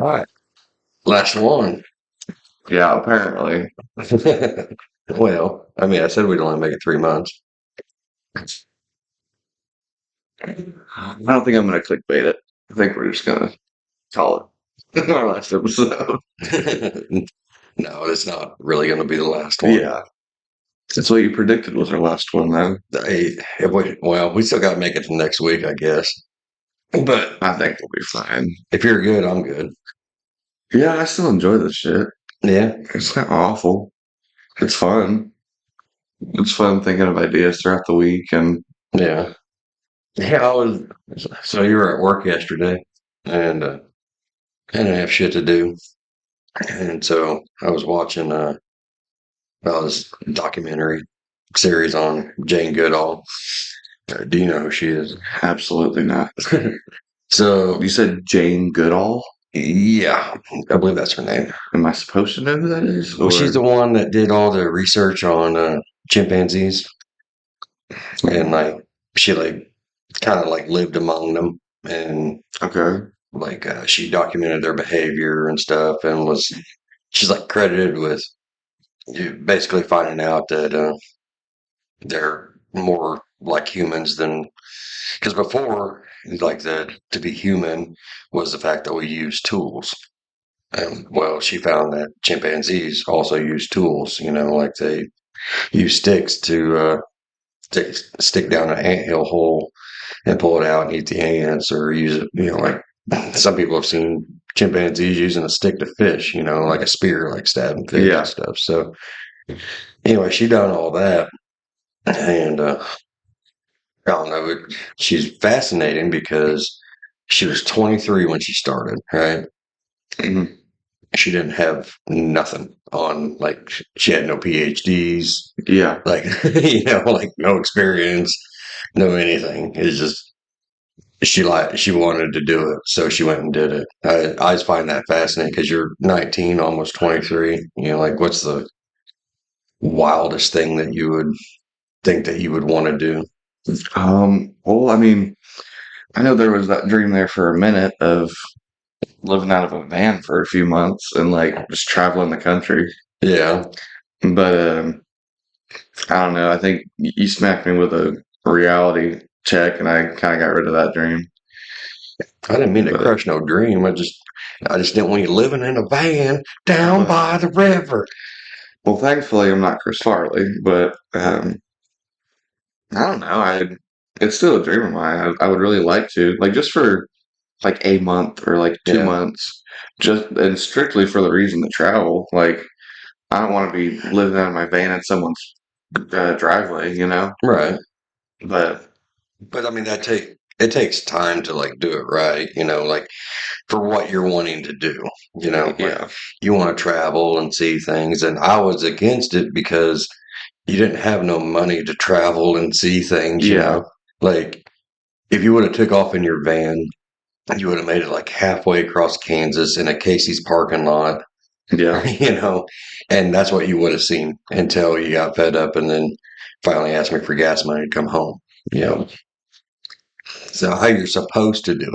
right. Last one. Yeah, apparently. Well, I mean, I said we'd only make it 3 months. I don't think I'm going to clickbait it. I think we're just going to call it our last episode. No, it's not really going to be the last one. Yeah. That's what you predicted was our last one, though. Well, we still got to make it to next week, I guess. But I think we'll be fine. if you're good, I'm good. Yeah, I still enjoy this shit. Yeah. It's not awful. It's fun. It's fun thinking of ideas throughout the week. And Yeah. Yeah, I was. So you were at work yesterday, and I didn't have shit to do, and so I was watching this documentary series on Jane Goodall. Do you know who she is? absolutely not. So You said Jane Goodall? yeah, I believe that's her name. Am I supposed to know who that is? Well, she's the one that did all the research on chimpanzees, and like she like kind of like lived among them, and Okay. like she documented their behavior and stuff, and she's like credited with basically finding out that they're more like humans than because before like to be human was the fact that we use tools. And well, she found that chimpanzees also use tools, like they use sticks to stick down an anthill hole and pull it out and eat the ants, or use it, like some people have seen chimpanzees using a stick to fish, like a spear, like stabbing fish Yeah. and stuff. So anyway, she done all that, and I don't know. She's fascinating because she was 23 when she started, right? Mhm. She didn't have nothing on, like, she had no PhDs, Yeah. like, like no experience, no anything. It's just, she wanted to do it. So she went and did it. I just find that fascinating because you're 19, almost 23. Like, what's the wildest thing that you would think that you would want to do? Well, I mean, I know there was that dream there for a minute of living out of a van for a few months and like just traveling the country. Yeah. But I don't know. I think you smacked me with a reality check, and I kind of got rid of that dream. I didn't mean to But crush no dream. I just didn't want you living in a van down by the river. well, thankfully, I'm not Chris Farley. But I don't know. It's still a dream of mine. I would really like to, like, just for like a month or like 2 months, just and strictly for the reason to travel. Like, I don't want to be living out of my van in someone's driveway, Right. But But I mean it takes time to like do it right, like for what you're wanting to do, like yeah, you want to travel and see things, and I was against it because you didn't have no money to travel and see things, yeah, like if you would have took off in your van, you would have made it like halfway across Kansas in a Casey's parking lot, yeah. and that's what you would have seen until you got fed up and then finally asked me for gas money to come home. So how you're supposed to do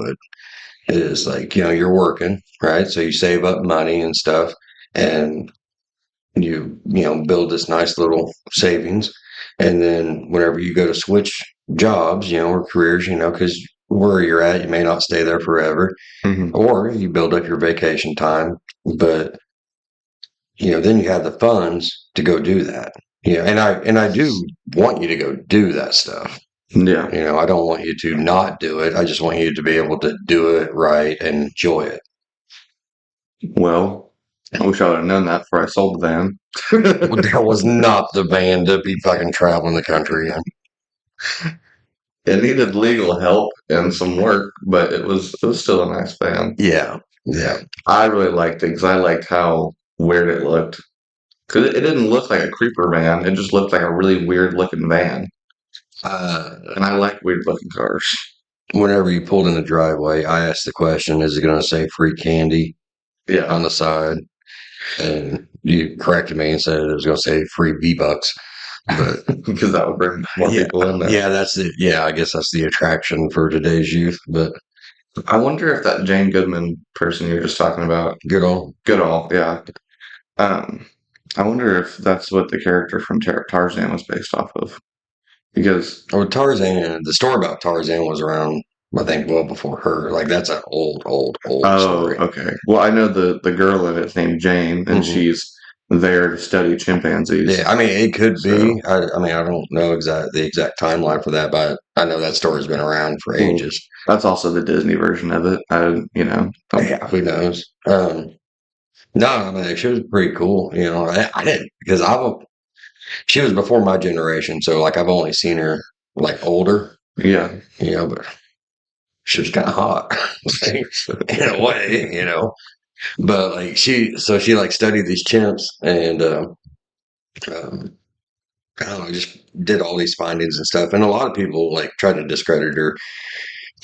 it is like, you're working, right? So you save up money and stuff, and you build this nice little savings. And then whenever you go to switch jobs, or careers, because where you're at, you may not stay there forever, Hmm. or you build up your vacation time, but then you have the funds to go do that. And I do want you to go do that stuff. Yeah. I don't want you to not do it. I just want you to be able to do it right and enjoy it. Well, I wish I would have known that before I sold the van. That was not the van to be fucking traveling the country in. It needed legal help and some work, but it was still a nice van. Yeah. Yeah. I really liked it because I liked how weird it looked. Because it didn't look like a creeper van; it just looked like a really weird looking van. And I like weird looking cars. Whenever you pulled in the driveway, I asked the question, is it going to say free candy Yeah, on the side? And you corrected me and said it was going to say free V-Bucks. But because that would bring more yeah, people in there. yeah, I guess that's the attraction for today's youth. But I wonder if that Jane Goodman person you were just talking about, Good on. Goodall, yeah. Um, I wonder if that's what the character from Tarzan was based off of. Because, Or Tarzan, the story about Tarzan was around, I think, well before her. Like, that's an old, old, old oh, story. okay. Well, I know the girl in it's named Jane, and Hmm. she's there to study chimpanzees. Yeah, I mean, it could So, be. I mean, I don't know the exact timeline for that, but I know that story's been around for well, ages. that's also the Disney version of it. Yeah, who knows? No, I mean, she was pretty cool. I didn't because she was before my generation, so like I've only seen her like older, yeah, but she was kind of hot in a way. But like she like studied these chimps and um, I don't know, just did all these findings and stuff. And a lot of people like tried to discredit her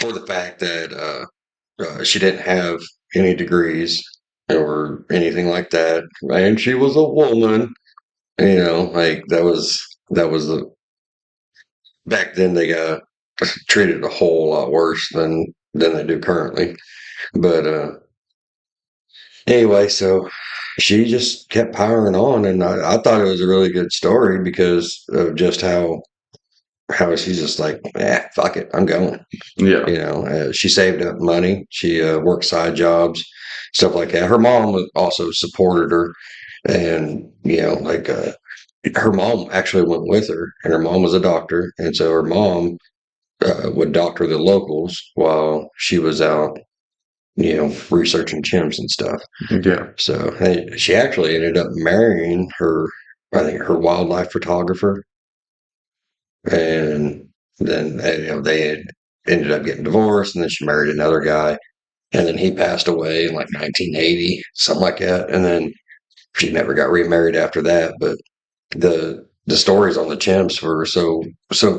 for the fact that she didn't have any degrees or anything like that, and she was a woman. Like that was the back then they got treated a whole lot worse than they do currently. But anyway, so she just kept powering on, and I thought it was a really good story because of just how she's just like, yeah, fuck it, I'm going. yeah, She saved up money. She worked side jobs, stuff like that. Her mom also supported her, and like her mom actually went with her, and her mom was a doctor, and so her mom would doctor the locals while she was out, researching chimps and stuff. yeah. So she actually ended up marrying I think her wildlife photographer, and then they had ended up getting divorced, and then she married another guy, and then he passed away in like 1980, something like that, and then she never got remarried after that. But the stories on the chimps were so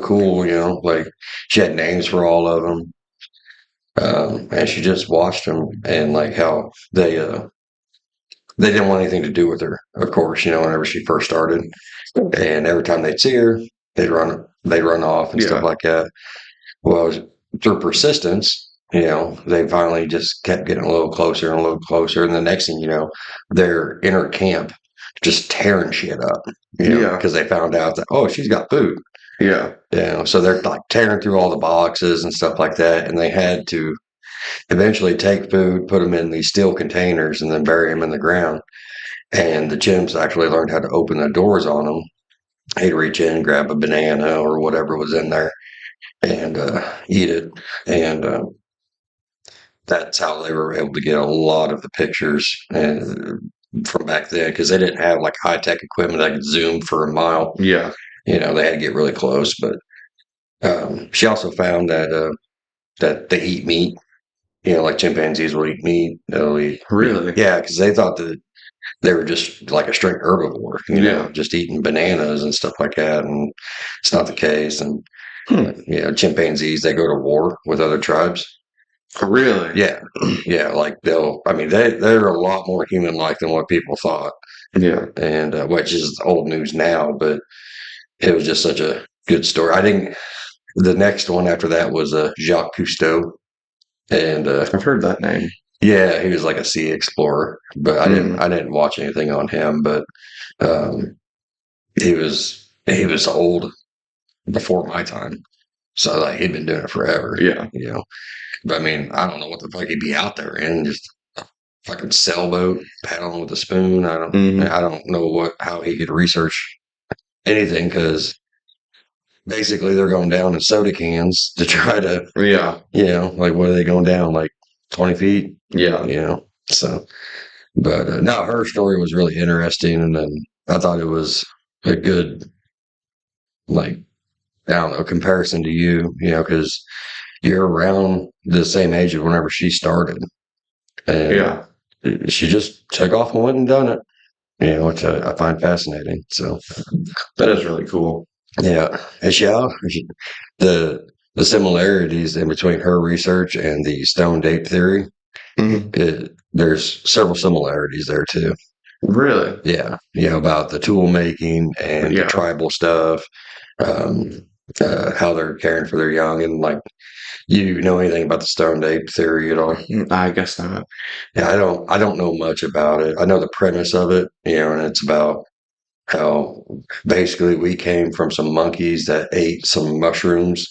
cool, like she had names for all of them, and she just watched them and like how they didn't want anything to do with her, of course, whenever she first started. And every time they'd see her, they'd run off and stuff Yeah. like that. Well, through persistence, they finally just kept getting a little closer and a little closer. And the next thing you know, they're in her camp just tearing shit up, Yeah. because they found out that, oh, she's got food. Yeah. So they're like tearing through all the boxes and stuff like that. And they had to eventually take food, put them in these steel containers, and then bury them in the ground. And the chimps actually learned how to open the doors on them. He'd reach in, grab a banana or whatever was in there, and eat it. And that's how they were able to get a lot of the pictures from back then, because they didn't have like high tech equipment that could zoom for a mile. Yeah. They had to get really close. But she also found that they eat meat. Like chimpanzees will eat meat. They'll eat, Really? yeah, because they thought that they were just like a straight herbivore, Yeah. just eating bananas and stuff like that. And it's not the case. And Hmm. chimpanzees, they go to war with other tribes. Really? Yeah, yeah. Like I mean, they're a lot more human-like than what people thought, Yeah. and which is old news now. But it was just such a good story. I think the next one after that was Jacques Cousteau, and I've heard that name. yeah, he was like a sea explorer. But I didn't Mm. I didn't watch anything on him. But um, he was old before my time, so like he'd been doing it forever. Yeah. But I mean, I don't know what the fuck he'd be out there in, just a fucking sailboat paddling with a spoon. I don't Hmm. I don't know how he could research anything, because basically they're going down in soda cans to try to, Yeah. like what are they going down, like 20 feet? Yeah. So, but no, her story was really interesting, and then I thought it was a good, like, I don't know, comparison to you, because you're around the same age of whenever she started, and Yeah. she just took off and went and done it, which I find fascinating. So That is really cool. yeah, and the similarities in between her research and the stone date theory, Hmm. there's several similarities there too. Really? Yeah, about the tool making and the Yeah. tribal stuff, um, how they're caring for their young, and like You know anything about the stoned ape theory at all? I guess not. Yeah, I don't know much about it. I know the premise of it, and it's about how basically we came from some monkeys that ate some mushrooms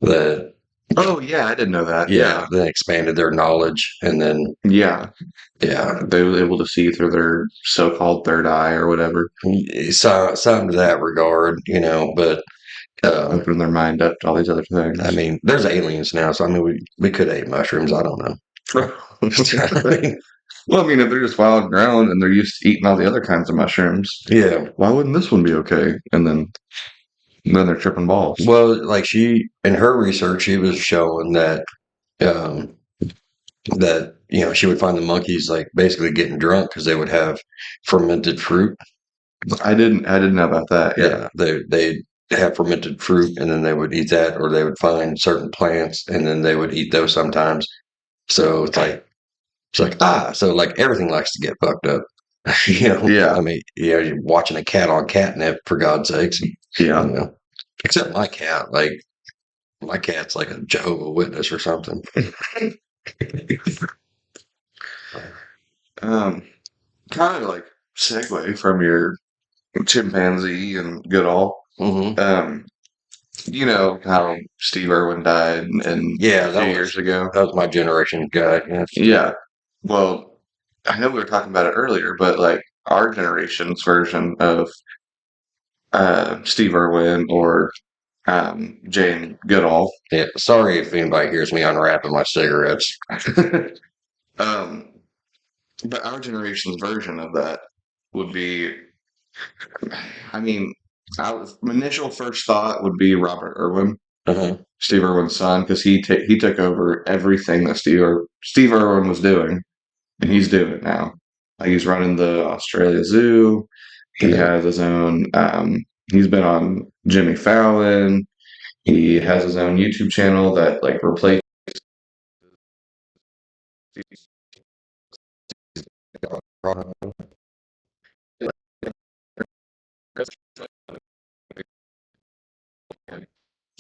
that, Oh yeah, I didn't know that. yeah, Yeah, then expanded their knowledge, and then, yeah. yeah, They were able to see through their so-called third eye or whatever, some to that regard, but opening their mind up to all these other I things. mean, there's aliens now, so I mean, we could eat mushrooms. I don't know. I mean, Well, I mean, if they're just wild grown and they're used to eating all the other kinds of mushrooms, yeah. why wouldn't this one be okay? And then they're tripping balls. Well, like she in her research, she was showing um, that she would find the monkeys like basically getting drunk because they would have fermented fruit. I didn't know about that. Yeah. Yeah, they have fermented fruit, and then they would eat that, or they would find certain plants, and then they would eat those sometimes. So so like everything likes to get fucked up. Yeah. I mean, you're watching a cat on catnip for God's sakes. Yeah. Except my cat, like my cat's like a Jehovah Witness or something. Um, kind of like segue from your chimpanzee and Goodall. Hmm. You know how Steve Irwin died and Yeah, a few years ago. that was my generation guy. Yeah. Yeah. Well, I know we were talking about it earlier, but like our generation's version of Steve Irwin or Jane Goodall. Yeah. Sorry if anybody hears me unwrapping my cigarettes. um, but our generation's version of that would be, I mean, my initial first thought would be Robert Irwin, Uh-huh. Steve Irwin's son, because he took over everything that Steve Irwin was doing, and he's doing it now. Like he's running the Australia Zoo. He Yeah. has his own. He's been on Jimmy Fallon. He has his own YouTube channel that like replaces.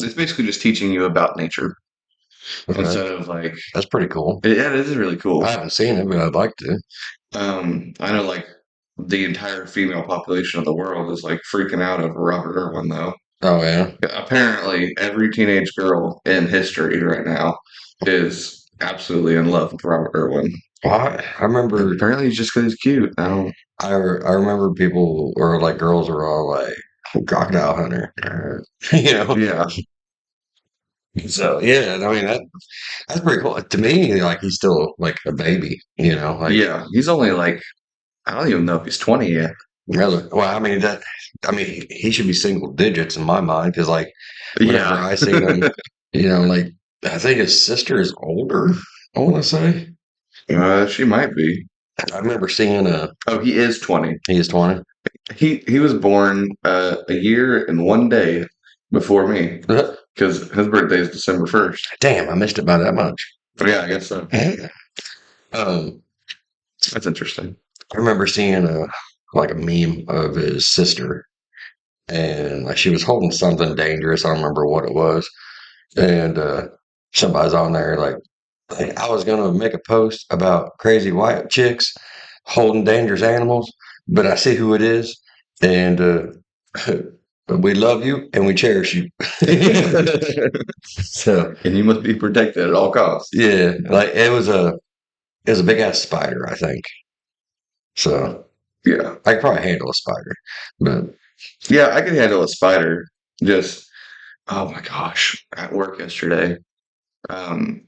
It's basically just teaching you about nature Okay. instead of like. That's pretty cool. Yeah, it is really cool. I haven't seen it, but I'd like to. I know like the entire female population of the world is like freaking out over Robert Irwin though. Oh yeah. Apparently, every teenage girl in history right now is absolutely in love with Robert Irwin. Well, I remember. Apparently, it's just because he's cute. I don't. I remember people or like girls were all like crocodile hunter. Yeah, So yeah, I mean that's pretty cool. To me, like he's still like a baby. Like yeah. He's only like I don't even know if he's 20 yet. really. Well, I mean he should be single digits in my mind because like whenever Yeah. I see him, like I think his sister is older. I want to say. She might be. I remember seeing Oh, he is 20. he is 20. He was born a year and 1 day before me because his birthday is December 1st. Damn, I missed it by that much. But yeah, I guess so. um, That's interesting. I remember seeing like a meme of his sister, and like she was holding something dangerous. I don't remember what it was, and somebody's on there like I was gonna make a post about crazy white chicks holding dangerous animals, but I see who it is, and we love you and we cherish you. So And you must be protected at all costs. yeah, like it was a big ass spider, I think. So Yeah. I could probably handle a spider, but Yeah, I can handle a spider. Just, oh my gosh, at work yesterday, um,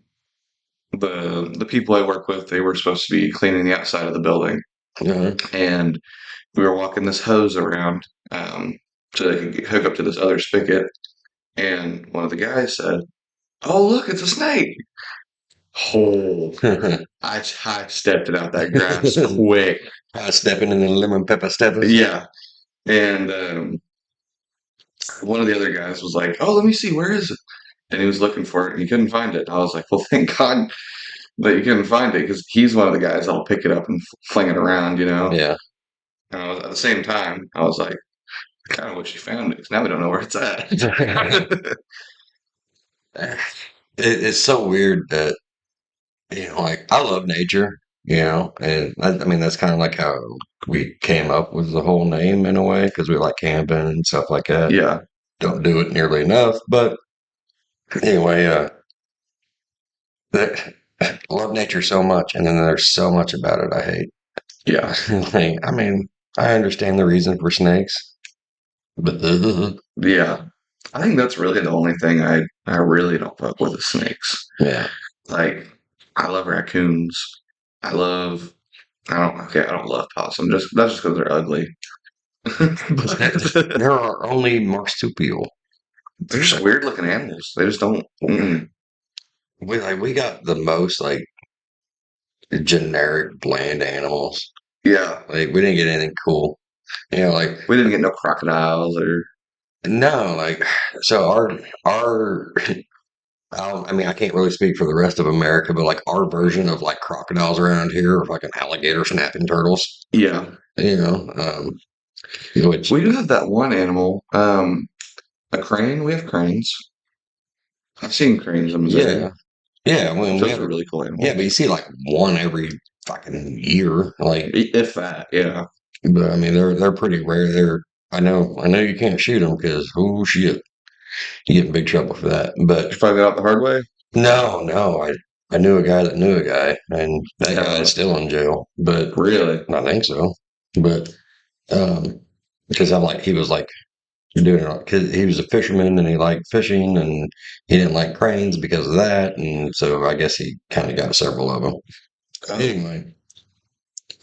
the people I work with, they were supposed to be cleaning the outside of the building, uh, and we were walking this hose around so they could hook up to this other spigot. And one of the guys said, "Oh, look, it's a snake!" Oh, I stepped it out that grass quick. stepping in the lemon pepper steppers. Yeah, and one of the other guys was like, "Oh, let me see, where is it?" And he was looking for it, and he couldn't find it. I was like, "Well, thank God that you couldn't find it, because he's one of the guys that'll pick it up and fling it around, you know." Yeah. And at the same time, I was like, "I kind of wish you found it, because now we don't know where it's at." it's so weird that like I love nature, and I mean that's kind of like how we came up with the whole name in a way because we like camping and stuff like that. Yeah, Don't do it nearly enough, but anyway, I love nature so much, and then there's so much about it I hate. yeah, Like, I mean, I understand the reason for snakes, but yeah. I think that's really the only thing I really don't fuck with is snakes. yeah. Like, I love raccoons. I love. I don't. Okay, I don't love possum. Just that's just because they're ugly. But There are only marsupial. they're just weird looking animals. They just don't. Mm. We got the most like generic bland animals. Yeah, Like we didn't get anything cool. Like we didn't get no crocodiles or. no, like so our I mean I can't really speak for the rest of America, but like our version of like crocodiles around here are fucking alligator snapping turtles. Yeah, You know, which we do have that one animal. A crane. We have cranes. I've seen cranes in Missouri. yeah, yeah. When we Those have are really cool yeah, animals. but you see like one every fucking year. Like, If that, yeah. but I mean they're pretty rare. I know you can't shoot them because oh shit, you get in big trouble for that. Did But you find that out the hard way? no, I knew a guy that knew a guy, and that guy is Uh, still in jail. But really? I think so. But because I'm like he was like doing it because he was a fisherman and he liked fishing and he didn't like cranes because of that, and so I guess he kind of got several of them. Oh, Anyway,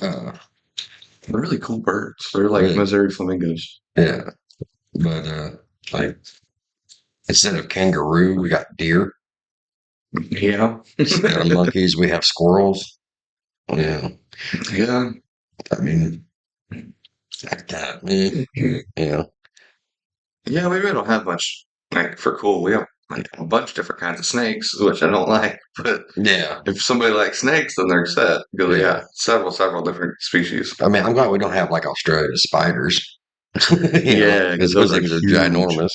uh, they're really cool birds. They're like really, Missouri flamingos. yeah. But like instead of kangaroo, we got deer. Yeah. Instead of monkeys, we have squirrels. Yeah, Yeah. I mean, yeah, Yeah, we really don't have much like for cool. We have like a bunch of different kinds of snakes, which I don't like. But yeah, if somebody likes snakes, then they're set because we yeah. got several different species. I mean, I'm glad we don't have like Australia spiders, Yeah, because because those those are things are huge. ginormous.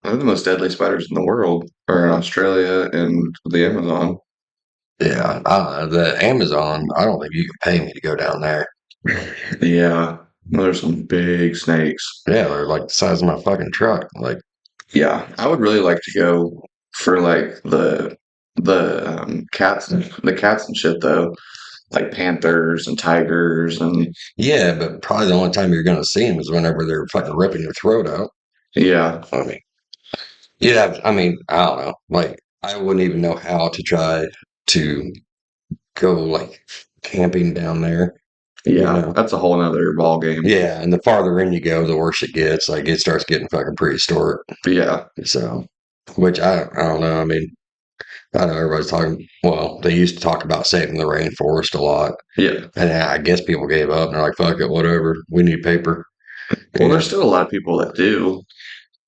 They're the most deadly spiders in the world, are in Australia and the Amazon. Yeah, the Amazon. I don't think you can pay me to go down there. Yeah, there's some big snakes. Yeah, they're like the size of my fucking truck. Like, Yeah, I would really like to go for like the cats and shit though, like panthers and tigers and yeah, but probably the only time you're gonna see them is whenever they're fucking ripping your throat out. yeah, I mean, yeah, I mean, I don't know. Like, I wouldn't even know how to try to go like camping down there. You yeah. know, That's a whole nother ball game. yeah, and the farther in you go, the worse it gets. Like, it starts getting fucking prehistoric. But yeah, So, which I don't know. I mean, I know everybody's talking. Well, they used to talk about saving the rainforest a lot, yeah. and I guess people gave up and they're like, "Fuck it, whatever. We need paper." Well, there's Yeah, still a lot of people that do.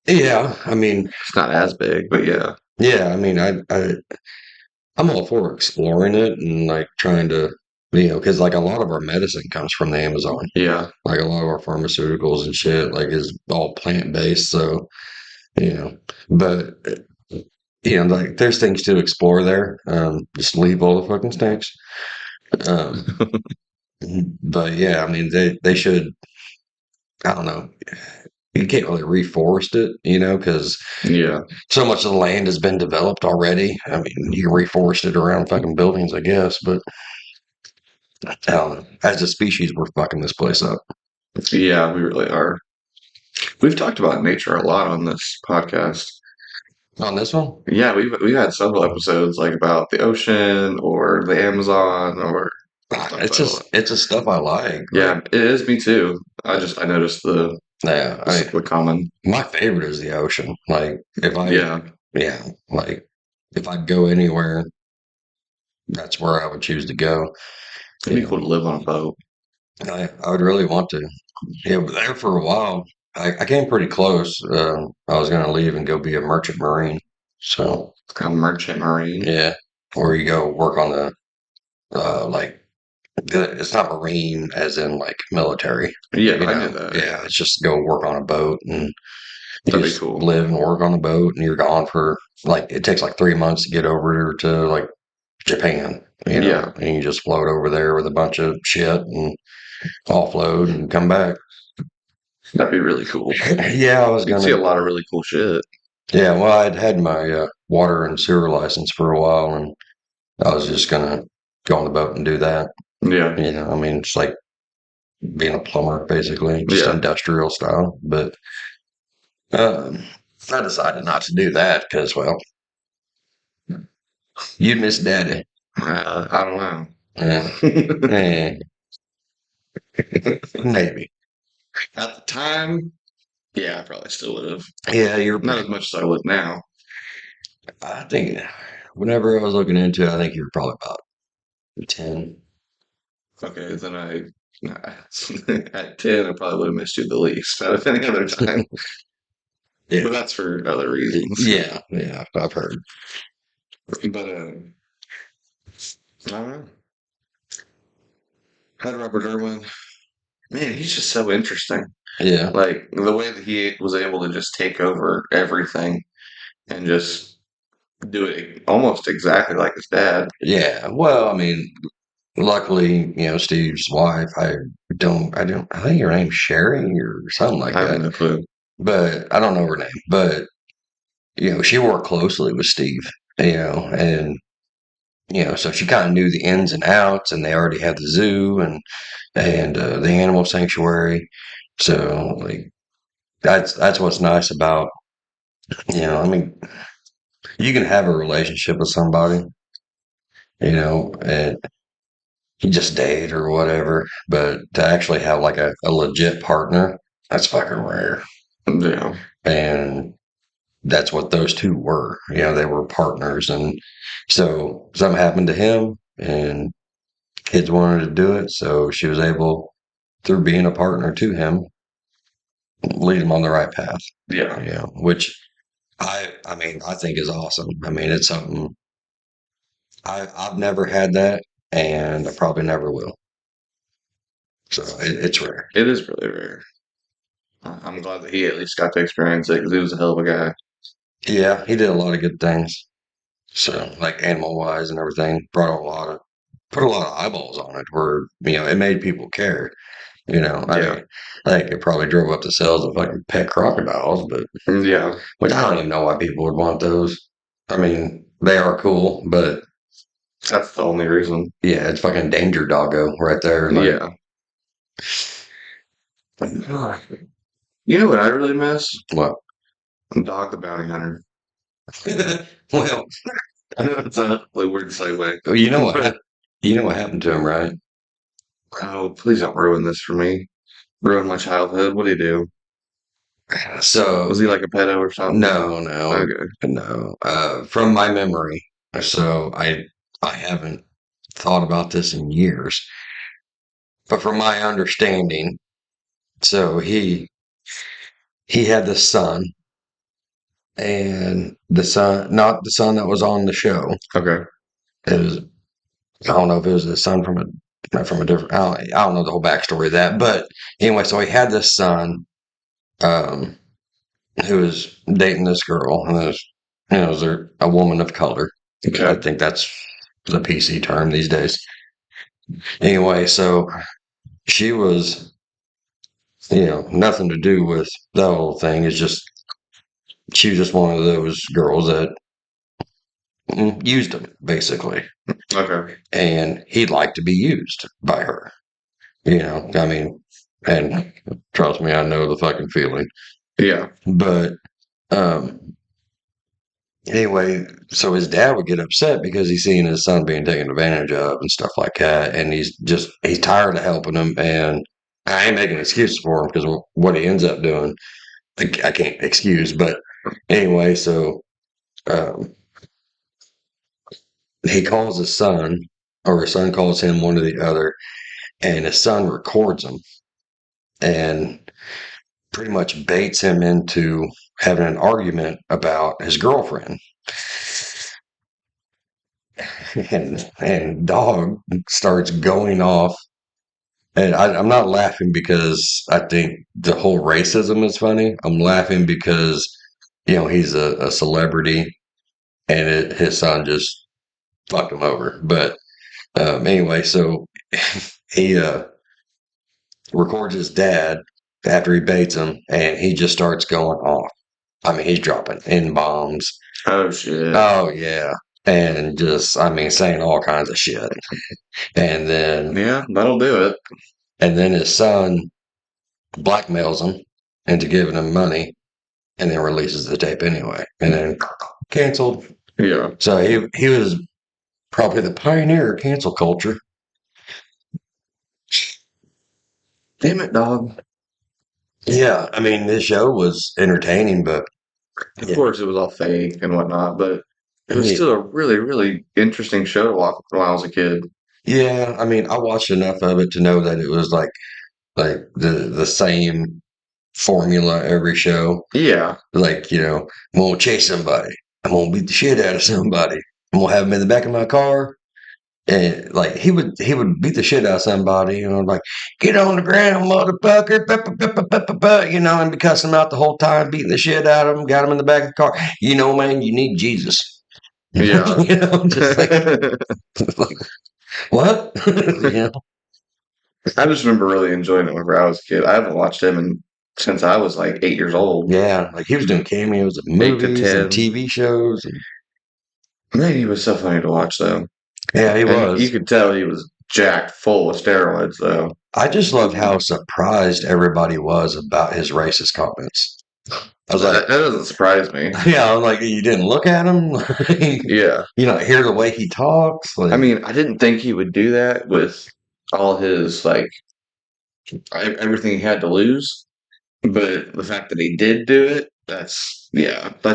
yeah. I mean, It's not as big, but yeah, yeah. I mean, I'm all for exploring it and like trying to, because like a lot of our medicine comes from the Amazon. yeah, Like a lot of our pharmaceuticals and shit, like is all plant based. So you know, but like there's things to explore there. Just leave all the fucking snakes. Um, but yeah, I mean they should. I don't know. You can't really reforest it, because yeah. so much of the land has been developed already. I mean, you can reforest it around fucking buildings, I guess, but I don't know. As a species, we're fucking this place up. Yeah, we really are. We've talked about nature a lot on this podcast. On this one, Yeah, we've had several episodes like about the ocean or the Amazon or talked it's about it a lot. just it's just stuff I like. Like, Yeah, it is me too. I noticed yeah, the common. my favorite is the ocean. Like, if I, Yeah, yeah, like if I go anywhere, that's where I would choose to go. it'd You be cool know, to live on a boat. I would really want to. Yeah, but there for a while, I came pretty close. I was going to leave and go be a merchant marine. So A merchant marine. yeah, or you go work on the like it's not marine as in like military. Yeah, I knew that. Yeah, it's just go work on a boat and You That'd be just cool. live and work on the boat, and you're gone for like it takes like 3 months to get over to like Japan, Yeah, and you just float over there with a bunch of shit and offload and come back. that'd be really cool. Yeah, I was You can see a gonna. lot of really cool shit. Yeah, well, I'd had my water and sewer license for a while, and I was just gonna go on the boat and do that. Yeah, I mean, it's like being a plumber, basically, just yeah. industrial style. But um, I decided not to do that because, well, you'd miss daddy. I don't know. Yeah, eh, maybe. At the time, yeah, I probably still would have. Yeah, you're. Not as much as I would now. I think whenever I was looking into it, I think you were probably about 10. Okay, then at 10, I probably would have missed you the least out of any other time. Yeah, But that's for other reasons. yeah, yeah. I've heard. But I don't know. Had Robert Irwin. Man, he's just so interesting. Yeah, Like the way that he was able to just take over everything and just do it almost exactly like his dad. yeah. Well, I mean, luckily, Steve's wife. I think her name's Sherry or something like I have that. no clue. But I don't know her name. But she worked closely with Steve. And so she kind of knew the ins and outs, and they already had the zoo and the animal sanctuary. So like that's what's nice about I mean, you can have a relationship with somebody, and you just date or whatever, but to actually have like a legit partner, that's fucking rare. Yeah. And that's what those two were. They were partners. And so something happened to him, and kids wanted to do it. So she was able, through being a partner to him, lead him on the right path. Yeah. Which I mean, I think is awesome. I mean, it's something I've never had that, and I probably never will. So it's rare. It is really rare. I'm glad that he at least got to experience it because he was a hell of a guy. Yeah, he did a lot of good things. So, like animal wise and everything, put a lot of eyeballs on it where, it made people care. I Yeah. mean, I think it probably drove up the sales of fucking pet crocodiles, but Yeah. which I don't even know why people would want those. I mean, they are cool, but That's the only reason. yeah, it's fucking danger doggo right there. Like, Yeah. You know what I really miss? what? Dog the Bounty Hunter. Well, I know it's a weird segue. you know what? But, You know what happened to him, right? oh, please don't ruin this for me. Ruin my childhood. What do you do? So Was he like a pedo or something? no, no, Okay. no. From my memory, so I haven't thought about this in years, but from my understanding, so he had this son, and the son, not the son that was on the show. Okay. It was I don't know if it was a son from a different. I don't know the whole backstory of that, but anyway, so he had this son, um, who was dating this girl, and was a woman of color. I Okay. think that's the PC term these days. Anyway, so she was, nothing to do with the whole thing. It's just she was just one of those girls that used him basically, Okay. and he liked to be used by her. I mean, and trust me, I know the fucking feeling. Yeah. But um, anyway, so his dad would get upset because he's seeing his son being taken advantage of and stuff like that, and he's tired of helping him. And I ain't making excuses for him because what he ends up doing, I can't excuse. But anyway, so um, he calls his son, or his son calls him, one or the other, and his son records him and pretty much baits him into having an argument about his girlfriend. And dog starts going off And I'm not laughing because I think the whole racism is funny. I'm laughing because, he's a celebrity and his son just fucked him over. But anyway, so he records his dad after he baits him and he just starts going off. I mean, he's dropping N bombs. Oh shit. Oh, yeah. And just, I mean, saying all kinds of shit. And then, Yeah, that'll do it. and then his son blackmails him into giving him money and then releases the tape anyway. And then canceled. Yeah. So he was probably the pioneer of cancel culture. Damn it, dog. Yeah, I mean, this show was entertaining, but Of yeah, course, it was all fake and whatnot, but it was yeah, still a really, really interesting show to watch when I was a kid. yeah. I mean, I watched enough of it to know that it was like the same formula every show. Yeah. Like, I'm gonna chase somebody. I'm gonna beat the shit out of somebody. I'm gonna have him in the back of my car. And like he would beat the shit out of somebody, like, get on the ground, motherfucker, and be cussing him out the whole time, beating the shit out of him, got him in the back of the car. Man, you need Jesus. Yeah. Just like what? Yeah. I just remember really enjoying it whenever I was a kid. I haven't watched him since I was like 8 years old. Yeah, like he was doing cameos in 8 to movies and 10. TV shows. And, Man, he was so funny to watch though. yeah, he And you was. could tell he was jacked full of steroids though. I just loved how surprised everybody was about his racist comments. I was like, That doesn't surprise me. yeah, I'm like, you didn't look at him? Yeah. Hear the way he talks? I Like, mean, I didn't think he would do that with all his like everything he had to lose, but the fact that he did do it, that's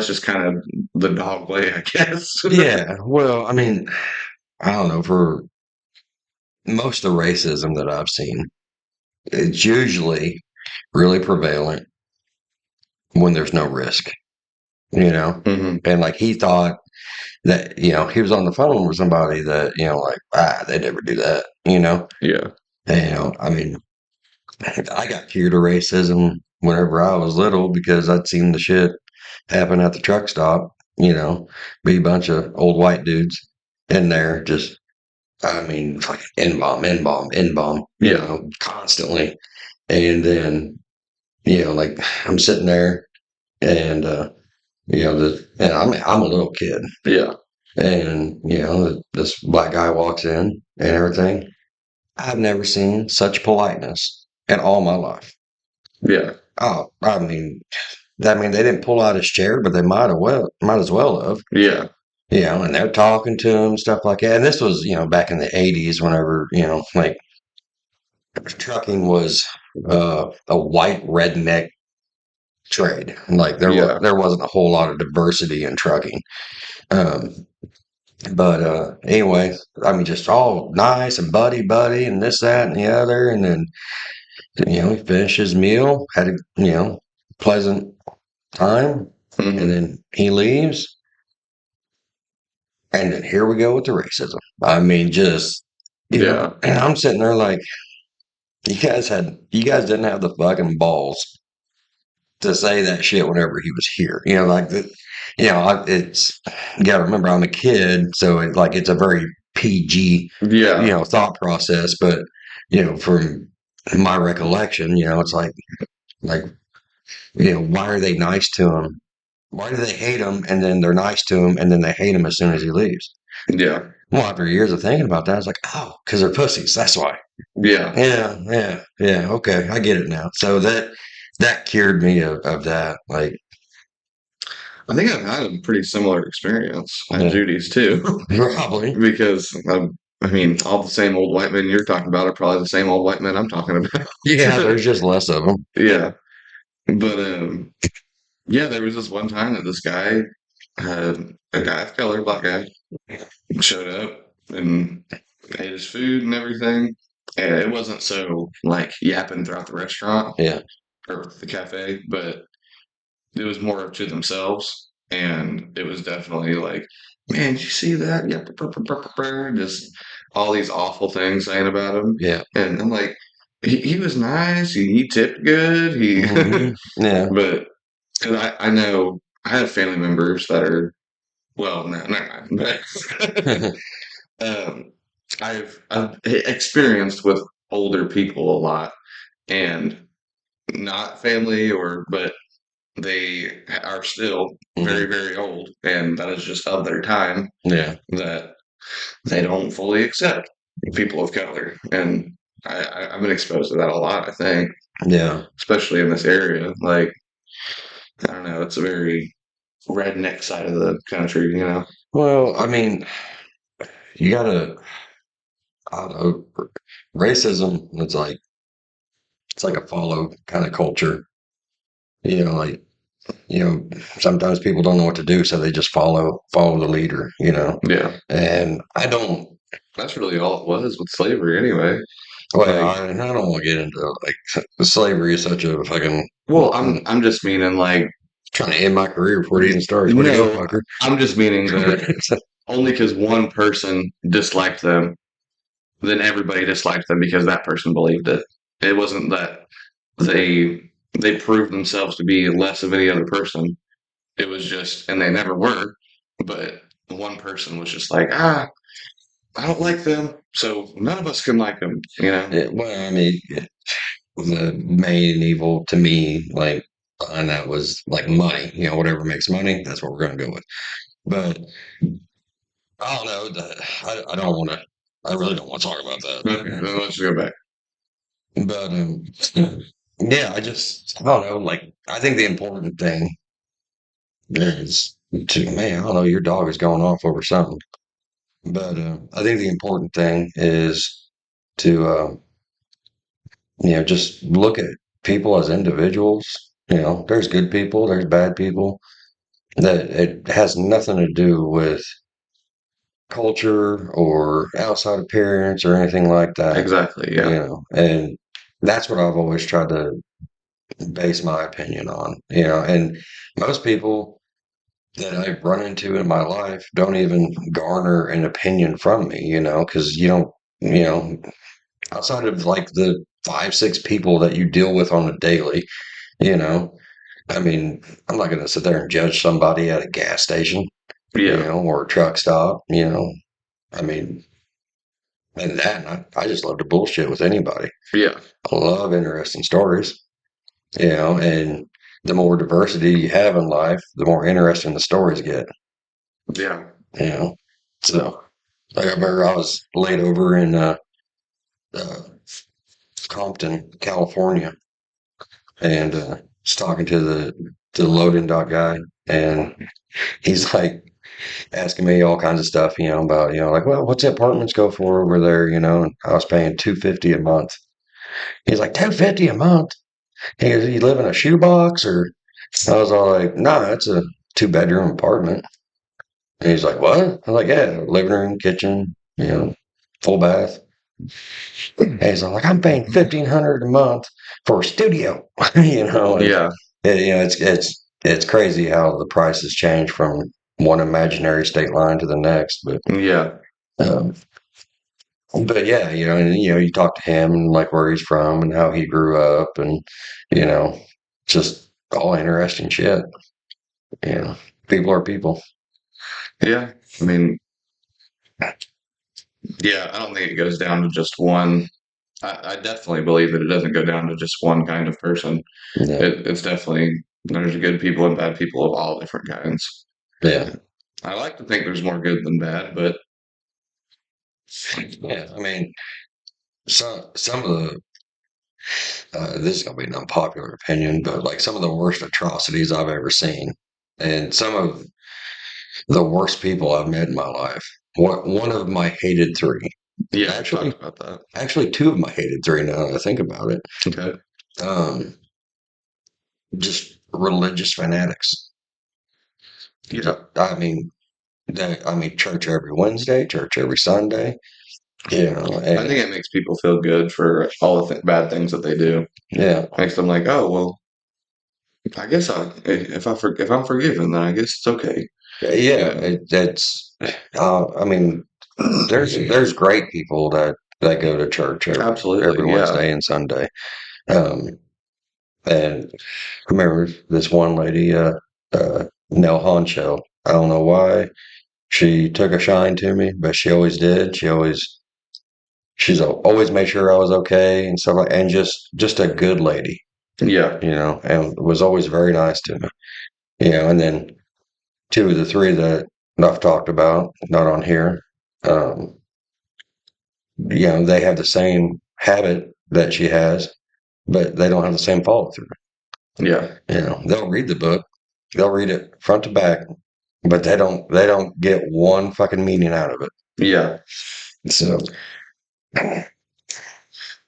just kind of the dog way, I guess. yeah, well, I mean, I don't know, for most of the racism that I've seen, it's usually really prevalent when there's no risk, you know? Hmm. And like he thought that, he was on the phone with somebody that, like, they never do that, Yeah. And, I mean, I got cured of racism whenever I was little because I'd seen the shit happen at the truck stop, be a bunch of old white dudes in there just, I mean, fucking N bomb, N bomb, N bomb, Yeah. constantly. And then, like I'm sitting there and, and I'm a little kid Yeah. and, this black guy walks in and everything. I've never seen such politeness in all my life. Yeah. Oh, I mean, they didn't pull out his chair, but they might as well have. Yeah. And they're talking to him, stuff like that. And this was, back in the '80s, whenever like trucking was a white redneck trade. Like Yeah. there wasn't a whole lot of diversity in trucking. Um, but anyway, I mean, just all nice and buddy, and this, that, and the other, and then he finished his meal, had a pleasant time, and Hmm. then he leaves. And then here we go with the racism. I mean, just Yeah. and I'm sitting there like, you guys didn't have the fucking balls to say that shit whenever he was here. Like the, it's you got to remember I'm a kid, so it's a very PG, Yeah. thought process. But from my recollection, it's like why are they nice to him? Why do they hate him and then they're nice to him and then they hate him as soon as he leaves? Yeah. Well, after years of thinking about that, I was like, oh, because they're pussies. That's why. Yeah. Yeah, yeah, yeah. Okay, I get it now. So that cured me of that. Like, I think I've had a pretty similar experience at yeah, Judy's too, probably. because I mean, all the same old white men you're talking about are probably the same old white men I'm talking about. Yeah, there's just less of them. Yeah. But yeah, there was this one time that this guy, a guy of color, black guy, showed up and ate his food and everything. And it wasn't so like yapping throughout the restaurant Yeah, or the cafe, but it was more to themselves. And it was definitely like, man, did you see that? Yeah, just all these awful things saying about him. yeah, And I'm like, he was nice. He tipped good. Yeah. But because I know I have family members that are well, no, not but um, I've experienced with older people a lot, and not family but they are still very Hmm. very old, and that is just of their time Yeah. that they don't fully accept people of color, and I've been exposed to that a lot. I think, Yeah. especially in this area, like I don't know, it's a very redneck side of the country, you know. Well, I mean, you gotta, I don't know, racism, it's like a follow kind of culture. You know, like, you know, sometimes people don't know what to do, so they just follow the leader, you know. Yeah, And I don't, that's really all it was with slavery, anyway. well, Like, I don't want to get into like slavery is such a fucking well, I'm just meaning like trying to end my career before it even starts. Way to go, no, fucker. I'm just meaning that only because one person disliked them, then everybody disliked them because that person believed it. It wasn't that they they proved themselves to be less of any other person. It was just, and they never were, but one person was just like, I don't like them, so none of us can like them, you know? Well, I mean, the main evil to me, like, and that was like money. You know, whatever makes money, that's what we're gonna go with. But I don't know. I don't want to. I really don't want to talk about Okay, that. then let's go back. But yeah, I don't know. Like, I think the important thing is to man. I don't know. Your dog is going off over something, but I think the important thing is to you know just look at people as individuals. You know, there's good people, there's bad people. That it has nothing to do with culture or outside appearance or anything like that. Exactly, You yeah. know, and that's what I've always tried to base my opinion on, you know, and most people that I've run into in my life don't even garner an opinion from me, you know, because you don't, you know, outside of like the five, six people that you deal with on a daily, you know, I mean, I'm not going to sit there and judge somebody at a gas station, you Yeah, know, or a truck stop, you know, I mean, and that, I just love to bullshit with anybody. yeah, I love interesting stories. You know, and the more diversity you have in life, the more interesting the stories get, yeah. you know. So, like I remember I was laid over in uh, Compton, California, and was talking to the loading dock guy, and he's like asking me all kinds of stuff, you know, about like, well, what's the apartments go for over there, you know? And I was paying $250 a month. He's like, $250 a month? He goes, you live in a shoebox, or I was all like, nah, it's a two-bedroom apartment. And he's like, what? I was like, yeah, living room, kitchen, you know, full bath. And he's all like, I'm paying 1,500 a month for a studio, you know, and Yeah, you know, it's crazy how the prices change from one imaginary state line to the next. yeah, Um, but yeah, you know, and you know, you talk to him and like where he's from and how he grew up, and you know, just all interesting shit. You know, people are people. yeah. I mean, yeah, I don't think it goes down to just one. I definitely believe that it doesn't go down to just one kind of person. Yeah, It's definitely, there's good people and bad people of all different kinds. yeah, I like to think there's more good than bad, but yeah. I mean, some of the this is gonna be an unpopular opinion, but like some of the worst atrocities I've ever seen, and some of the worst people I've met in my life. One of my hated three, yeah, we talked actually, about that. actually two of my hated three. Now that I think about it, Okay. um, just religious fanatics. Yeah. I mean, I mean, church every Wednesday, church every Sunday. You know, I think and it makes people feel good for all the bad things that they do. yeah, Makes them like, oh well, I guess if I'm forgiven, then I guess it's okay. You yeah. know. That's. I mean, there's great people that that go to church every Absolutely, yeah. Wednesday and Sunday. Um, and I remember this one lady, Nell Honcho. I don't know why she took a shine to me, but she always did. She's always made sure I was okay and stuff like, and just a good lady, Yeah. and was always very nice to me, and then two of the three that I've talked about, not on here, um, they have the same habit that she has, but they don't have the same follow through. Yeah. They'll read the book, they'll read it front to back, but they don't get one fucking meaning out of it. Yeah. So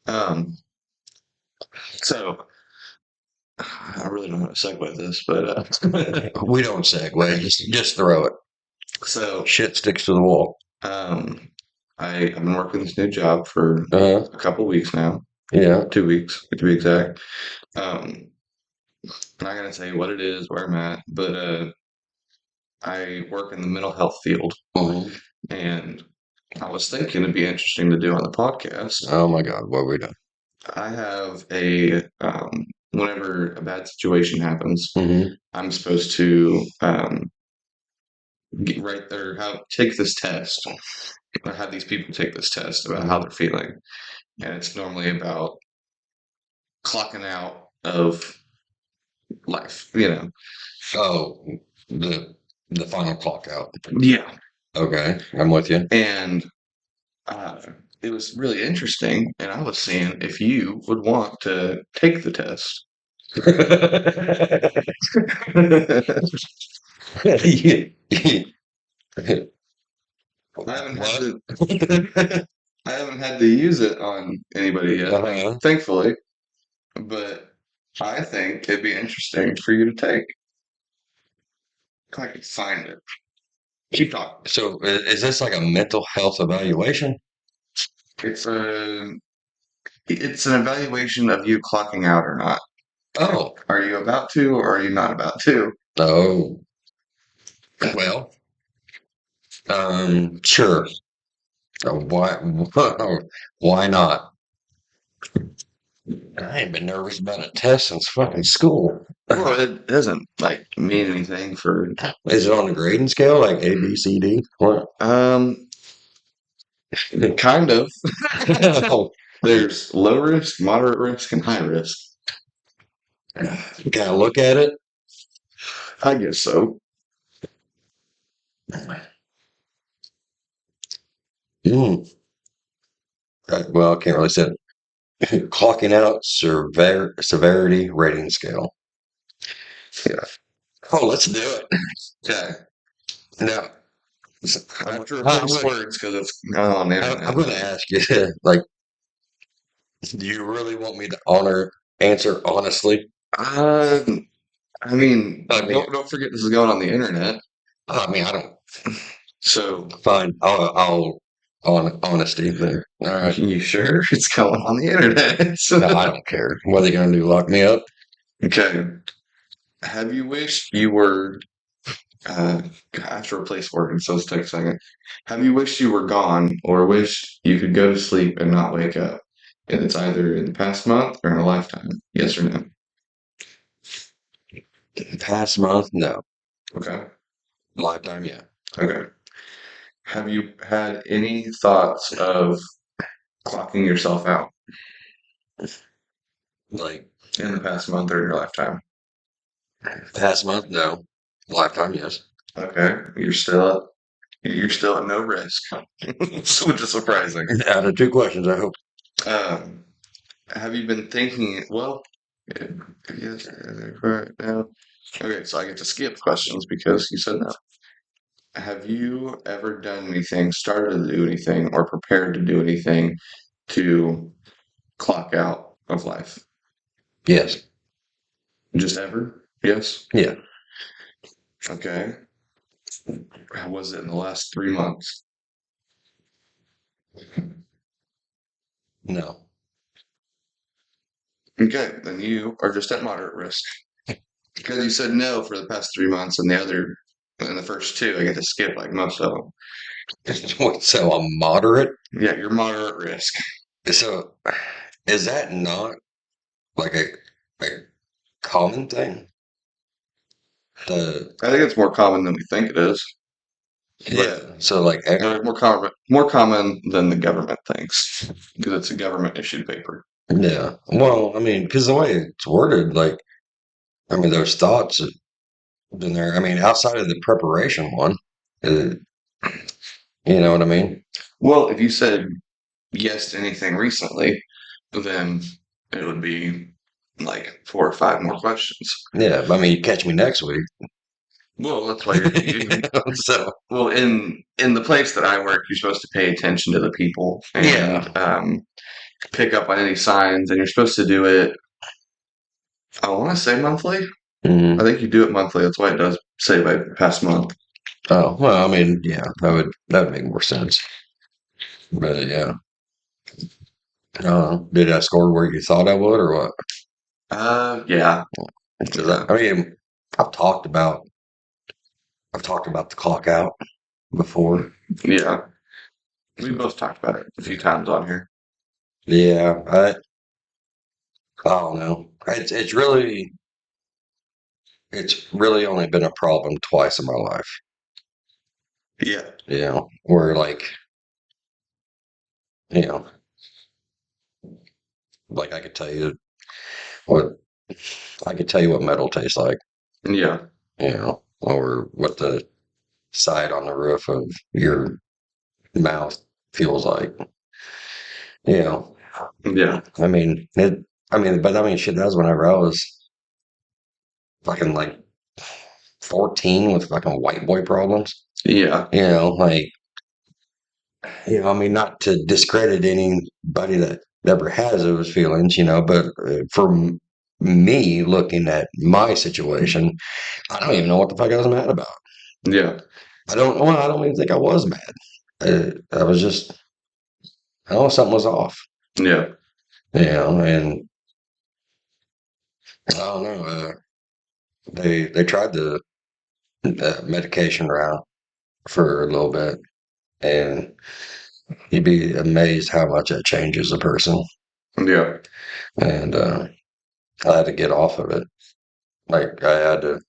Um, so I really don't know how to segue this, but we don't segue, just throw it. so Shit sticks to the wall. um, I've been working this new job for Uh-huh. a couple weeks now, Yeah. 2 weeks to be exact. I'm not gonna say what it is, where I'm at, but I work in the mental health field, Mhm. and I was thinking it'd be interesting to do on the podcast. Oh my God, what are we doing? I have whenever a bad situation happens, Mm-hmm. I'm supposed to get right there, take this test, or have these people take this test about how they're feeling, and it's normally about clocking out of life, Oh, the the final clock out. Yeah. Okay, I'm with you. And uh, it was really interesting, and I was seeing if you would want to take the test. I haven't had What? to I haven't had to use it on anybody yet, Uh-huh. thankfully, but I think it'd be interesting for you to take. If I could find it. Keep talking. So is this like a mental health evaluation? It's a it's an evaluation of you clocking out or not. Oh, Are you about to or are you not about to? oh, well, sure. Why, why not? I ain't been nervous about a test since fucking school. Well, it doesn't like mean anything for Is it on the grading scale, like A, B, C, D? What? um kind of. There's low risk, moderate risk, and high risk. Can I look at it? I guess so. Mm. Well, I can't really say it. Clocking out severity rating scale. Yeah. Oh, let's do it. Okay. Now, I have to I'm replace going. words because it's on the I'm internet going to now. ask you, like, do you really want me to answer honestly? Uh, I mean, I mean, don't forget this is going on the internet. I don't. So, Fine. I'll on honesty there. All right. you sure it's going on the internet? No, I don't care. What are they going to do? Lock me up? Okay. Have you wished you were uh, I have to replace words, so let's take a second. Have you wished you were gone or wished you could go to sleep and not wake up? And it's either in the past month or in a lifetime. Yes or no? Past month? No. Okay. Lifetime? Yeah. Okay. Have you had any thoughts of clocking yourself out Like in the past month or in your lifetime? past month? No. Lifetime? Yes. Okay. You're still at no risk, which is surprising. Out of two questions, I hope. Um, have you been thinking? Well, yes, right now. Okay, so I get to skip questions because you said no. Have you ever done anything, started to do anything, or prepared to do anything to clock out of life? Yes. Just ever? Yes. Yeah. Okay. How was it in the last 3 months? No. Okay, then you are just at moderate risk. Because you said no for the past 3 months, and the first two, I get to skip like most of them. So I'm moderate. Yeah, you're moderate risk. So is that not like a common thing? The I think it's more common than we think it is, yeah. but So like more common than the government thinks because it's a government issued paper. yeah. Well, I mean, because the way it's worded, like I mean, those thoughts have been there. I mean, outside of the preparation one, uh, you know what I mean? Well, if you said yes to anything recently, then it would be like 4 or 5 more questions. Yeah. I mean, you catch me next week. Well, that's why you So well in the place that I work, you're supposed to pay attention to the people and yeah. pick up on any signs, and you're supposed to do it. I want to say monthly. I Mhm. think you do it monthly. That's why it does say by past month. Oh well, I mean, yeah, that would make more sense. But yeah, did I score where you thought I would, or what? Yeah, Because yeah, I mean, I've talked about I've talked about the clock out before. yeah. We both talked about it a few times on here. Yeah, I don't know. It's really only been a problem twice in my life. Yeah, You know, where like you know, like what I could tell you what metal tastes like. yeah, You know, or what the side on the roof of your mouth feels like. You know, yeah, I mean it. But I mean, shit. That was whenever I was fucking like 14 with fucking white boy problems. yeah, You know, like I mean, not to discredit anybody that ever has those feelings, but me looking at my situation, I don't even know what the fuck I was mad about. yeah, I don't even think I was mad. I was just, I don't know, something was off, yeah, and I don't know. They tried the medication route for a little bit, and you'd be amazed how much that changes a person. yeah, And I had to get off of it. Like I had to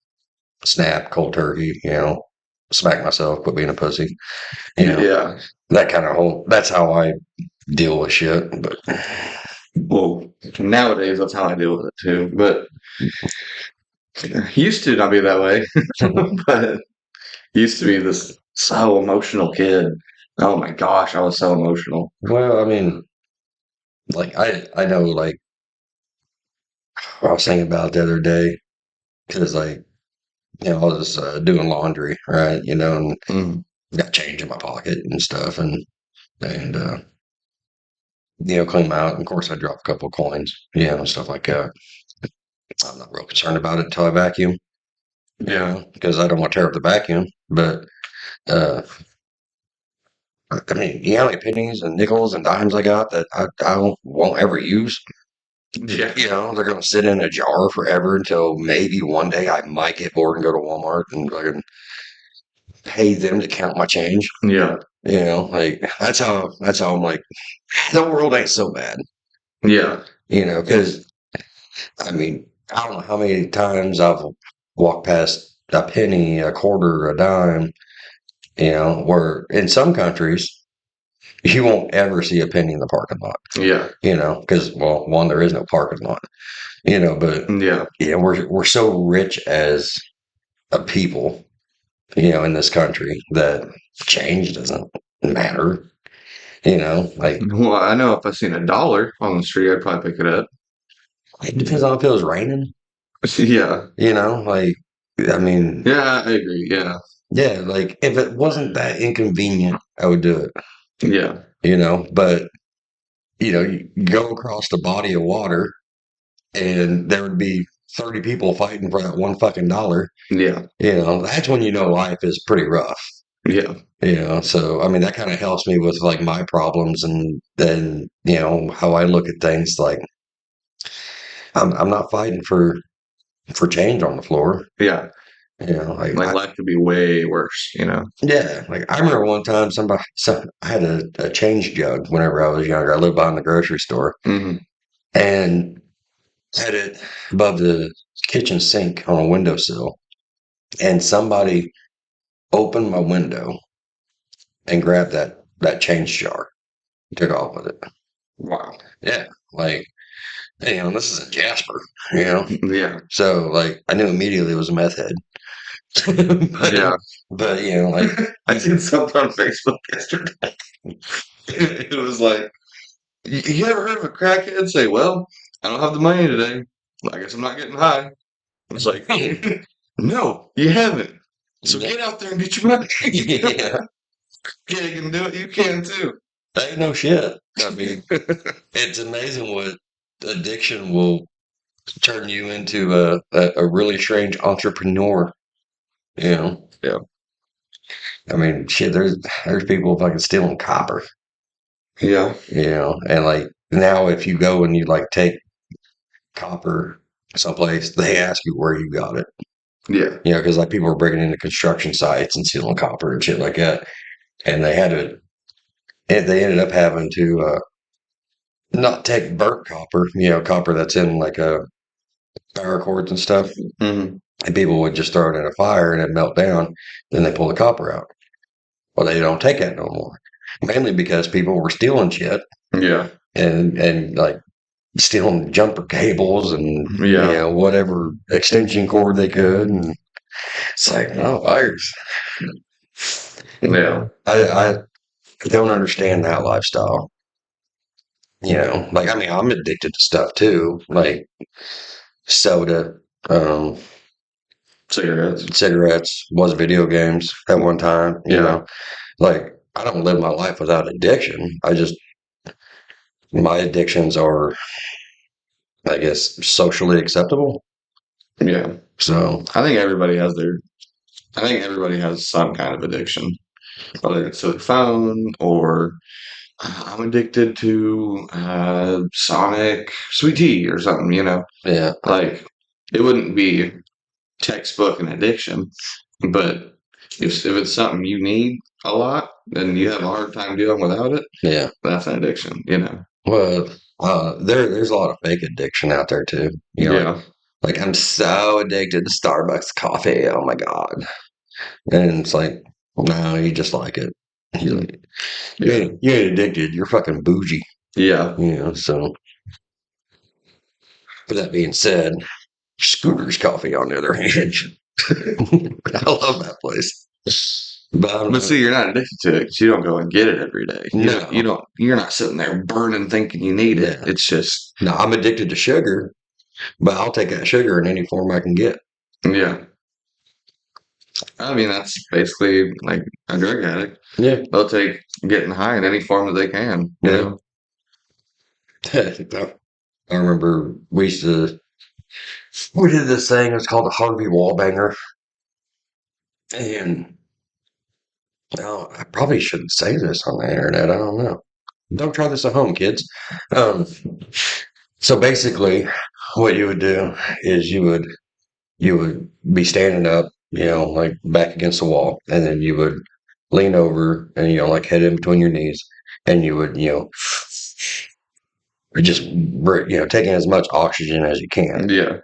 snap cold turkey, smack myself, quit being a pussy, you know, yeah. that kind of whole. That's how I deal with shit. But Well, nowadays that's how I deal with it too. But used to not be that way. But used to be this so emotional kid. Oh my gosh, I was so emotional. well, I mean, like I know, like I was thinking about the other day because like I was doing laundry, right, and Mm, got change in my pocket and stuff, and clean them out. And of course, I dropped a couple of coins, stuff like that. I'm not real concerned about it until I vacuum, yeah, because I don't want to tear up the vacuum. But uh, I mean, you know how many pennies and nickels and dimes I got that I won't ever use? yeah, They're going to sit in a jar forever until maybe one day I might get bored and go to Walmart and fucking pay them to count my change. yeah, Like that's how I'm like, the world ain't so bad. yeah, Because I mean, I don't know how many times I've walked past a penny, a quarter, a dime, where in some countries you won't ever see a penny in the parking lot, yeah, because, well, one, there is no parking lot, but yeah. yeah, we're so rich as a people, in this country that change doesn't matter, like Well, I know if I seen $1 on the street, I'd probably pick it up. it depends on if it was raining, Yeah, like, I mean, yeah, I agree. Yeah, yeah, like if it wasn't that inconvenient, I would do it, yeah, but you go across the body of water and there would be 30 people fighting for that one fucking dollar. yeah, That's when life is pretty rough. yeah. So I mean that kind of helps me with like my problems, and then how I look at things. Like I'm not fighting for change on the floor. Yeah. You know, like Like life could be way worse, you know. yeah, like I remember one time I had a change jug whenever I was younger. I lived behind the grocery store Hmm. and had it above the kitchen sink on a windowsill, and somebody opened my window and grabbed that change jar, took off with it. Wow. Yeah, like this is a Jasper, you know. Yeah. So like I knew immediately it was a meth head. Yeah. But like I seen something on Facebook yesterday. It was like, you ever heard of a crackhead say, "Well, I don't have the money today. I guess I'm not getting high." It's like, no, you haven't. So get out there and get your money. yeah, Yeah, you can do it. You can too. ain't no shit. I mean, it's amazing what addiction will turn you into a really strange entrepreneur. You know, Yeah. I mean, shit. There's people fucking stealing copper. Yeah. And like now, if you go and you like take copper someplace, they ask you where you got it. Yeah. Because like people were breaking into construction sites and stealing copper and shit like that, and they ended up having to not take burnt copper, copper that's in like a power cords and stuff, Hmm. and people would just throw it in a fire and it melt down. Then they pull the copper out. Well, they don't take that no more, mainly because people were stealing shit Yeah. and like stealing jumper cables and Yeah. whatever extension cord they could, and it's like no fires. Yeah. I don't understand that lifestyle. Like I mean, I'm addicted to stuff too, like soda, um, Cigarettes. cigarettes, was video games at one time. Yeah. Like I don't live my life without addiction. My addictions are, I guess, socially acceptable. Yeah. So I think everybody has their. I think everybody has some kind of addiction, whether it's to the phone or I'm addicted to Sonic Sweet Tea or something. You know, yeah, like it wouldn't be textbook an addiction, but if it's something you need a lot and you have a hard time dealing without it, yeah. that's an addiction. You know. Well, there's a lot of fake addiction out there too. Yeah. Like I'm so addicted to Starbucks coffee. Oh my god! And it's like, no, you just like it. You like, Yeah. you ain't addicted. You're fucking bougie. Yeah. So with that being said, Scooter's Coffee on the other hand, I love that place. But I don't But know. see, you're not addicted to it because you don't go and get it every day. You No, don't. You're not sitting there burning thinking you need it. yeah, It's just, no, I'm addicted to sugar, but I'll take that sugar in any form I can get. yeah. I mean, that's basically like a drug addict. Yeah, They'll take getting high in any form that they can. You yeah. know. I remember we did this thing. It was called the Harvey Wallbanger, and I probably shouldn't say this on the internet. I don't know. Don't try this at home, kids. Um, so basically, what you would do is you would be standing up, like back against the wall, and then you would lean over and like head in between your knees, and you would just taking as much oxygen as you can, Yeah.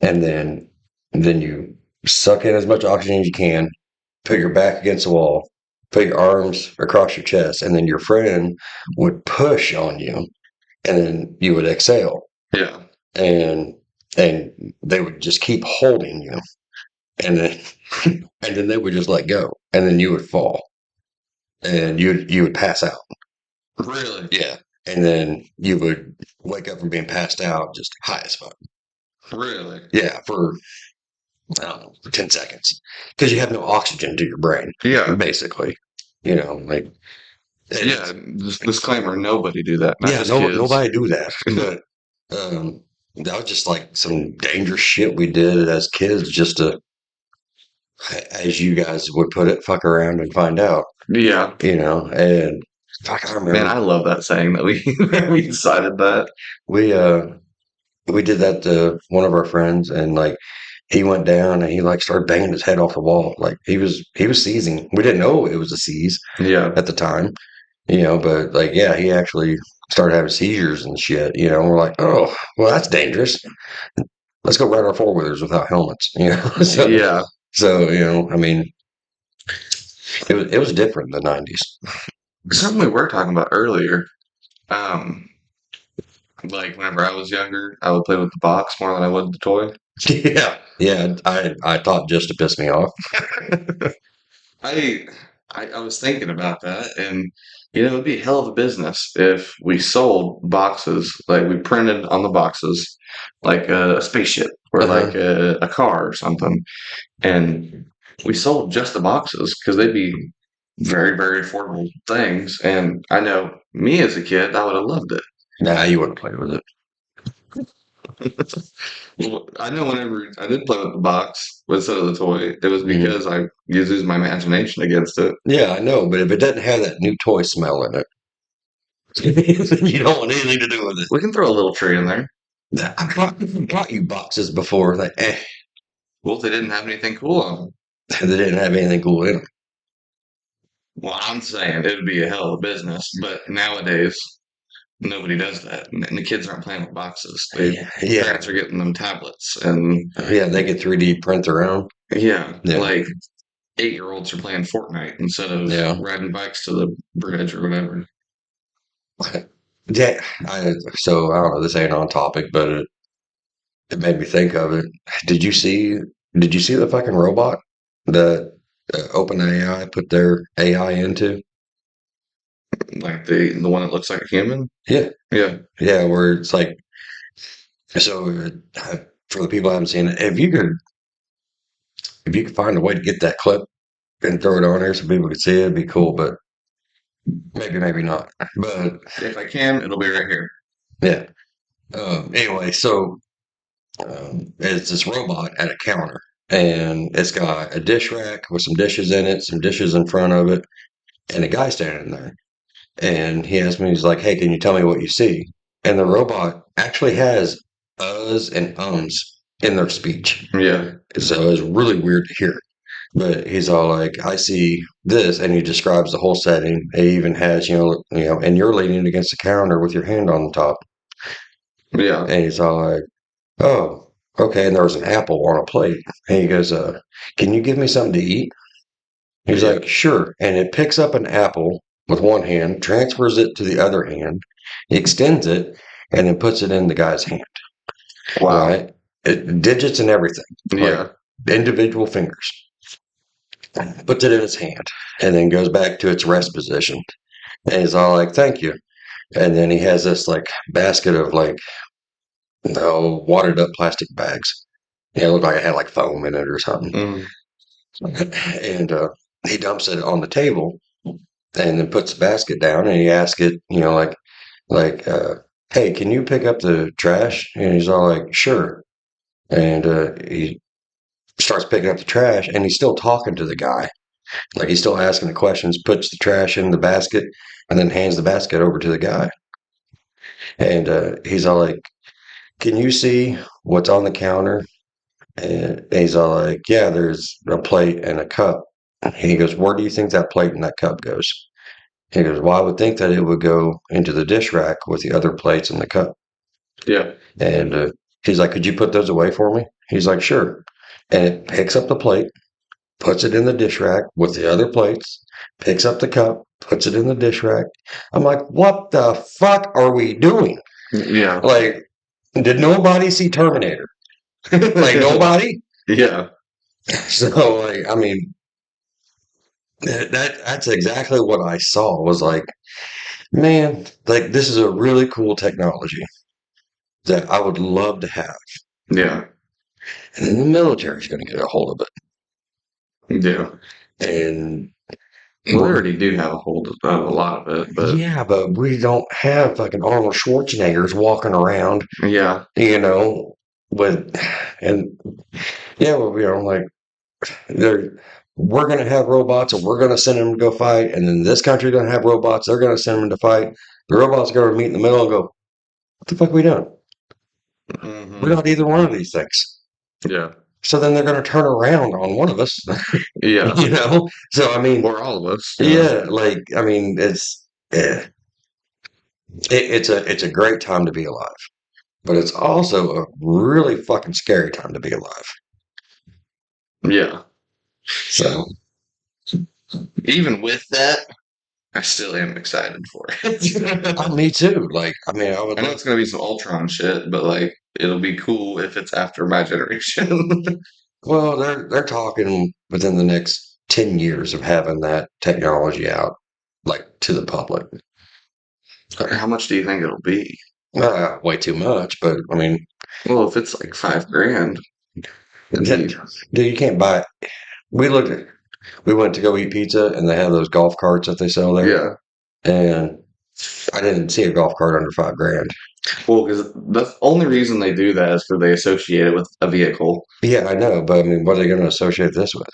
and then you suck in as much oxygen as you can, put your back against the wall, put your arms across your chest, and then your friend would push on you, and then you would exhale, Yeah. and and they would just keep holding you, and then and then they would just let go, and then you would fall, and you would pass out. Really. Yeah, and then you would wake up from being passed out just high as fuck. Really. Yeah, for I don't know, for 10 seconds, because you have no oxygen to your brain, Yeah. basically. Like Yeah. it's, Disclaimer: nobody do that. Not yeah, just no, kids. nobody do that. But that was just like some dangerous shit we did as kids, just to, as you guys would put it, fuck around and find out. Yeah. And fuck, I Man, remember I love that saying that we we decided that. we we did that to one of our friends, and like he went down and he like started banging his head off the wall. Like he was seizing. We didn't know it was a seize Yeah. at the time, but like yeah, he actually started having seizures and shit. We're like, oh, well, that's dangerous. Let's go ride our four wheelers without helmets. So Yeah. so I mean, it was different in the '90s. Something we were talking about earlier. Um, like whenever I was younger, I would play with the box more than I would the toy. Yeah, yeah. I thought just to piss me off. I, I was thinking about that, and it'd be a hell of a business if we sold boxes, like we printed on the boxes, like a spaceship or like Uh-huh. a car or something, and we sold just the boxes because they'd be very, very affordable things. And I know me as a kid, I would have loved it. Nah, you wouldn't play with it. Well, I know whenever I did play with the box instead of the toy, it was Mhm. because I used my imagination against it. Yeah, I know, but if it doesn't have that new toy smell in it, you don't want anything to do with it. We can throw a little tree in there. I bought you boxes before that Well, if they didn't have anything cool on them. they didn't have anything cool in them. Well, I'm saying it would be a hell of a business, but nowadays nobody does that, and the kids aren't playing with boxes. They Yeah, yeah, Parents are getting them tablets, and yeah. They could 3D print their own. yeah, Yeah, like 8-year-olds are playing Fortnite instead of yeah, riding bikes to the bridge or whatever. yeah. So I don't know. This ain't on topic, but it made me think of it. Did you see? Did you see the fucking robot that OpenAI put their AI into? Like the one that looks like a human. Yeah, Yeah, yeah. Where it's like so. For the people who haven't seen it, if you could find a way to get that clip and throw it on there so people could see it, it'd be cool. But maybe not. But if I can, it'll be right here. yeah. Anyway, so it's this robot at a counter, and it's got a dish rack with some dishes in it, some dishes in front of it, and a guy standing there. And he asked me, he's like, "Hey, can you tell me what you see?" And the robot actually has uhs and ums in their speech, Yeah, so it's really weird to hear. But he's all like, "I see this," and he describes the whole setting. He even has, and you're leaning against the counter with your hand on the top, yeah, and he's all like, "Oh, okay." And there was an apple on a plate, and he goes, "Can you give me something to eat?" He's yeah. like, "Sure." And it picks up an apple with one hand, transfers it to the other hand, extends it, and then puts it in the guy's hand. Wow. Right? Digits and everything, like Yeah, individual fingers. Puts it in his hand, and then goes back to its rest position. And he's all like, "Thank you." And then he has this like basket of like no watered up plastic bags. Yeah, it looked like it had like foam in it or something. mm, And he dumps it on the table and then puts the basket down and he asks it, like, hey, can you pick up the trash? And he's all like, sure. And he starts picking up the trash and he's still talking to the guy. Like he's still asking the questions, puts the trash in the basket, and then hands the basket over to the guy. And he's all like, can you see what's on the counter? And he's all like, yeah, there's a plate and a cup. And he goes, where do you think that plate and that cup goes? He goes, well, I would think that it would go into the dish rack with the other plates and the cup. yeah, And he's like, could you put those away for me? He's like, sure. And it picks up the plate, puts it in the dish rack with the other plates, picks up the cup, puts it in the dish rack. I'm like, what the fuck are we doing? yeah, Like, did nobody see Terminator? Like, nobody? yeah, So, like, I mean, that's exactly what I saw was like, man, like, this is a really cool technology that I would love to have. yeah, And then the military's going to get a hold of yeah. it. And Well, they we're, already do have a hold of a lot of it, but yeah, but we don't have fucking Arnold Schwarzeneggers walking around, yeah, you know, with, and yeah, well, like, they're, we're going to have robots and we're going to send them to go fight. And then this country's going to have robots. They're going to send them to fight. The robots are going to meet in the middle and go, what the fuck are we doing? We're hmm, not either one of these things. yeah, So then they're going to turn around on one of us, Yeah. you know? So, I mean, Or all of us. yeah, like, I mean, yeah, it's a great time to be alive, but it's also a really fucking scary time to be alive. Yeah. So, Even with that, I still am excited for it. me too. Like, I mean, I would I know love. it's gonna be some Ultron shit, but like it'll be cool if it's after my generation. Well, they're talking within the next 10 years of having that technology out, like to the public. How much do you think it'll be? Way too much, but I mean, Well, if it's like 5 grand, it'd be dude, you can't buy. We looked at. We went to go eat pizza, and they have those golf carts that they sell there, yeah. and I didn't see a golf cart under 5 grand. Well, because the only reason they do that is because they associate it with a vehicle. Yeah, I know, but I mean, what are they going to associate this with?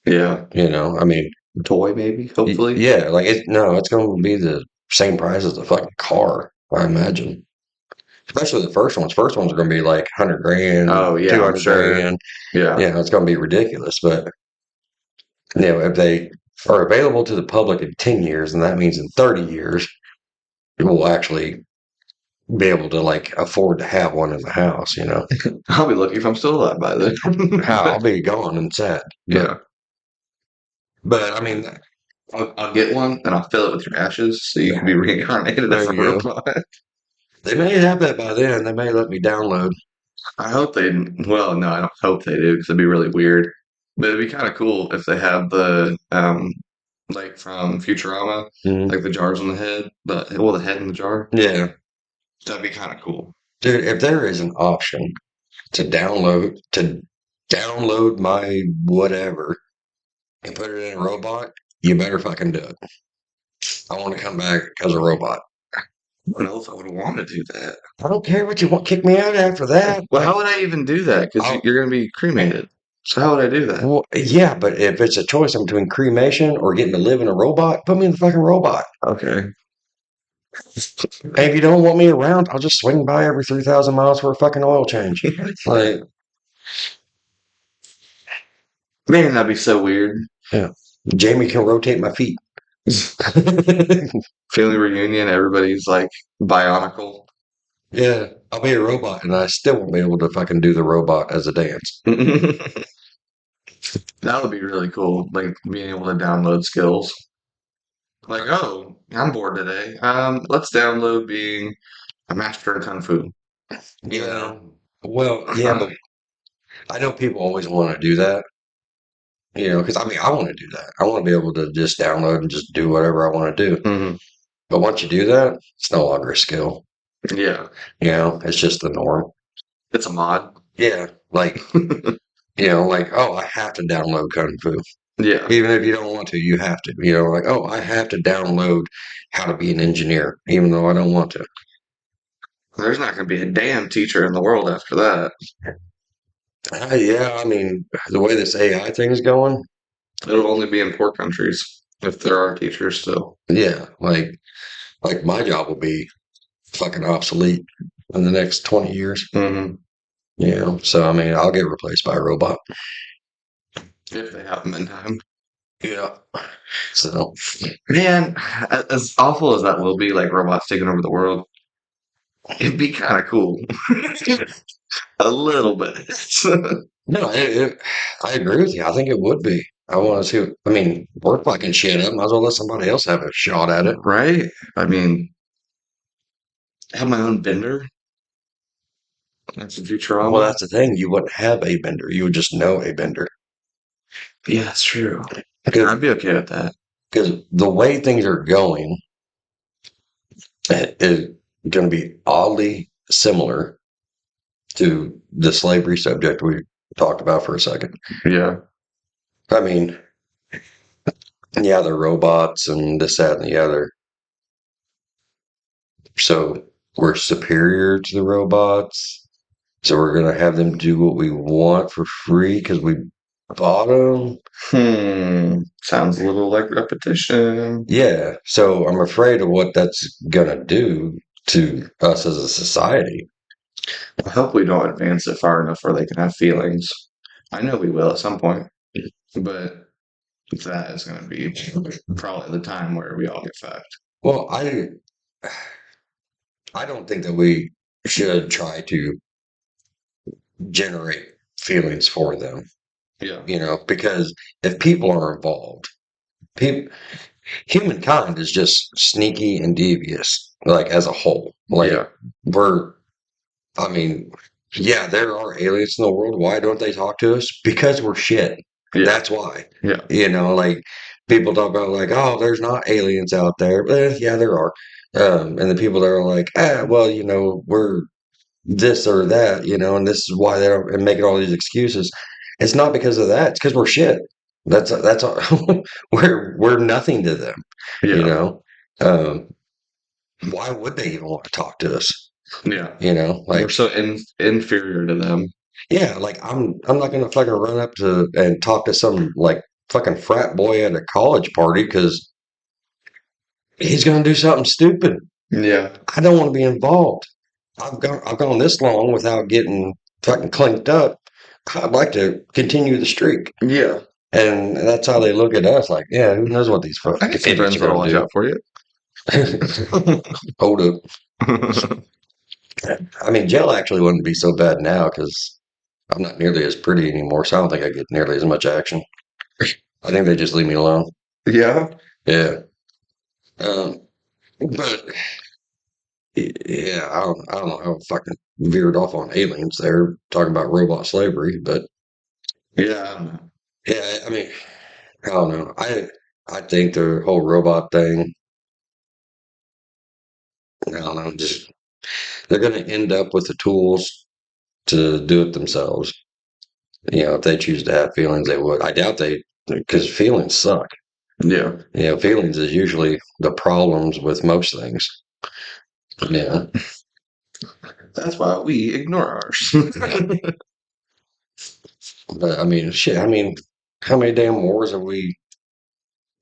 Yeah. You know, I mean, Toy, maybe, hopefully. yeah, like no, it's going to be the same price as the fucking car, I imagine. Especially the first ones. First ones are going to be like 100 grand, Oh, yeah, two I'm hundred sure. grand. Yeah. You know, it's going to be ridiculous. But if they are available to the public in 10 years, and that means in 30 years, we'll actually be able to like afford to have one in the house. You know, I'll be lucky if I'm still alive by then. I'll be gone and sad. But Yeah. I mean, I'll get one and I'll fill it with your ashes so you can be reincarnated as there a you go. robot. They may have that by then. They may let me download. I hope they, well, no, I don't hope they do because it'd be really weird. But it'd be kind of cool if they have the, like from Futurama, Mhm. like the jars on the head, the head in the jar. Yeah, That'd be kind of cool. dude. If there is an option to download my whatever and put it in a robot, you better fucking do it. I want to come back as a robot. I don't know if I would want to do that. I don't care what you want. Kick me out after that. Well, Like, how would I even do that? Because I'll, you're going to be cremated. So how would I do that? well, yeah, but if it's a choice between cremation or getting to live in a robot, put me in the fucking robot. Okay. And if you don't want me around, I'll just swing by every 3,000 miles for a fucking oil change. Like, Man, that'd be so weird. yeah, Jamie can rotate my feet. Family reunion, everybody's like bionicle. Yeah, I'll be a robot, and I still won't be able to fucking do the robot as a dance. That would be really cool, like being able to download skills. Like, oh, I'm bored today. Let's download being a master in kung fu. You Yeah. know? Well, yeah, but I know people always want to do that, because I mean, I want to do that. I want to be able to just download and just do whatever I want to do. Mhm. But once you do that, it's no longer a skill. Yeah, It's just the norm. it's a mod. Yeah. Like, oh, I have to download Kung Fu. Yeah, Even if you don't want to, you have to. Like, oh, I have to download how to be an engineer, even though I don't want to. there's not going to be a damn teacher in the world after that. Yeah, I mean, the way this AI thing is going, It'll only be in poor countries if there are teachers still. yeah, like my job will be fucking obsolete in the next 20 years. Hmm. So I mean, I'll get replaced by a robot. If they have them in time. Yeah. So Man, as awful as that will be, like robots taking over the world, it'd be kind of cool. A little bit. no, I agree with you. I think it would be. I want to see. I mean, we're fucking shit up. Might as well let somebody else have a shot at it. Right? I mean, I have my own bender. That's a Well, Futurama. that's the thing. You wouldn't have a bender. You would just know a bender. Yeah, that's true. Because I'd be okay with that. the way things are going, it is going to be oddly similar to the slavery subject we talked about for a second. Yeah. I mean, yeah, they're robots and this, that, and the other. So we're superior to the robots. So we're going to have them do what we want for free because we bought them. Sounds a little like repetition. Yeah. So I'm afraid of what that's going to do to us as a society. I hope we don't advance it far enough where they can have feelings. I know we will at some point, but that is going to be probably the time where we all get fucked. Well, I don't think that we should try to generate feelings for them, Yeah. because if people are involved, people, humankind is just sneaky and devious, like as a whole. Like Yeah. we're, I mean, yeah, there are aliens in the world. Why don't they talk to us? Because we're shit. Yeah. That's why. Yeah. Like people talk about like, oh, there's not aliens out there. Yeah, there are. And the people that are like, well, we're this or that, and this is why they're and making all these excuses. It's not because of that. It's because we're shit. That's all. We're nothing to them, you Yeah. know. Um, why would they even want to talk to us? Yeah. We're Like so inferior to them. yeah, like I'm not gonna fucking run up to and talk to some like fucking frat boy at a college party because he's gonna do something stupid. Yeah. I don't want to be involved. I've gone this long without getting fucking clinked up. I'd like to continue the streak. Yeah. And that's how they look at us, like, yeah, who knows what these I got fucking some idiots friends are that'll gonna watch do. out for you. Hold up. I mean, jail actually wouldn't be so bad now because I'm not nearly as pretty anymore, so I don't think I get nearly as much action. I think they just leave me alone. Yeah. Yeah. Um, but yeah, I don't know how I fucking veered off on aliens there, talking about robot slavery, but Yeah. yeah, I mean, I don't know. I think the whole robot thing, I don't know, just they're going to end up with the tools to do it themselves. If they choose to have feelings, they would. I doubt they, because feelings suck. Yeah. Feelings is usually the problems with most things. Yeah. That's why we ignore ours. But I mean, shit. I mean, how many damn wars have we,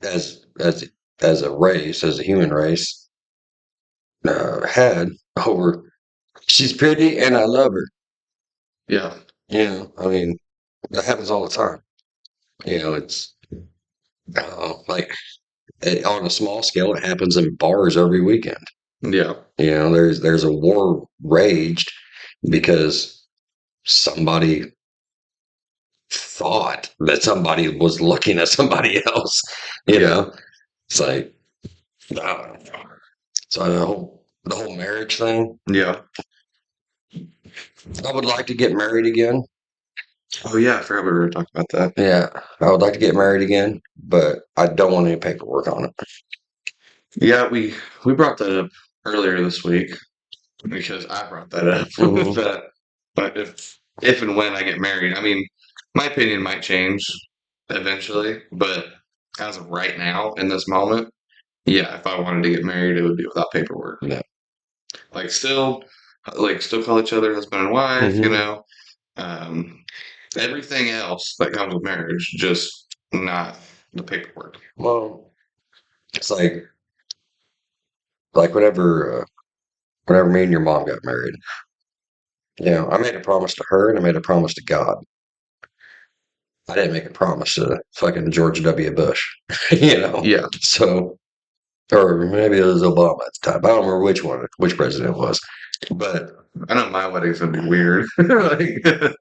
as as as a race, as a human race, had over? She's pretty and I love her. Yeah. I mean, that happens all the time. It's like on a small scale, it happens in bars every weekend. Yeah. There's a war raged because somebody thought that somebody was looking at somebody else. It's like I don't know. So the whole marriage thing. Yeah. I would like to get married again. Oh yeah, I forgot we were talking about that. Yeah, I would like to get married again, but I don't want any paperwork on it. Yeah, we brought that up earlier this week because I brought that up. Mhm. But if and when I get married, I mean, my opinion might change eventually, but as of right now, in this moment, yeah, if I wanted to get married, it would be without paperwork. Yeah. Like still call each other husband and wife, Mhm. Um, everything else that comes with marriage, just not the paperwork. Well, it's like whenever me and your mom got married, I made a promise to her and I made a promise to God. I didn't make a promise to fucking George W. Bush, Yeah. So, or maybe it was Obama at the time. I don't remember which president it was, but I know my wedding's gonna be weird. Like,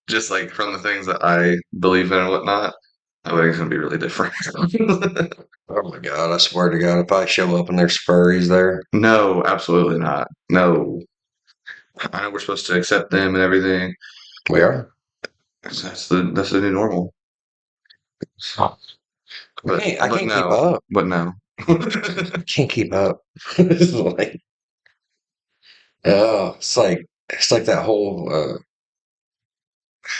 just like from the things that I believe in and whatnot, my wedding's gonna be really different. oh my God, I swear to God, if I show up and there's furries there, No, absolutely not. No. I know we're supposed to accept them and everything. we are. That's the new normal. I But can't keep no. up. But no. Can't keep up. It's like, oh, it's like that whole.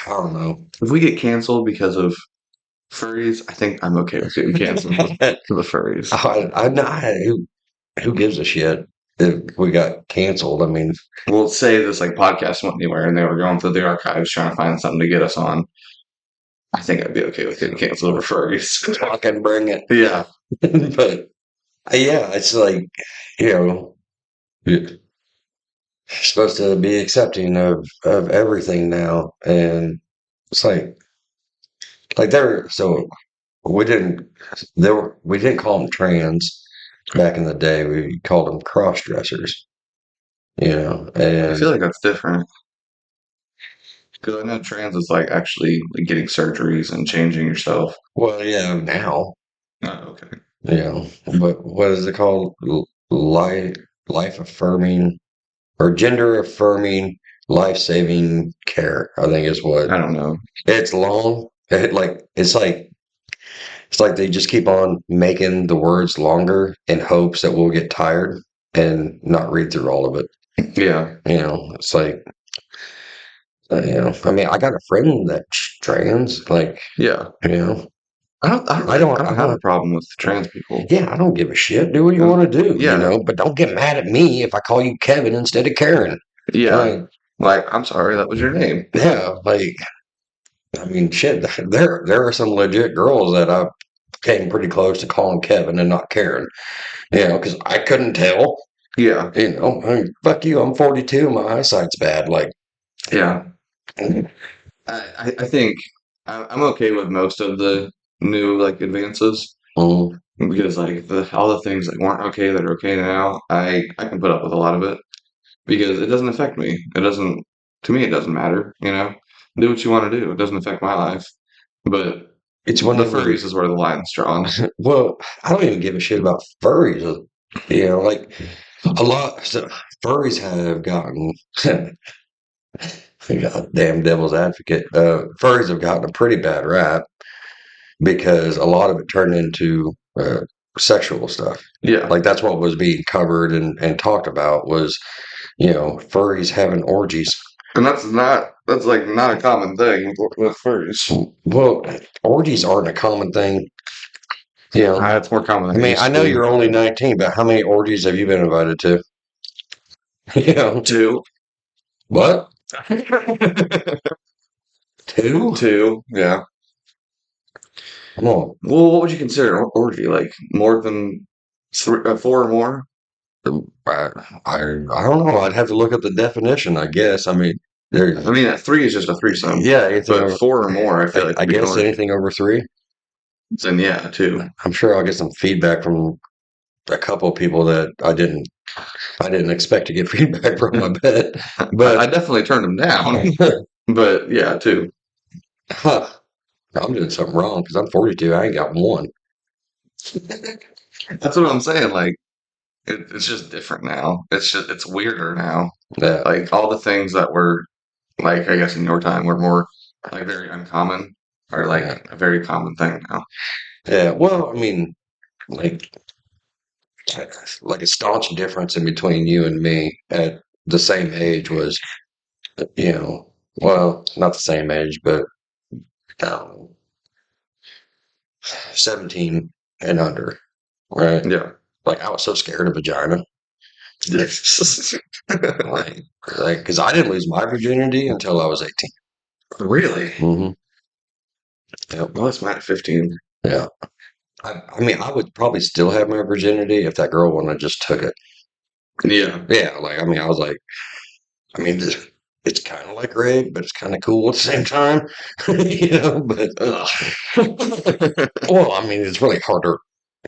I don't know. If we get canceled because of furries, I think I'm okay with getting canceled for the furries. I'm not. Who gives a shit if we got canceled? I mean, We'll say this like podcast went anywhere and they were going through the archives trying to find something to get us on. I think I'd be okay with getting canceled over furries. fucking bring it. Yeah. But yeah, it's like you know, you're supposed to be accepting of everything now, and it's like like they're so we didn't we didn't call them trans back in the day. We called them cross dressers, I and feel like that's different because I know trans is like actually like getting surgeries and changing yourself. well, yeah, now, Oh, okay. but what is it called? Life affirming or gender affirming life saving care, I think is what I don't know. it's long. It's like they just keep on making the words longer in hopes that we'll get tired and not read through all of it. Yeah, It's like, I mean, I got a friend that's trans, like, yeah. you know, I don't have a problem with trans people. yeah, I don't give a shit. Do what you want to do, Yeah, but don't get mad at me if I call you Kevin instead of Karen. yeah. Like, Like, I'm sorry, that was your name. yeah, like, I mean, shit, there are some legit girls that I came pretty close to calling Kevin and not Karen, because I couldn't tell. Yeah, I mean, fuck you. I'm 42. My eyesight's bad. Like, yeah. I think I'm okay with most of the new like advances mm, because like all the things that weren't okay that are okay now, I can put up with a lot of it because it doesn't affect me. It doesn't to me. It doesn't matter. Do what you want to do. It doesn't affect my life. But it's one the of the. furries is where the line's drawn. Well, I don't even give a shit about furries. Like a lot. So furries have gotten. God damn devil's advocate. Furries have gotten a pretty bad rap because a lot of it turned into sexual stuff. Yeah, Like that's what was being covered and talked about was, furries having orgies. and that's like not a common thing with furries. Well, orgies aren't a common thing. It's more common I than it mean, used I to know be. you're only 19, but how many orgies have you been invited to? Two, What? Two? two, yeah. Come on. Well, what would you consider an orgy? Like more than four or more? I, I don't know. I'd have to look up the definition, I guess. I mean, I mean, a three is just a threesome, yeah, anything but over, four or more, I feel like I would be an guess orgy. anything over three. Then yeah, two. I'm sure I'll get some feedback from a couple of people that I didn't expect to get feedback from, I bet. I But definitely turned them down, but yeah, two. huh, I'm doing something wrong because I'm 42. I ain't got one. That's what I'm saying. Like it's just different now. It's weirder now. Yeah, Like all the things that were like I guess in your time were more like very uncommon are yeah, like a very common thing now. yeah. Well, I mean, like a staunch difference in between you and me at the same age was, well, not the same age, but um, 17 and under, right? Yeah. Like I was so scared of vagina. like, because I didn't lose my virginity until I was 18. Really? Mm-hmm. Yep. Well, that's mine at 15. Yeah. I mean, I would probably still have my virginity if that girl wouldn't have just took it. Yeah. Yeah. Like, I mean, I was like, I mean, it's kind of like rape, but it's kind of cool at the same time, but, well, I mean, it's really harder.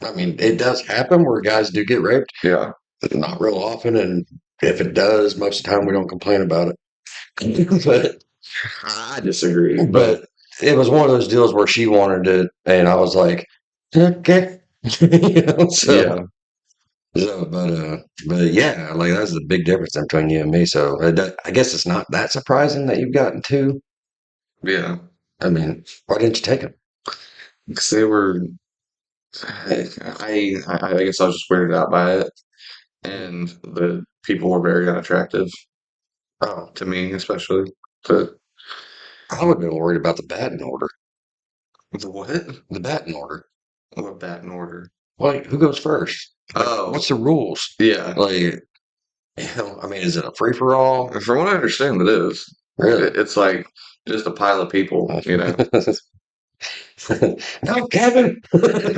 I mean, it does happen where guys do get raped, Yeah. but not real often. And if it does, most of the time we don't complain about it. but, I disagree, but but it was one of those deals where she wanted it, and I was like, okay. yeah. But yeah, like that's the big difference between you and me. So I guess it's not that surprising that you've gotten two. Yeah. I mean, why didn't you take them? Because they were, I guess I was just weirded out by it. And the people were very unattractive Oh, to me, especially. But I would have been worried about the batting order. the what? The batting order. What bad in order? Like, who goes first? Like, Oh, what's the rules? yeah. Like, I mean, is it a free for all? From what I understand, it is. Really? It's like just a pile of people. No, Kevin.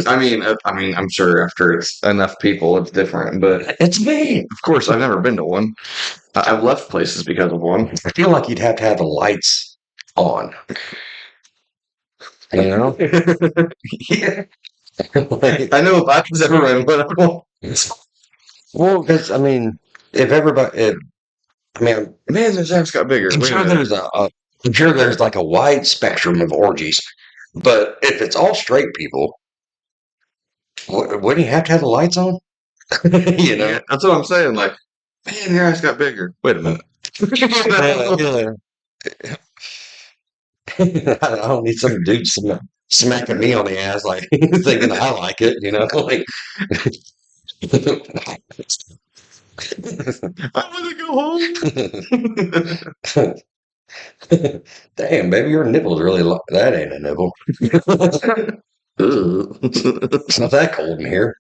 I mean, I'm sure after it's enough people, it's different. But of It's me. course, I've never been to one. I've left places because of one. I feel like you'd have to have the lights on. You know, Yeah, like, I know if I was ever in one, I won't. well, because I mean, if everybody, if, I mean, Man, this ass got bigger. I'm Wait a sure minute. I'm sure there's like a wide spectrum of orgies, but if it's all straight people, wouldn't you have to have the lights on? You Yeah, know? that's what I'm saying. Like, man, your ass got bigger. Wait a minute. Yeah, yeah. I don't need some dude smacking me on the ass like thinking I like it, you know? Like, I want to go home. damn, baby, your nipple's really that ain't a nipple. It's not that cold in here.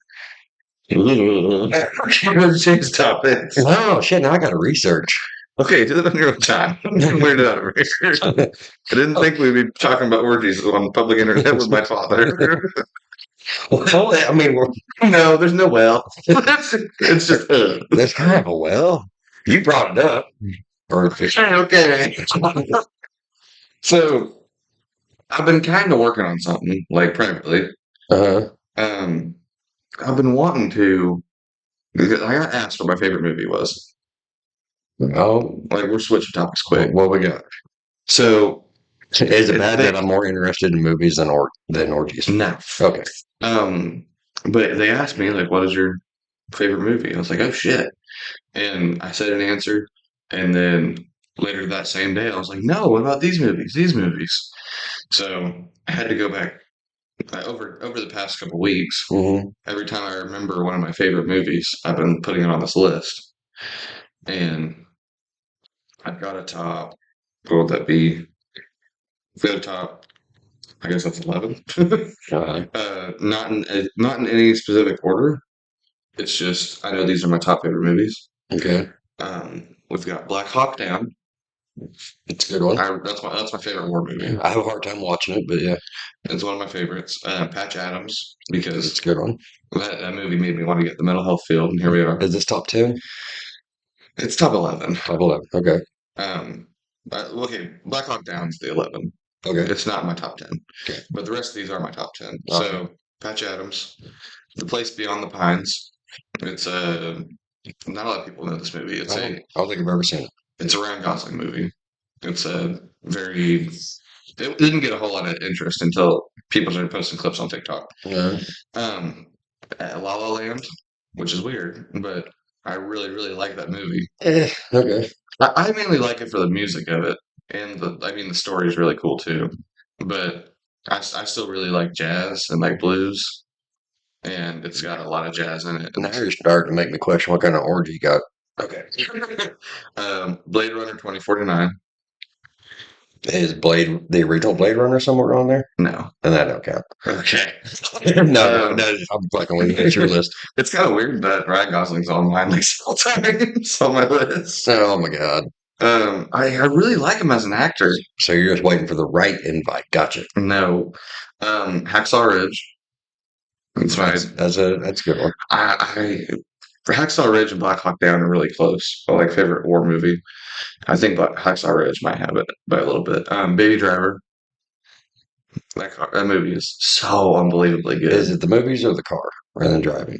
Let's change topics. Oh shit! Now I got to research. Okay, do that on your own time. Weird out of here. I didn't think we'd be talking about orgies on the public internet with my father. Well, I mean, No, there's no well. It's just there's kind of a well. You brought it up, or okay. So I've been kind of working on something like privately. uh, Um, I've been wanting to. I got asked what my favorite movie was. oh, Like we're switching topics quick. what we got? So Is it bad they that I'm more interested in movies than orgies? no. Okay. Um, but they asked me like, "What is your favorite movie?" I was like, "Oh shit!" And I said an answer, and then later that same day, I was like, "No, what about these movies? These movies." So I had to go back over the past couple weeks. Hmm. Every time I remember one of my favorite movies, I've been putting it on this list, and I've got a top. What would that be? I've got a top. I guess that's 11. Uh, Not in any specific order. It's just I know these are my top favorite movies. okay, We've got Black Hawk Down. it's a good one. That's my favorite war movie. I have a hard time watching it, but yeah, It's one of my favorites. Patch Adams it's a because good one. that movie made me want to get the mental health field, and here we are. Is this top 10? It's top 11. Top 11. Okay. Um, okay, Black Hawk Down's the 11. Okay. It's not my top 10, Okay. but the rest of these are my top 10. Okay. So Patch Adams, The Place Beyond the Pines. It's not a lot of people know this movie. I don't think I've ever seen it. It's a Ryan Gosling movie. It's a very it didn't get a whole lot of interest until people started posting clips on TikTok. Yeah. Um, La La Land, which is weird, but I really really like that movie. Okay. I mainly like it for the music of it, and I mean the story is really cool too. But I still really like jazz and like blues, and it's got a lot of jazz in it. Now you're starting to make me question what kind of orgy you got. Okay. Blade Runner 2049. Is Blade the original Blade Runner somewhere on there? No. And that don't count. Okay. No, I'm fucking with you. It's your list. It's kind of weird that Ryan Gosling's on mine like several times on my list. Oh my god. I really like him as an actor. So you're just waiting for the right invite. Gotcha. No. Hacksaw Ridge. That's fine. That's a good one. For Hacksaw Ridge and Black Hawk Down are really close. I like favorite war movie. I think Hacksaw Ridge might have it by a little bit. Baby Driver. That movie is so unbelievably good. Is it the movies or the car rather than driving?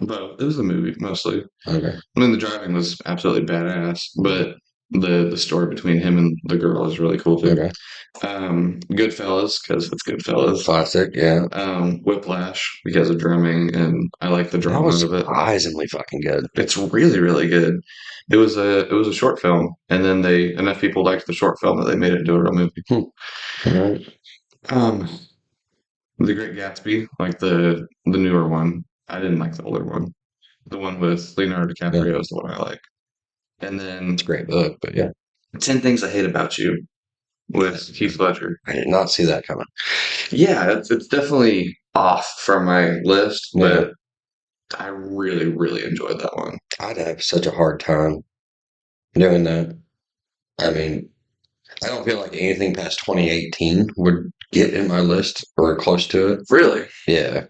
But it was the movie mostly. Okay. I mean, the driving was absolutely badass, but the story between him and the girl is really cool too. Okay. Goodfellas because it's Goodfellas. Classic, yeah. Whiplash because of drumming, and I like the That drama was of it. surprisingly fucking good. It's really really good. It was a short film, and then enough people liked the short film that they made it into a real movie. Right. Um, The Great Gatsby, like the newer one. I didn't like the older one. The one with Leonardo DiCaprio is the one I like. And then It's a great book, but yeah. 10 Things I Hate About You with Heath Ledger. I did not see that coming. Yeah, it's definitely off from my list, Yeah. but I really, really enjoyed that one. I'd have such a hard time doing that. I mean, I don't feel like anything past 2018 would get in my list or close to it. Really? Yeah.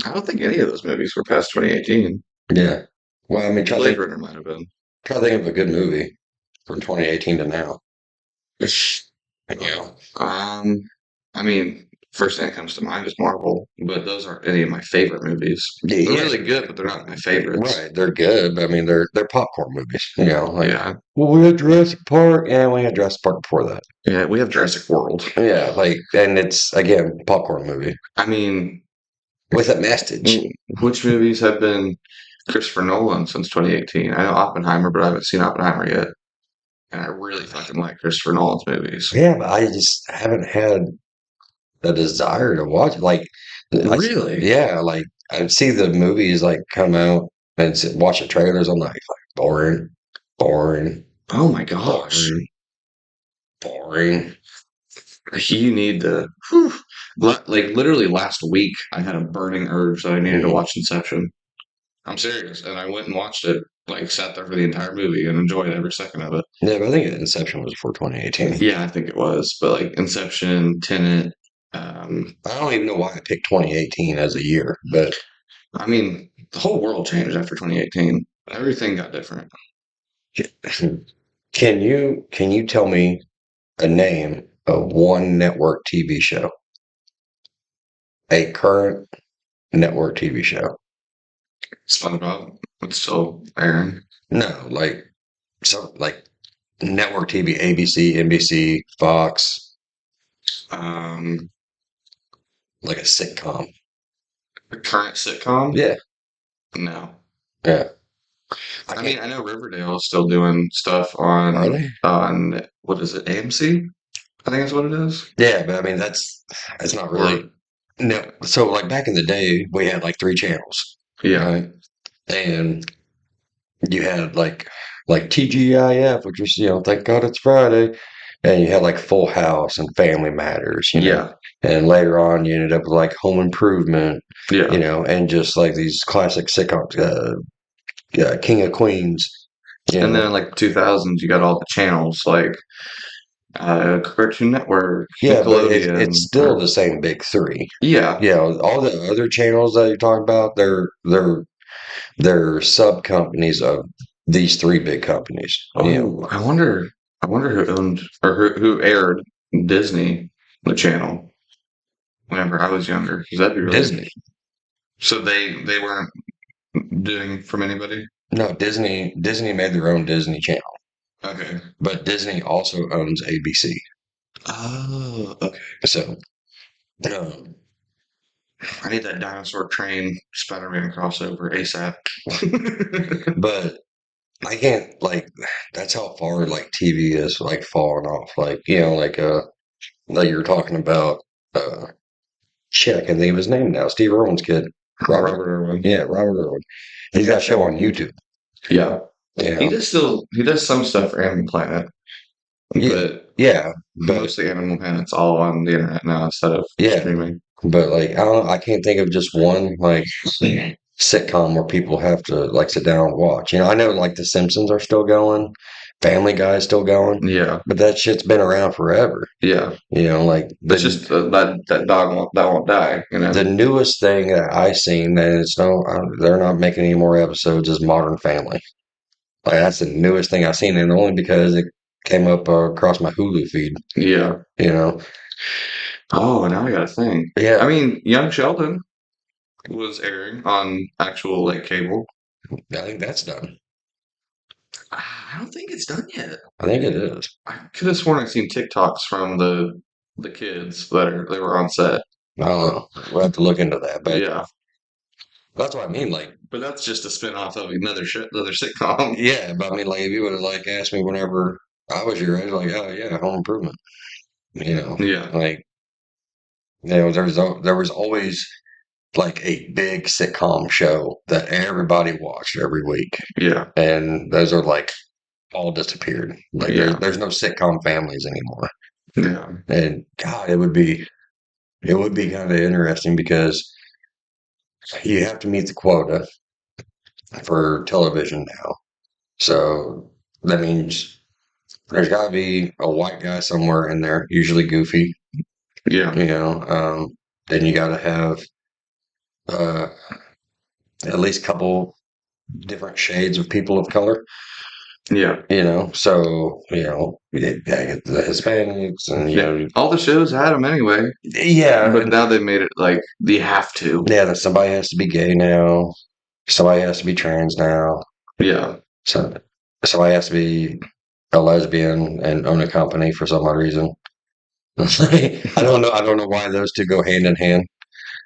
I don't think any of those movies were past 2018. Yeah. Well, I mean, Blade Runner might have been. try to think of a good movie from 2018 to now. You know, Um, I mean, first thing that comes to mind is Marvel, but those aren't any of my favorite movies. Yeah, They're yeah, really good, but they're not my favorites. right. They're good, but I mean, they're popcorn movies. You know, like Yeah, well, we had Jurassic Park, and we had Jurassic Park before that. yeah, we have Jurassic World. Yeah, like, and it's again popcorn movie I mean, with a message. which movies have been Christopher Nolan since 2018? I know Oppenheimer, but I haven't seen Oppenheimer yet. And I really fucking like Christopher Nolan's movies. Yeah, but I just haven't had the desire to watch it. Like, Really? yeah, like I see the movies like come out and watch the trailers. I'm like boring, boring, Oh my gosh. boring, boring. You need to, whew. Like literally last week, I had a burning urge that I needed to Mhm. watch Inception. I'm serious. And I went and watched it, like sat there for the entire movie and enjoyed every second of it. Yeah, but I think Inception was before 2018. Yeah, I think it was. But like Inception, Tenet, I don't even know why I picked 2018 as a year, but I mean, the whole world changed after 2018. Everything got different. can you tell me a name of one network TV show, a current network TV show? SpongeBob, it's still airing. No, like like network TV, ABC, NBC, Fox, Um, like a sitcom. the current sitcom? Yeah, No. yeah. I I mean, can't. I know Riverdale is still doing stuff Are they? on what is it, AMC? I think that's what it is. Yeah, but I mean that's not Or really no. So like back in the day, we had like three channels, yeah, right? And you had like TGIF, which was thank God it's Friday, and you had like Full House and Family Matters, yeah, and later on you ended up with like Home Improvement, yeah. and just like these classic sitcoms, King of Queens, you And then know. in like 2000s, you got all the channels like Cartoon Network, Yeah, but it's Nickelodeon, still or the same big three. yeah. All the other channels that you're talking about, they're sub companies of these three big companies. Oh, I wonder who owned or who aired Disney, the channel, whenever I was younger. 'Cause that'd be really. Disney. So they weren't doing from anybody. No, Disney made their own Disney Channel, Okay. but Disney also owns ABC. Oh, okay. So, um, I need that dinosaur train Spider-Man crossover ASAP. but I can't like that's how far like TV is like falling off. Like like you're talking about. Shit, I can't think of his name now. Steve Irwin's kid, Robert. Robert Irwin. Yeah, Robert Irwin. He's got a show on YouTube. Yeah. Yeah, He does some stuff for Animal Planet, yeah, but yeah, but mostly Animal Planet's all on the internet now instead of yeah, streaming. but like I can't think of just one like sitcom where people have to like sit down and watch. I know like The Simpsons are still going, Family Guy is still going, Yeah. but that shit's been around forever. Yeah. Like It's just that dog won't die, you know. the newest thing that I seen that it's no, they're not making any more episodes is Modern Family. Like that's the newest thing I've seen, and only because it came up across my Hulu feed. Yeah. You know, Oh, now I got a thing. I yeah, mean, Young Sheldon was airing on actual like cable. I think that's done. I don't think it's done yet. I think it is. I could have sworn I've seen TikToks from the kids that they were on set. I don't know. We'll have to look into that, but Yeah, that's what I mean. Like, but that's just a spin-off of another sitcom. yeah, but I mean, like, if you would have like asked me whenever I was your age, like, oh yeah, Home Improvement. Yeah, Like, there was always like a big sitcom show that everybody watched every week, yeah, and those are like all disappeared. Like, yeah, there's no sitcom families anymore. yeah, And God, it would be kind of interesting because you have to meet the quota for television now. So that means there's got to be a white guy somewhere in there, usually goofy. yeah, You know, then you got to have uh, at least a couple different shades of people of color. Yeah. So you get the Hispanics, and Yeah. All the shows had them anyway, yeah, but and now they made it like you have to. yeah, that somebody has to be gay now, somebody has to be trans now, Yeah. so somebody has to be a lesbian and own a company for some odd reason. I don't know why those two go hand in hand,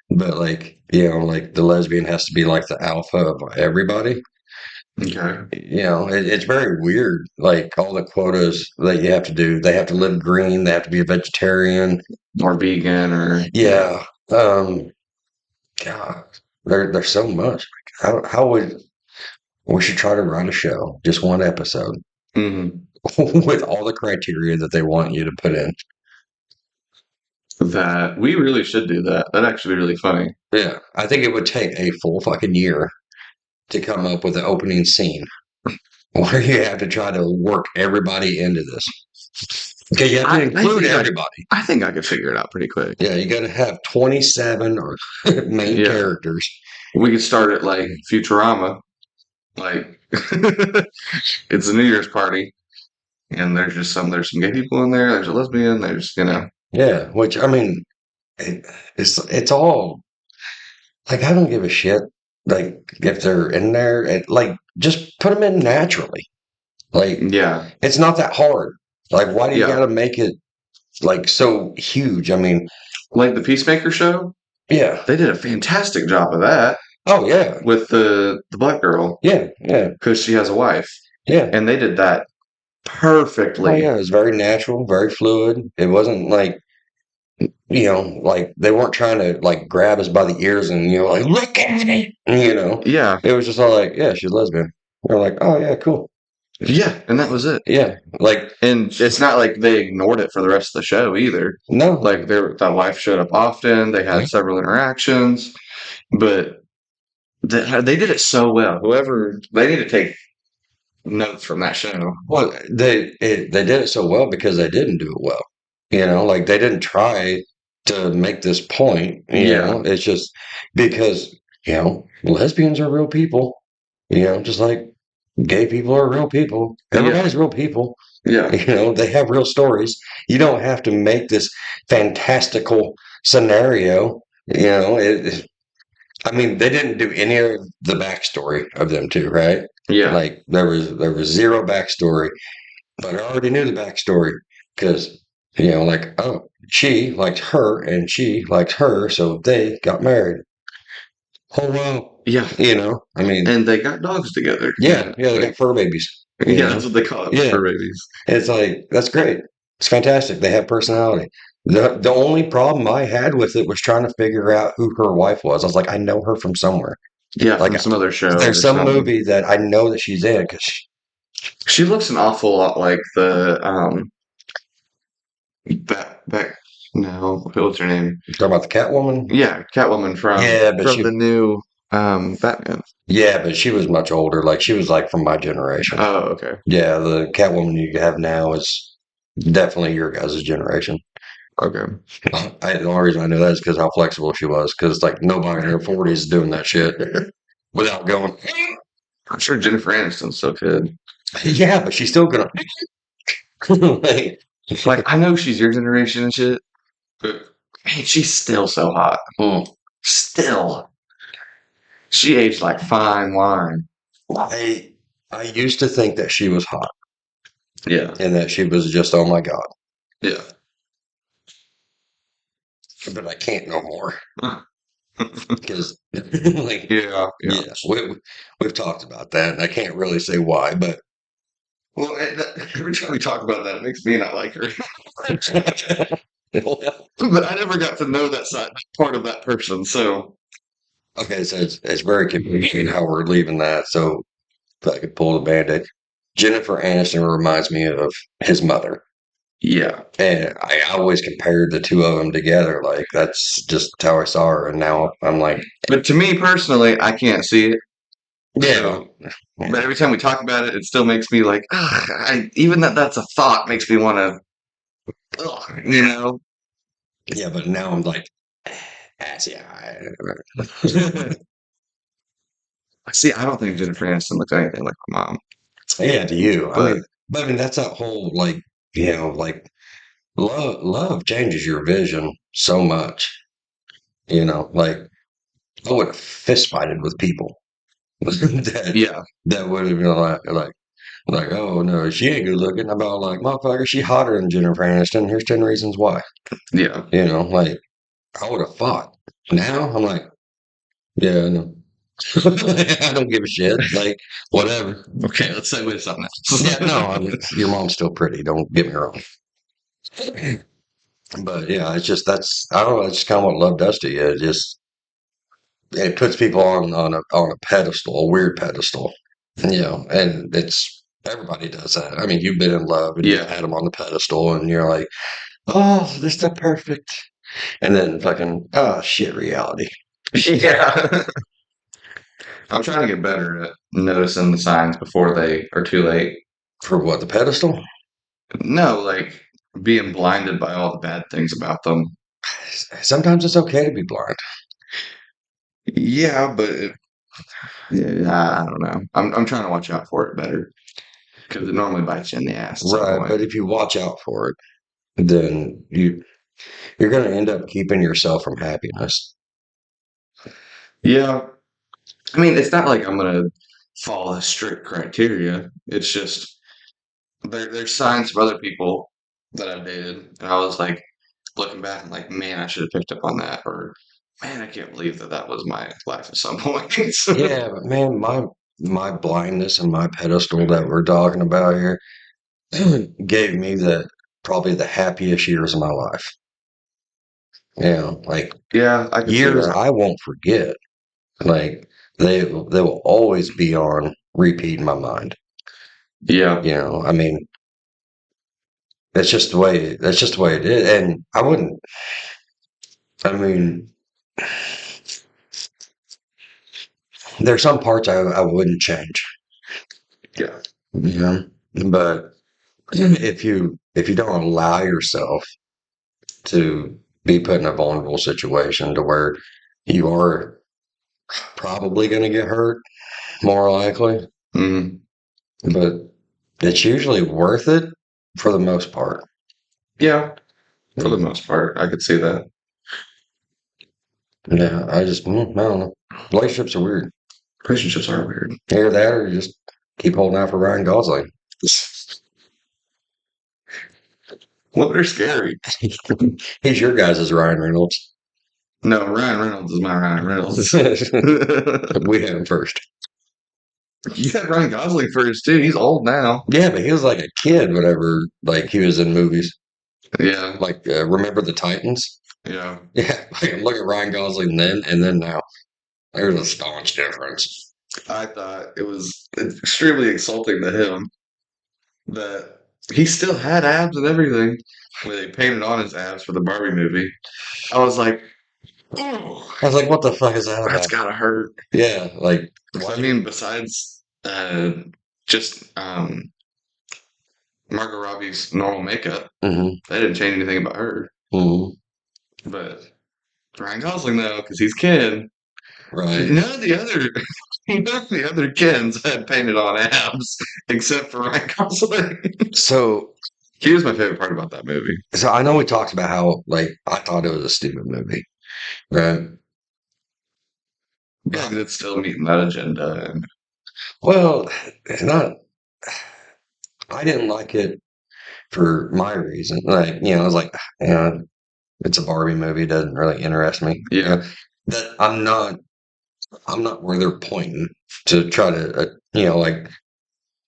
but like like the lesbian has to be like the alpha of everybody. Okay. It's very weird. Like all the quotas that you have to do, they have to live green, they have to be a vegetarian. Or vegan or yeah. Yeah. God, there's so much. How would we should try to run a show, just one episode, Hmm. with all the criteria that they want you to put in. That we really should do that. That'd actually be really funny. Yeah, I think it would take a full fucking year to come up with an opening scene where you have to try to work everybody into this. Okay, you have to I include think everybody. I think I could figure it out pretty quick. Yeah, you got to have 27 or main Yeah. characters. We could start it like Futurama. Like it's a New Year's party and there's some gay people in there, there's a lesbian, there's Yeah, which I mean, it's all like I don't give a shit. Like if they're in there, like just put them in naturally. Like yeah. it's not that hard. Like why do you got Yeah. to make it like so huge? I mean, Like the Peacemaker show, yeah. they did a fantastic job of that Oh yeah. with the black girl Yeah. Yeah. because she has a wife. Yeah. And they did that Oh perfectly. yeah. It was very natural, very fluid. It wasn't like like they weren't trying to like grab us by the ears and like look at it. Yeah. It was just all like, yeah, she's lesbian. We're like, oh yeah, cool. Yeah. And that was it. Yeah, like And it's not like they ignored it for the rest of the show either. no, Like that wife showed up often. They yeah. had several interactions, but they did it so well. Whoever they need to take notes from that show. Well, they did it so well because they didn't do it well. Like they didn't try to make this point. Yeah, It's just because lesbians are real people. Just like gay people are real people. yeah, Everybody's real people. yeah, They have real stories. You don't have to make this fantastical scenario. I mean, they didn't do any of the backstory of them two, right? yeah, Like there was zero backstory, but I already knew the backstory because like she liked her and she liked her, so they got married. Oh wow, yeah. I mean, And they got dogs together. yeah, yeah, they Like, got fur babies. yeah, that's what they call it, Yeah, fur babies. it's like that's great. It's fantastic. They have personality. The only problem I had with it was trying to figure out who her wife was. I was like, I know her from somewhere. Yeah, Like from some other show there's or some something. movie that I know that she's in because She looks an awful lot like the back no, what's her name? talking about the Catwoman. Yeah, Catwoman Yeah, but from the new Batman. she was much older. Like she was like from my generation. Oh, okay. Yeah, the Catwoman you have now is definitely your guys' generation. Okay. The only reason I know that is because how flexible she was. Because like nobody in their 40s is doing that shit without going. I'm sure Jennifer Aniston still could. Yeah, but she's still gonna. like, Like, I know she's your generation and shit, but man, she's still so hot. hmm. Still. She aged like fine wine. I used to think that she was hot Yeah. and that she was just oh my god, Yeah. but I can't no more because like Yeah. Yeah. yeah, we've talked about that, and I can't really say why, but Well, every time we talk about that, it makes me not like her. But I never got to know that side, part of that person. So, okay, so it's very confusing how we're leaving that. So if I could pull the band-aid, Jennifer Aniston reminds me of his mother. yeah. And I always compared the two of them together. Like that's just how I saw her. And now I'm like, But to me personally, I can't see it. yeah, So, but every time we talk about it, it still makes me like, ugh, even that's a thought makes me want to. yeah. But now I'm like, yeah. See, I don't think Jennifer Aniston looks anything like my mom. Yeah, to you. But I mean that's that whole like like love changes your vision so much. Like I would have fist fighted with people that yeah, that would have been like, oh no, she ain't good looking. About like, motherfucker, she hotter than Jennifer Aniston. Here's 10 reasons why. yeah. Like I would have fought. Now I'm like, yeah, no. I don't give a shit. Like, whatever. Okay, let's segue to something Yeah, no, else. your mom's still pretty. Don't get me wrong. But yeah, it's just I don't know. It's just kind of what love does to you. It puts people on a pedestal, a weird pedestal. And it's everybody does that. I mean, you've been in love and you've Yeah, had them on the pedestal, and you're like, oh, this is the perfect. And then fucking, oh shit, reality. yeah. I'm trying to get better at noticing the signs before they are too late. For what, the pedestal? No, like being blinded by all the bad things about them. Sometimes it's okay to be blind. Yeah, but yeah, I don't know. I'm trying to watch out for it better because it normally bites you in the ass at some Right. point. But if you watch out for it, then you're going to end up keeping yourself from happiness. Yeah, I mean, it's not like I'm gonna follow a strict criteria. It's just there's signs of other people that I've dated, and I was like looking back and like, man, I should have picked up on that, or man, I can't believe that was my life at some point. Yeah, but man, my blindness and my pedestal that we're talking about here gave me the probably the happiest years of my life. Like Yeah, I could see years that. I won't forget. Like they will always be on repeat in my mind. Yeah, I mean, that's just the way it is. And I wouldn't I mean there's some parts I wouldn't change. yeah, Yeah. But if you don't allow yourself to be put in a vulnerable situation to where you are probably going to get hurt, more likely, mm, but it's usually worth it for the most part. yeah. For the most part, I could see that. Yeah, I don't know. Relationships are weird. Relationships are weird. Either that or you just keep holding out for Ryan Gosling. Well, they're scary. He's your guys' Ryan Reynolds. No, Ryan Reynolds is my Ryan Reynolds. We had him first. You had Ryan Gosling first too. He's old now. Yeah, but he was like a kid whenever like he was in movies. Yeah, Like Remember the Titans? yeah. Yeah, like look at Ryan Gosling then and then now. There's a staunch difference. I thought it was extremely insulting to him that he still had abs and everything when they painted on his abs for the Barbie movie. I was like, oh, I was like, what the fuck is that that's about? gotta hurt. Yeah, like 'Cause, I why? mean, besides just Margot Robbie's normal makeup, Hmm. they didn't change anything about her. Hmm. But Ryan Gosling, though, because he's Ken, Right. none of the other none of the other Kens had painted on abs except for Ryan Gosling. So, He was my favorite part about that movie. so I know we talked about how like I thought it was a stupid movie, right? Yeah, 'cause it's still meeting that agenda. And Well, it's not. I didn't like it for my reason. Like, I was like, it's a Barbie movie. Doesn't really interest me. yeah, That I'm not where they're pointing to try to, like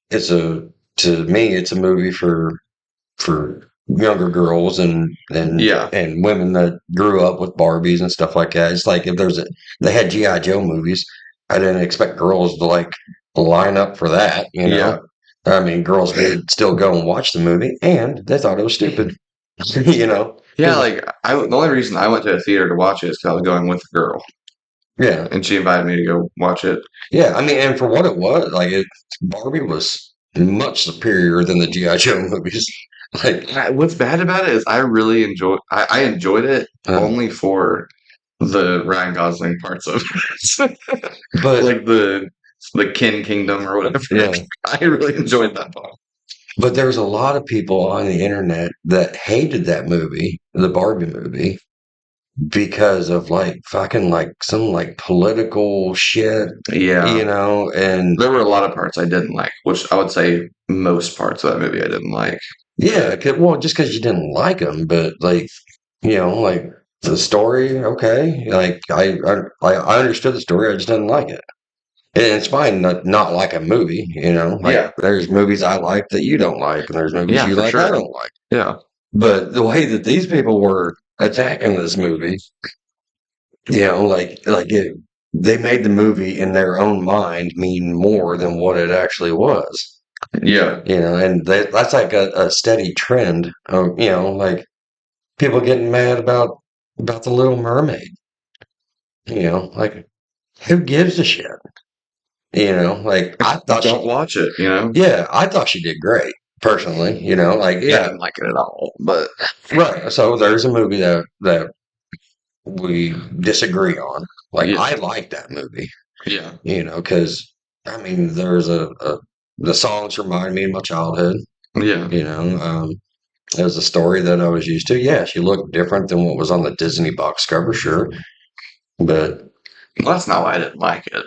it's a to me it's a movie for younger girls yeah, and women that grew up with Barbies and stuff like that. It's like if they had GI Joe movies, I didn't expect girls to like line up for that. yeah, I mean, girls did still go and watch the movie, and they thought it was stupid. you know, yeah. Like the only reason I went to a theater to watch it is because I was going with a girl, yeah, and she invited me to go watch it. yeah. I mean, and for what it was, Barbie was much superior than the GI Joe movies. Like, What's bad about it is I really I enjoyed it uh, only for the Ryan Gosling parts of it. but Like the Kin Kingdom or whatever. Yeah. I really enjoyed that part. But there's a lot of people on the internet that hated that movie, the Barbie movie, because of like fucking like some like political shit, Yeah, and there were a lot of parts I didn't like, which I would say most parts of that movie I didn't like. yeah, well, just because you didn't like them, but like, like the story, okay, like I understood the story, I just didn't like it. And it's fine not like a movie, like Yeah, there's movies I like that you don't like, and there's movies yeah, you for like I sure. don't like. Yeah, But the way that these people were attacking this movie, they made the movie in their own mind mean more than what it actually was. yeah, And that's like a steady trend of, like people getting mad about the Little Mermaid. Like who gives a shit? Like I thought don't watch it. yeah, I thought she did great personally. Like I yeah, didn't like it at all, but right. So there's a movie that we disagree on. Like yeah, I like that movie, yeah, because I mean there's the songs remind me of my childhood. yeah. It was a story that I was used to. Yeah, she looked different than what was on the Disney box cover, sure, but Well, that's not why I didn't like it.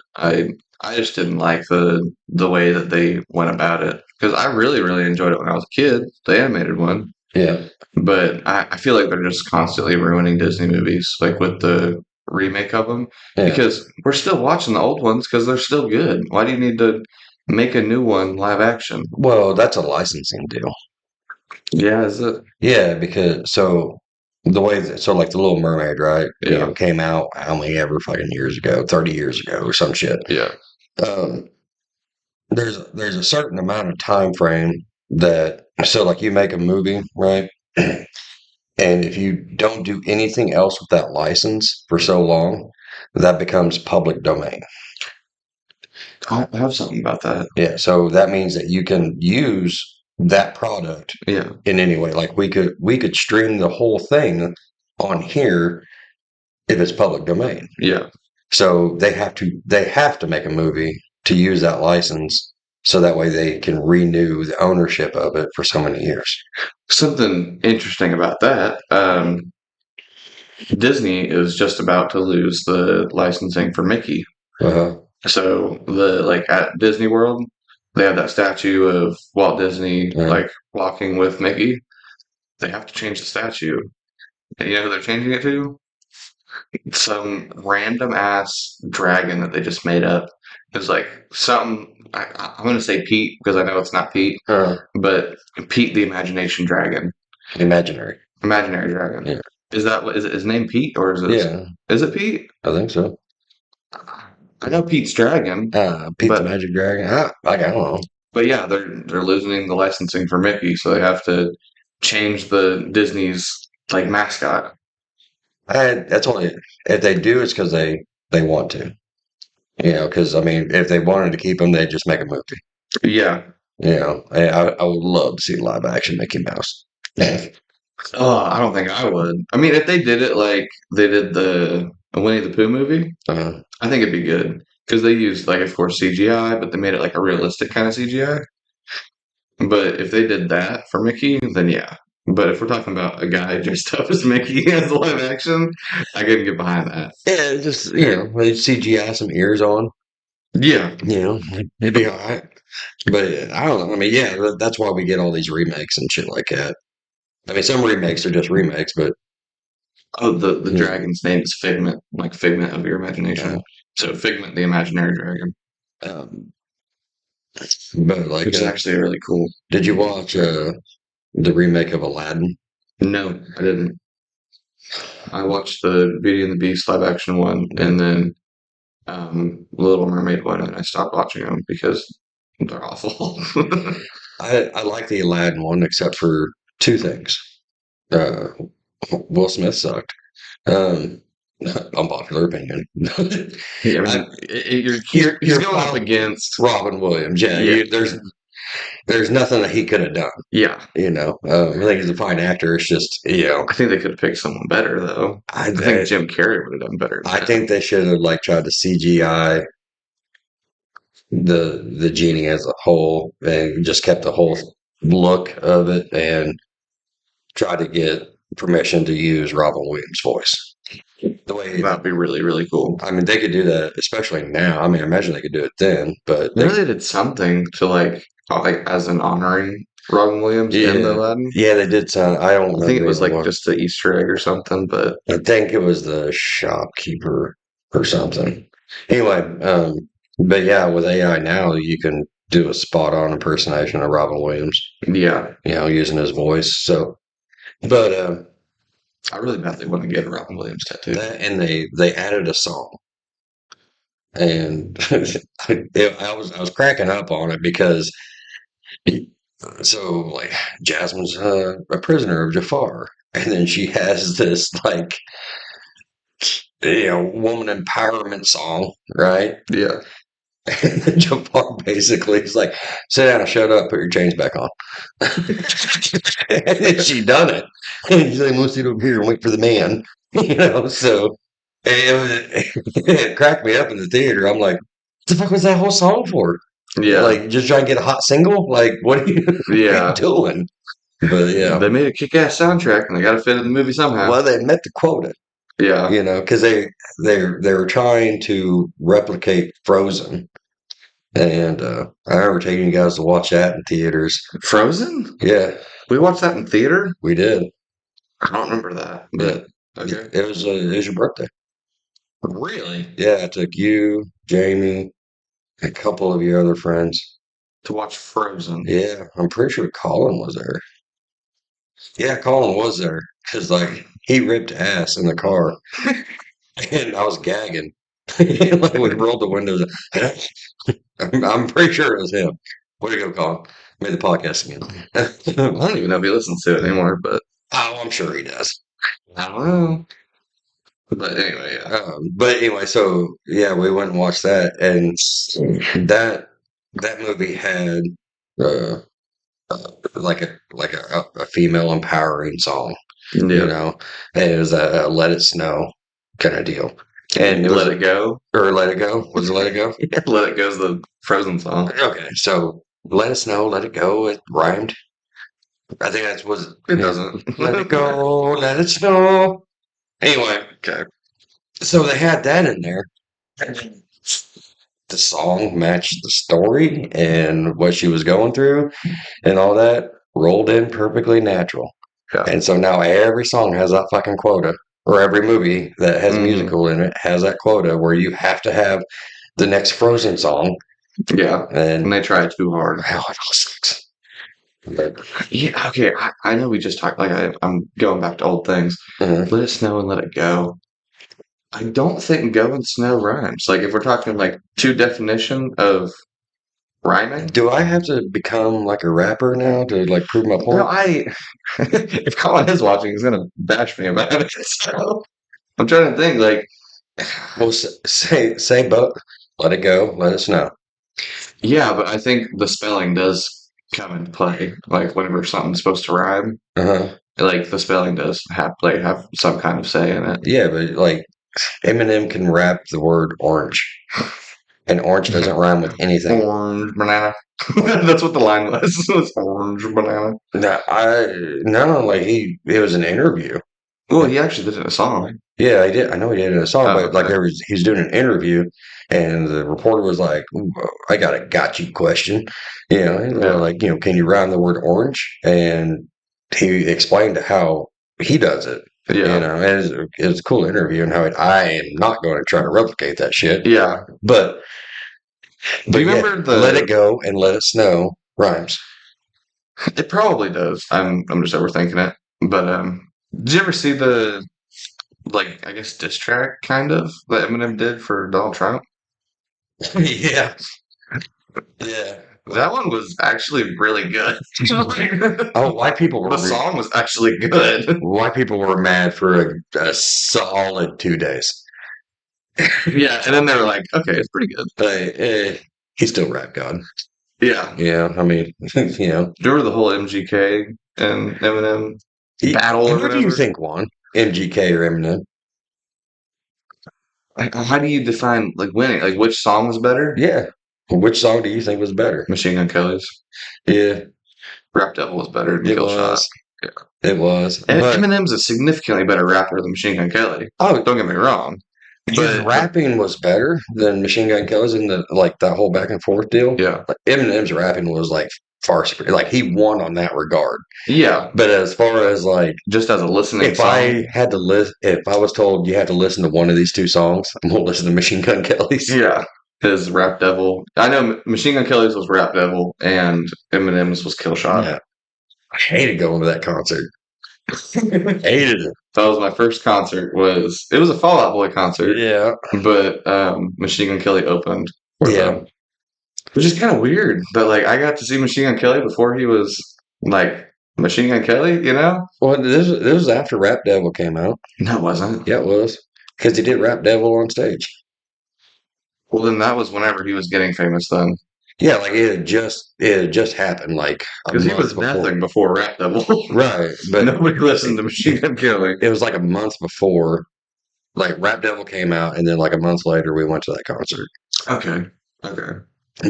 I just didn't like the way that they went about it because I really really enjoyed it when I was a kid, the animated one. yeah, But I feel like they're just constantly ruining Disney movies, like with the remake of them, yeah. because we're still watching the old ones because they're still good. Why do you need to make a new one live action? Well, that's a licensing deal. Yeah, is it? Yeah, because the way that like the Little Mermaid, right? Yeah, Came out how many ever fucking years ago, 30 years ago or some shit. yeah, Um, there's a certain amount of time frame that like you make a movie, right? And if you don't do anything else with that license for so long, that becomes public domain. I have something about that. Yeah, so that means that you can use that product Yeah, in any way. Like we could stream the whole thing on here if it's public domain. yeah. So they have to make a movie to use that license so that way they can renew the ownership of it for so many years. Something interesting about that. Disney is just about to lose the licensing for Mickey. Uh-huh. So the like at Disney World, they have that statue of Walt Disney Yeah. like walking with Mickey. They have to change the statue. And you know who they're changing it to? Some random ass dragon that they just made up. It's like some. I'm gonna say Pete because I know it's not Pete, but Pete the Imagination Dragon, Imaginary. imaginary dragon. Yeah. Is that what is it? His name Pete or is it? Yeah, Is it Pete? I think so. I know Pete's dragon, Pete the but Magic Dragon. I don't know. yeah, they're losing the licensing for Mickey, so they have to change the Disney's like mascot. That's only if they do, it's because they want to. Because I mean, if they wanted to keep him, they'd just make a movie. Yeah. I would love to see live action Mickey Mouse. Oh, I don't think I would. I mean, if they did it like they did the Winnie the Pooh movie, Uh, I think it'd be good because they used like, of course, CGI, but they made it like a realistic kind of CGI. But if they did that for Mickey, then yeah. But if we're talking about a guy dressed up as Mickey as live action, I couldn't get behind that. yeah, just with CGI some ears on. Yeah, It'd be all right. But I don't know. I mean, yeah, that's why we get all these remakes and shit like that. I mean, some remakes are just remakes, but oh, the yeah, dragon's name is Figment, like figment of your uh, imagination. So Figment, the imaginary dragon, um, but like, which is actually really cool. did you watch the remake of Aladdin? No, I didn't. I watched the Beauty and the Beast live action one, and then Little Mermaid one, and I stopped watching them because they're awful. I like the Aladdin one except for two things. Uh, Will Smith sucked. Um, Unpopular opinion. Yeah, I I, mean, he's you're going up following against. Robin Williams. Yeah, Yeah, there's nothing that he could have done. yeah. I think he's a fine actor. It's just I think they could have picked someone better though. I I think Jim Carrey would have done better than I that. think they should have like tried to CGI the genie as a whole, and just kept the whole look of it, and tried to get permission to use Robin Williams' voice. The way That'd be really, really cool. I mean, they could do that, especially now. I mean, I imagine they could do it then, but You know, they did something to like as an honoring Robin Williams in the yeah, Aladdin. yeah, they did. I don't I think it remember was either like one. just the Easter egg or something, but I think it was the shopkeeper or something. Anyway, but yeah, with AI now, you can do a spot on impersonation of Robin Williams, yeah, using his voice. So, but I really badly want to get a Robin Williams tattoo. that and they added a song, and I was cracking up on it because so like Jasmine's a prisoner of Jafar, and then she has this like woman empowerment song, right? Yeah, And then Jafar basically is like, sit down, shut up, put your chains back on. And then she done it. And she's like, let's sit over here and wait for the man. So it cracked me up in the theater. I'm like, what the fuck was that whole song for? yeah, Like, just trying to get a hot single? Like, what are what are you yeah. doing? But yeah. They made a kick-ass soundtrack, and they got to fit in the movie somehow. Well, they met the quota, Yeah, because they were trying to replicate Frozen. And I remember taking you guys to watch that in theaters. Frozen. Yeah, We watched that in theater. we did. I don't remember that, Yeah, but okay. it was your birthday. Really? Yeah, I took you, Jamie, a couple of your other friends. To watch Frozen. Yeah, I'm pretty sure Colin was there. Yeah, Colin was there because like he ripped ass in the car, and I was gagging. Like we rolled the windows. I'm pretty sure it was him. Way to go, Colin. Made the podcast again. I don't even know if he listens to it anymore, but Oh, I'm sure he does. I don't know. But anyway, yeah. But anyway, so yeah, we went and watched that, and that movie had uh, like a female empowering song, Yeah. and it was a "Let It Snow" kind of deal, and it was Let It Go. or "Let It Go." Was it "Let It Go"? Let It Go is the Frozen song. Okay, so "Let It Snow," "Let It Go," it rhymed. I think that's was It doesn't. "Let It Go, Let It Snow." Anyway, Okay. so they had that in there. The song matched the story and what she was going through and all that rolled in perfectly natural. Yeah. And so now every song has that fucking quota, or every movie that has a Mhm. musical in it has that quota where you have to have the next Frozen song. Yeah. And And they try too hard. wow, it all sucks. But, Yeah. Okay. I know we just talked. Like I'm going back to old things. mhm. Let It Snow and Let It Go. I don't think "go" and "snow" rhymes. Like if we're talking like two definition of rhyming. Do I have to become like a rapper now to like prove my No, point? if Colin is watching, he's gonna bash me about it. So I'm trying to think. Like, Well, say, but let it go, let it snow. yeah, but I think the spelling does come into play. Like whenever something's supposed to rhyme, Uh-huh. like the spelling does have some kind of say in it. Yeah, but like Eminem can rap the word orange, and orange doesn't rhyme with anything. Orange banana. That's what the line was. It was orange banana. No, like it was an interview. Well, he actually did it in a song. Yeah, I did. I know he did it in a song, Oh, but like okay. he's doing an interview, and the reporter was like, "Ooh, I got a got you question," and they're Yeah. like, can you rhyme the word orange? And he explained how he does it. Yeah. And it was a cool interview, and how I am not going to try to replicate that shit. Yeah. But Do but you yeah, remember let it the go and let it snow rhymes. It probably does. I'm just overthinking it. But did you ever see the like I guess diss track kind of that Eminem did for Donald Trump? Yeah, yeah. That one was actually really good. Oh, white people The song was actually good. white people were mad for a solid 2 days. Yeah, and then they were like, okay, it's pretty good. He's still rap god. Yeah. Yeah, I mean, Do you remember the whole MGK and Eminem battle or who do you whatever? think won, MGK or Eminem? How do you define like winning? Like which song was better? Yeah, Which song do you think was better? Machine Gun Kelly's. Yeah, Rap Devil was better than it Kill Shot. was. It was. And But Eminem's a significantly better rapper than Machine Gun Kelly. oh, Don't get me wrong. his But rapping was better than Machine Gun Kelly's in the like that whole back and forth deal. yeah. Like Eminem's rapping was like far superior. Like he won on that regard. Yeah. But as far as like Just as a listening if song. I had to list, if I was told you had to listen to one of these two songs, I'm gonna listen to Machine Gun Kelly's. Yeah. His Rap Devil. I know Machine Gun Kelly's was Rap Devil and Eminem's was Kill Shot. Yeah, I hated going to that concert. Hated it. That was my first concert. It was a Fall Out Boy concert, Yeah, but Machine Gun Kelly opened for yeah. them, which is kind of weird. But like, I got to see Machine Gun Kelly before he was like Machine Gun Kelly, you know? Well, this was after Rap Devil came out. No, it wasn't. Yeah, it was because he did Rap Devil on stage. Well, then that was whenever he was getting famous. Then Yeah, like it had just happened like a because he month was before. nothing before Rap Devil. Right, but Nobody listened to Machine Gun Kelly. it was like a month before. Like Rap Devil came out, and then like a month later, we went to that concert. Okay. Okay.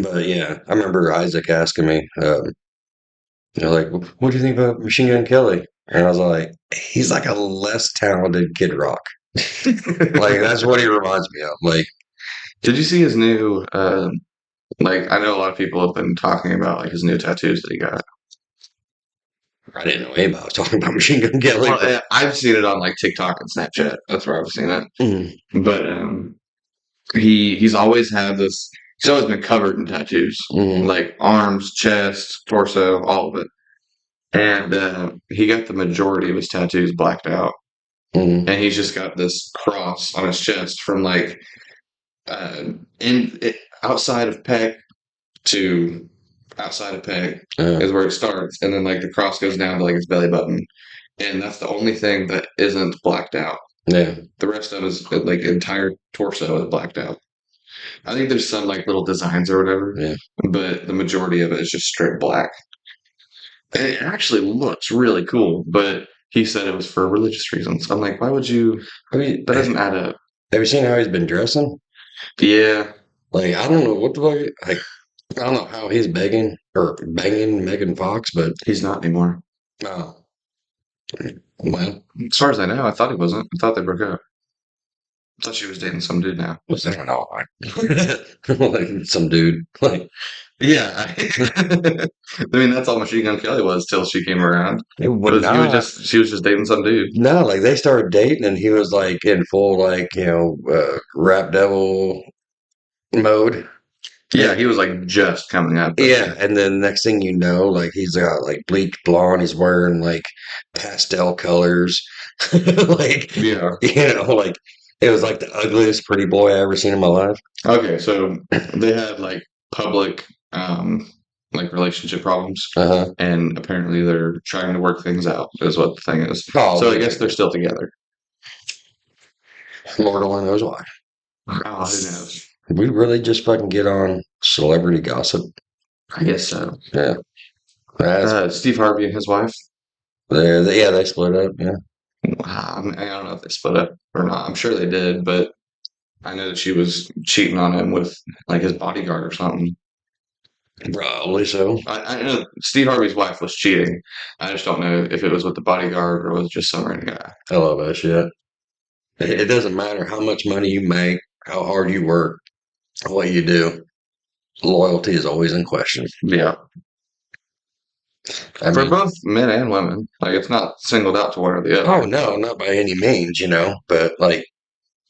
But yeah, I remember Isaac asking me, like, what do you think about Machine Gun Kelly? And I was like, he's like a less talented Kid Rock. Like that's what he reminds me of. Like, Did you see his new? Like, I know a lot of people have been talking about like his new tattoos that he got. I didn't know anybody was talking about Machine Gun Kelly. Well, I've seen it on like TikTok and Snapchat. That's where I've seen it. But he's always had this. He's always been covered in tattoos, like arms, chest, torso, all of it. And he got the majority of his tattoos blacked out, and he's just got this cross on his chest from like outside of pec to outside of pec is where it starts, and then like the cross goes down to like his belly button, and that's the only thing that isn't blacked out. Yeah, The rest of his like entire torso is blacked out. I think there's some like little designs or whatever, yeah. but the majority of it is just straight black. And it actually looks really cool, but he said it was for religious reasons. I'm like, why would you? I mean, That doesn't add up. have you seen how he's been dressing? Yeah, Like, I don't know what the fuck. Like, I don't know how he's begging or banging Megan Fox, but he's not anymore. oh, well, As far as I know, I thought he wasn't. I thought they broke up. I thought she was dating some dude now. what's that? No, like some dude. Like, Yeah, I mean that's all Machine Gun Kelly was till she came around. it would She was just dating some dude. no, like they started dating, and he was like in full like Rap Devil mode. Yeah, he was like just coming up. Yeah, and then next thing you know, like he's got like bleached blonde. He's wearing like pastel colors, like Yeah. like it was like the ugliest pretty boy I ever seen in my life. Okay, so they had like public like relationship problems, and apparently they're trying to work things out. Is what the thing is. Oh, So I guess they're still together. Lord only knows why. Oh, who knows? We really just fucking get on celebrity gossip. I guess so. Yeah, Steve Harvey and his wife. they split up. Yeah, I don't know if they split up or not. I'm sure they did, but I know that she was cheating on him with like his bodyguard or something. probably so. I know Steve Harvey's wife was cheating. I just don't know if it was with the bodyguard or was just some random guy. I love that shit. It doesn't matter how much money you make, how hard you work, what you do. Loyalty is always in question. Yeah. I For mean, both men and women. Like it's not singled out to one or the other. oh no, not by any means, but like,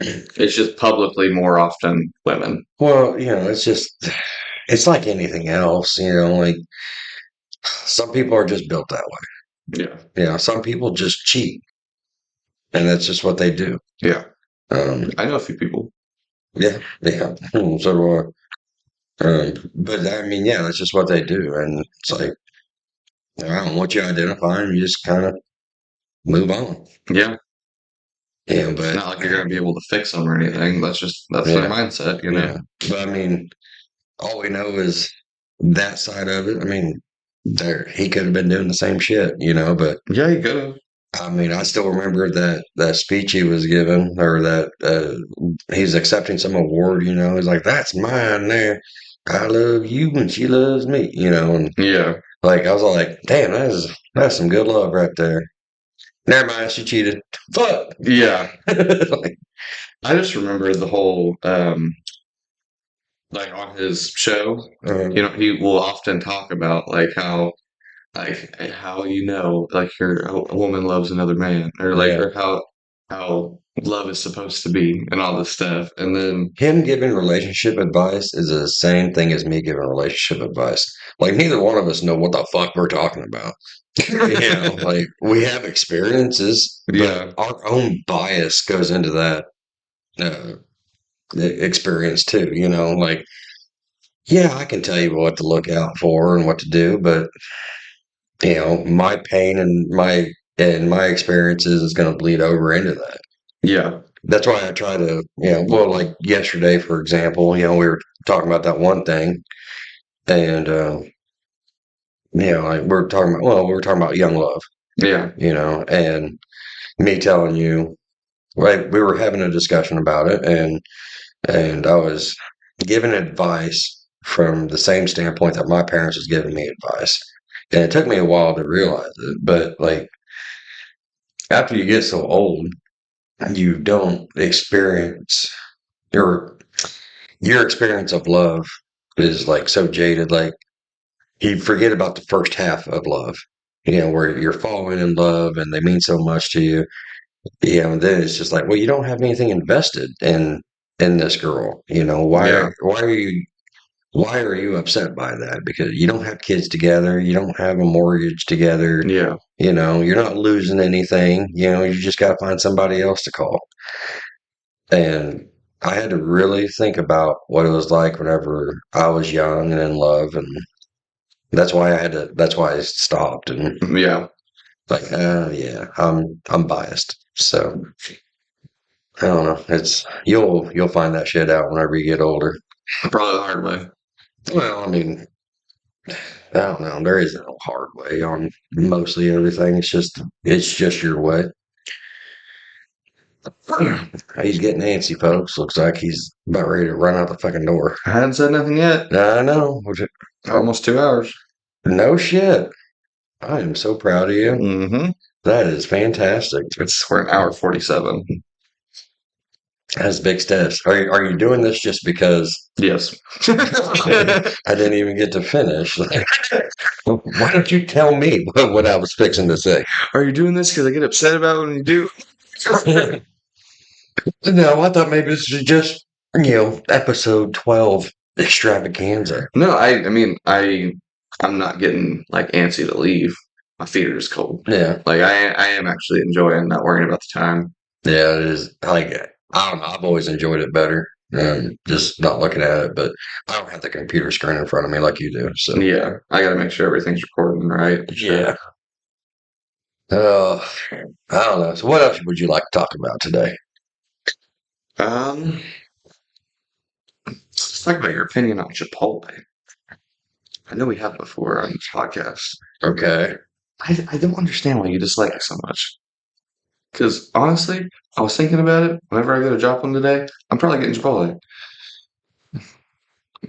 It's just publicly more often women. well, it's like anything else, like some people are just built that way. Yeah. Some people just cheat, and that's just what they do. Yeah. Um, I know a few people. yeah, so do I. But I mean, yeah, that's just what they do, and it's like, I don't want you identifying. You just kind of move on. Yeah. Yeah, It's but not like you're going to be able to fix them or anything. That's their mindset, yeah. But I mean, all we know is that side of it. I mean, he could have been doing the same shit, But Yeah, you could have. I mean, I still remember that speech he was giving, or that he's accepting some award. He's like, "That's mine there." I love you and she loves me, you know, and Yeah. like I was all like, damn, that's some good love right there. Never mind, she cheated. Fuck. Yeah. Like, I just remember the whole like on his show, uh, he will often talk about like how like a woman loves another man, or like yeah. or how love is supposed to be and all this stuff. And then Him giving relationship advice is the same thing as me giving relationship advice. Like neither one of us know what the fuck we're talking about. You know, like we have experiences, but yeah, our own bias goes into that uh, experience too. You know, like yeah, I can tell you what to look out for and what to do, but you know, my pain and my experiences is going to bleed over into that. yeah, That's why I try to, you know, well, like yesterday, for example, you know, we were talking about that one thing, and you know, like we were talking about young love, yeah, you know, and me telling you, right, we were having a discussion about it, and I was giving advice from the same standpoint that my parents was giving me advice, and it took me a while to realize it, but like after you get so old, you don't experience your your experience of love is like so jaded. Like you forget about the first half of love, you know, where you're falling in love and they mean so much to you. You know, and then it's just like, well, you don't have anything invested in this girl. You know, yeah, why are you upset by that? Because you don't have kids together, you don't have a mortgage together. yeah, You know, you're not losing anything. You know, you just got to find somebody else to call. And I had to really think about what it was like whenever I was young and in love, and that's why I stopped and yeah. like, yeah, I'm biased. So I don't know. It's you'll find that shit out whenever you get older. Probably the hard way. Well, I mean, I don't know. There isn't a hard way on mostly everything. It's just your way. He's getting antsy, folks. Looks like he's about ready to run out the fucking door. I hadn't said nothing yet. I know. Almost 2 hours. No shit. I am so proud of you. Mm-hmm. That is fantastic. We're an hour 47. That's big steps. Are you doing this just because Yes. I didn't even get to finish? Why don't you tell me what I was fixing to say? Are you doing this because I get upset about when you do? No, I thought maybe this was just, you know, episode 12 extravaganza. No, I mean, I'm not getting like antsy to leave. My feet are just cold. Yeah. Like I am actually enjoying not worrying about the time. Yeah, it is. Like, I don't know. I've always enjoyed it better. Just not looking at it, but I don't have the computer screen in front of me like you do. So, Yeah, I got to make sure everything's recording right. yeah. Uh, I don't know. So, what else would you like to talk about today? Um, let's talk about your opinion on Chipotle. I know we have before on this podcast. Okay. I don't understand why you dislike it so much. Because honestly, I was thinking about it. Whenever I go to Joplin today, I'm probably getting Chipotle.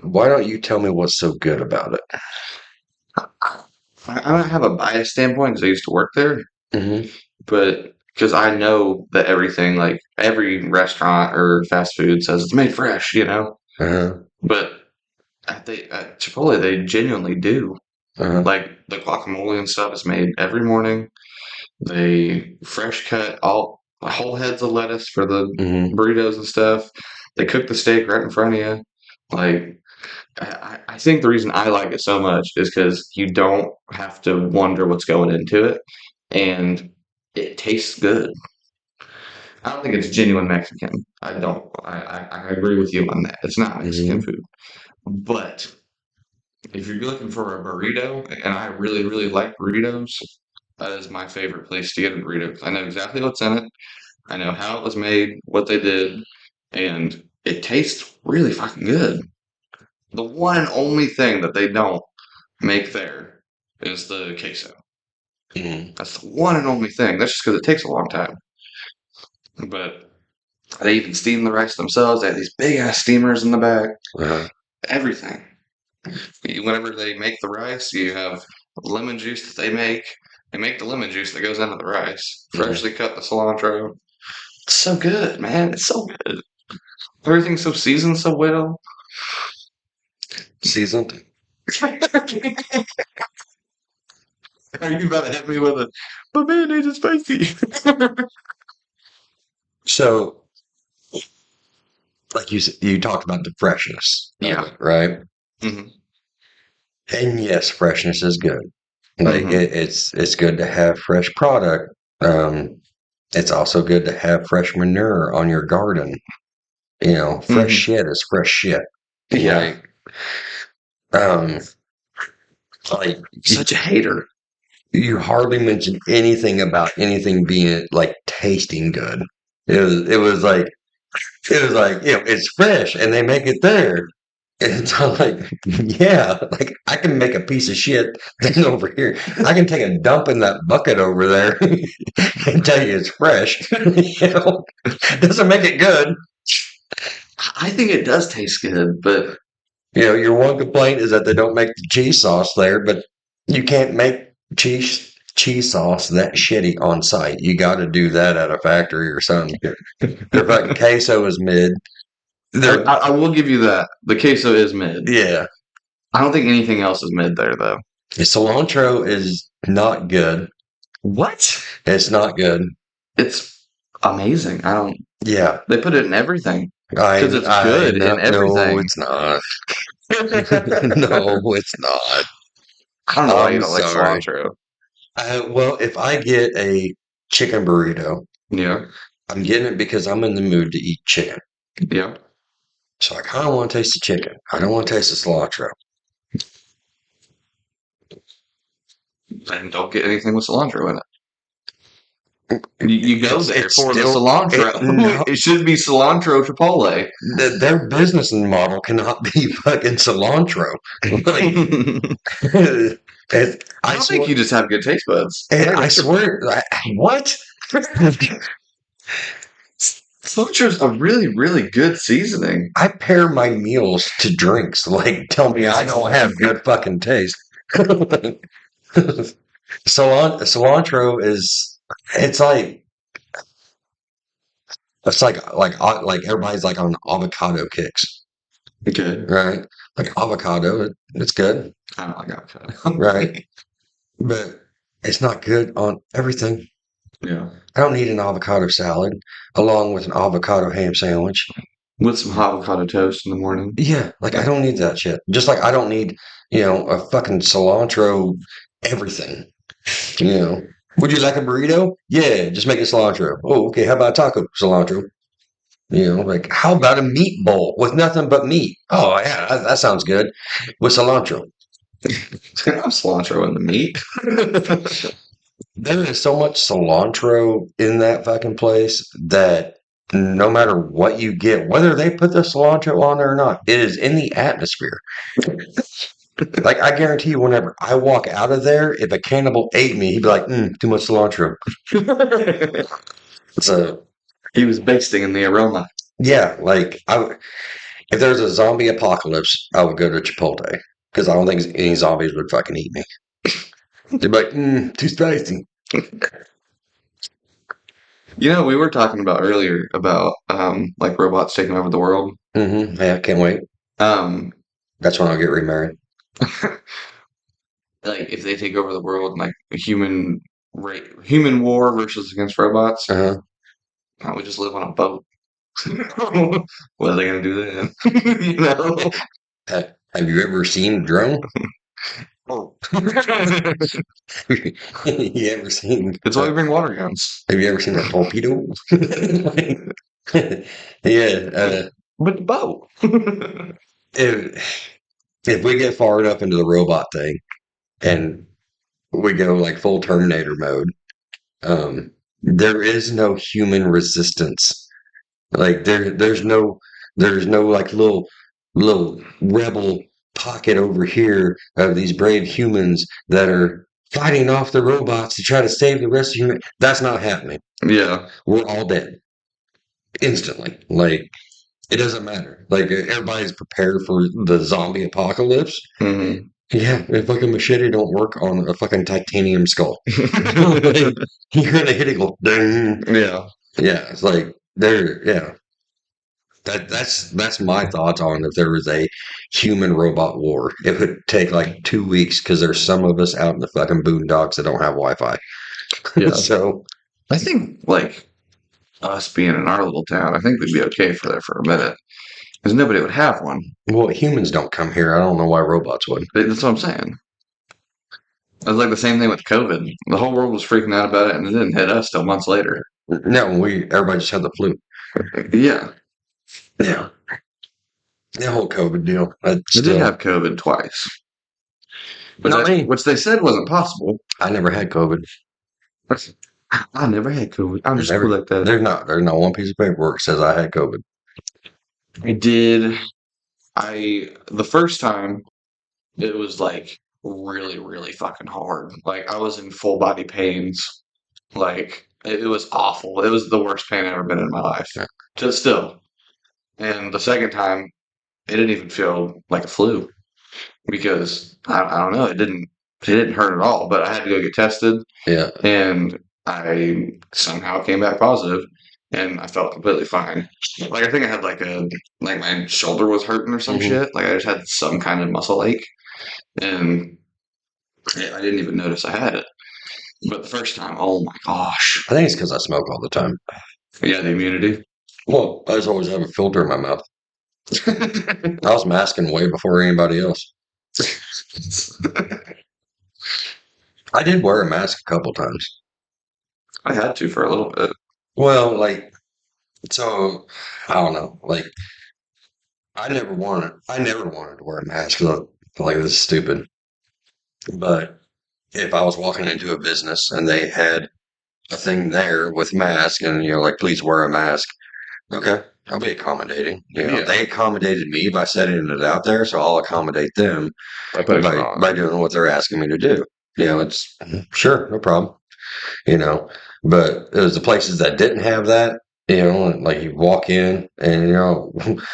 Why don't you tell me what's so good about it? I don't have a bias standpoint because I used to work there, Hmm. but because I know that everything, like every restaurant or fast food says it's made fresh, Uh-huh. But at Chipotle, they genuinely do. Uh-huh. Like the guacamole and stuff is made every morning. They fresh cut all whole heads of lettuce for the Hmm. burritos and stuff. They cook the steak right in front of you. Like I think the reason I like it so much is because you don't have to wonder what's going into it, and it tastes good. I don't think it's genuine Mexican. I don't. I agree with you on that. It's not Mexican Hmm. food, but if you're looking for a burrito, and I really really like burritos, that is my favorite place to get a burrito 'cause I know exactly what's in it. I know how it was made, what they did, and it tastes really fucking good. The one and only thing that they don't make there is the queso. Hmm. That's the one and only thing. That's just because it takes a long time. But they even steam the rice themselves. They have these big ass steamers in the back. Uh-huh. Everything. Whenever they make the rice, you have lemon juice that they make. They make the lemon juice that goes into the rice. Mhm. Freshly cut the cilantro. It's so good, man. It's so good. Everything's so seasoned so well. Seasoned. Are you about to hit me with a, but mayonnaise is spicy? So, like you talked about the freshness of Yeah. it, right? hmm And yes, freshness is good. Like hmm it's good to have fresh product. It's also good to have fresh manure on your garden. You know, fresh hmm shit is fresh shit. Yeah. Um, like Such a hater. you hardly mentioned anything about anything being like tasting good. It was like it's fresh and they make it there. And it's all like, yeah, like I can make a piece of shit thing over here. I can take a dump in that bucket over there and tell you it's fresh. Doesn't make it good. I think it does taste good, but Your one complaint is that they don't make the cheese sauce there, but you can't make cheese sauce that shitty on site. You got to do that at a factory or something. Their fucking queso is mid. I, Their I will give you that. The queso is mid. Yeah, I don't think anything else is mid there, though. the cilantro is not good. What? It's not good. It's amazing. I don't. Yeah, They put it in everything I because it's I good know. in No, everything. it's not. I No, it's not. don't know why you I'm don't like sorry. cilantro. Well, if I get a chicken burrito, Yeah. I'm getting it because I'm in the mood to eat chicken. Yeah. So I kind of want to taste the chicken. I don't want to taste the cilantro. And don't get anything with cilantro in it. You go there It's for the still cilantro. no. It should be cilantro chipotle. Their business model cannot be fucking cilantro. Like, I I don't think swear, you just have good taste buds. I think I that's your swear, what? cilantro's a really, really good seasoning. I pair my meals to drinks. Like, tell me I don't have good fucking taste. Cilantro is, it's like, like everybody's like on avocado kicks, Okay. right? Like avocado, it's good, I don't like avocado. right? But it's not good on everything. Yeah. I don't need an avocado salad along with an avocado ham sandwich. With some avocado toast in the morning. Yeah, like I don't need that shit. Just like I don't need, a fucking cilantro everything. You know, would you like a burrito? Yeah, just make it cilantro. Oh, okay. How about taco cilantro? Like how about a meat bowl with nothing but meat? Oh yeah, that sounds good with cilantro. I'm cilantro in the meat. There is so much cilantro in that fucking place that no matter what you get, whether they put the cilantro on there or not, it is in the atmosphere. Like I guarantee you, whenever I walk out of there, if a cannibal ate me, he'd be like, "Too much cilantro." So He was basting in the aroma. yeah, like if there's a zombie apocalypse, I would go to Chipotle because I don't think any zombies would fucking eat me. They'd be like, "Too spicy." We were talking about earlier about like robots taking over the world. Yeah, can't wait. Um, That's when I'll get remarried. like if they take over the world, like a human war versus against robots, Uh-huh. I would just live on a boat. What are they gonna do then? you know? Have you ever seen a drone? Oh. you ever seen? That's why we bring water guns. Have you ever seen a torpedo? Yeah. With the boat. If if we get far enough into the robot thing and we go like full Terminator mode, there is no human resistance. Like there's no like little rebel pocket over here of these brave humans that are fighting off the robots to try to save the rest of human. That's not happening. Yeah. We're all dead instantly. Like It doesn't matter. Like everybody's prepared for the zombie apocalypse. Hmm. Yeah, a fucking machete don't work on a fucking titanium skull. Like, you're gonna hit it, go ding. Yeah. Yeah, it's like there. Yeah, that's my thoughts on if there was a human robot war. It would take like 2 weeks because there's some of us out in the fucking boondocks that don't have Wi-Fi. Yeah. So I think like us being in our little town, I think we'd be okay for there for a minute because nobody would have one. well, humans don't come here. I don't know why robots would. That's what I'm saying. It was like the same thing with COVID. The whole world was freaking out about it, and it didn't hit us till months later. No, everybody just had the flu. Yeah, Yeah, the whole COVID deal. I they did still, have COVID twice, not me. which they said wasn't possible. I never had COVID. I never had COVID. I'm just cool Never. like that. There's not one piece of paperwork that says I had COVID. I did. The first time it was like really, really fucking hard. Like I was in full body pains. Like it was awful. It was the worst pain I've ever been in my life. Just still. And the second time, it didn't even feel like a flu because I don't know. It didn't hurt at all. But I had to go get tested, Yeah. and I somehow came back positive, and I felt completely fine. Like I think I had like my shoulder was hurting or some Mhm. shit. Like I just had some kind of muscle ache, and I didn't even notice I had it. But the first time, oh my gosh, I think it's because I smoke all the time. yeah, the immunity. Well, I just always have a filter in my mouth. I was masking way before anybody else. I did wear a mask a couple times. I had to for a little bit. Well, like, so I don't know. Like, I never wanted to wear a mask 'cause I feel like this is stupid. But if I was walking into a business and they had a thing there with mask and like, please wear a mask. Okay, I'll be accommodating. Yeah, They accommodated me by setting it out there, so I'll accommodate them I put it by on. doing what they're asking me to do. It's sure, no problem. you know. But it was the places that didn't have that, like you walk in and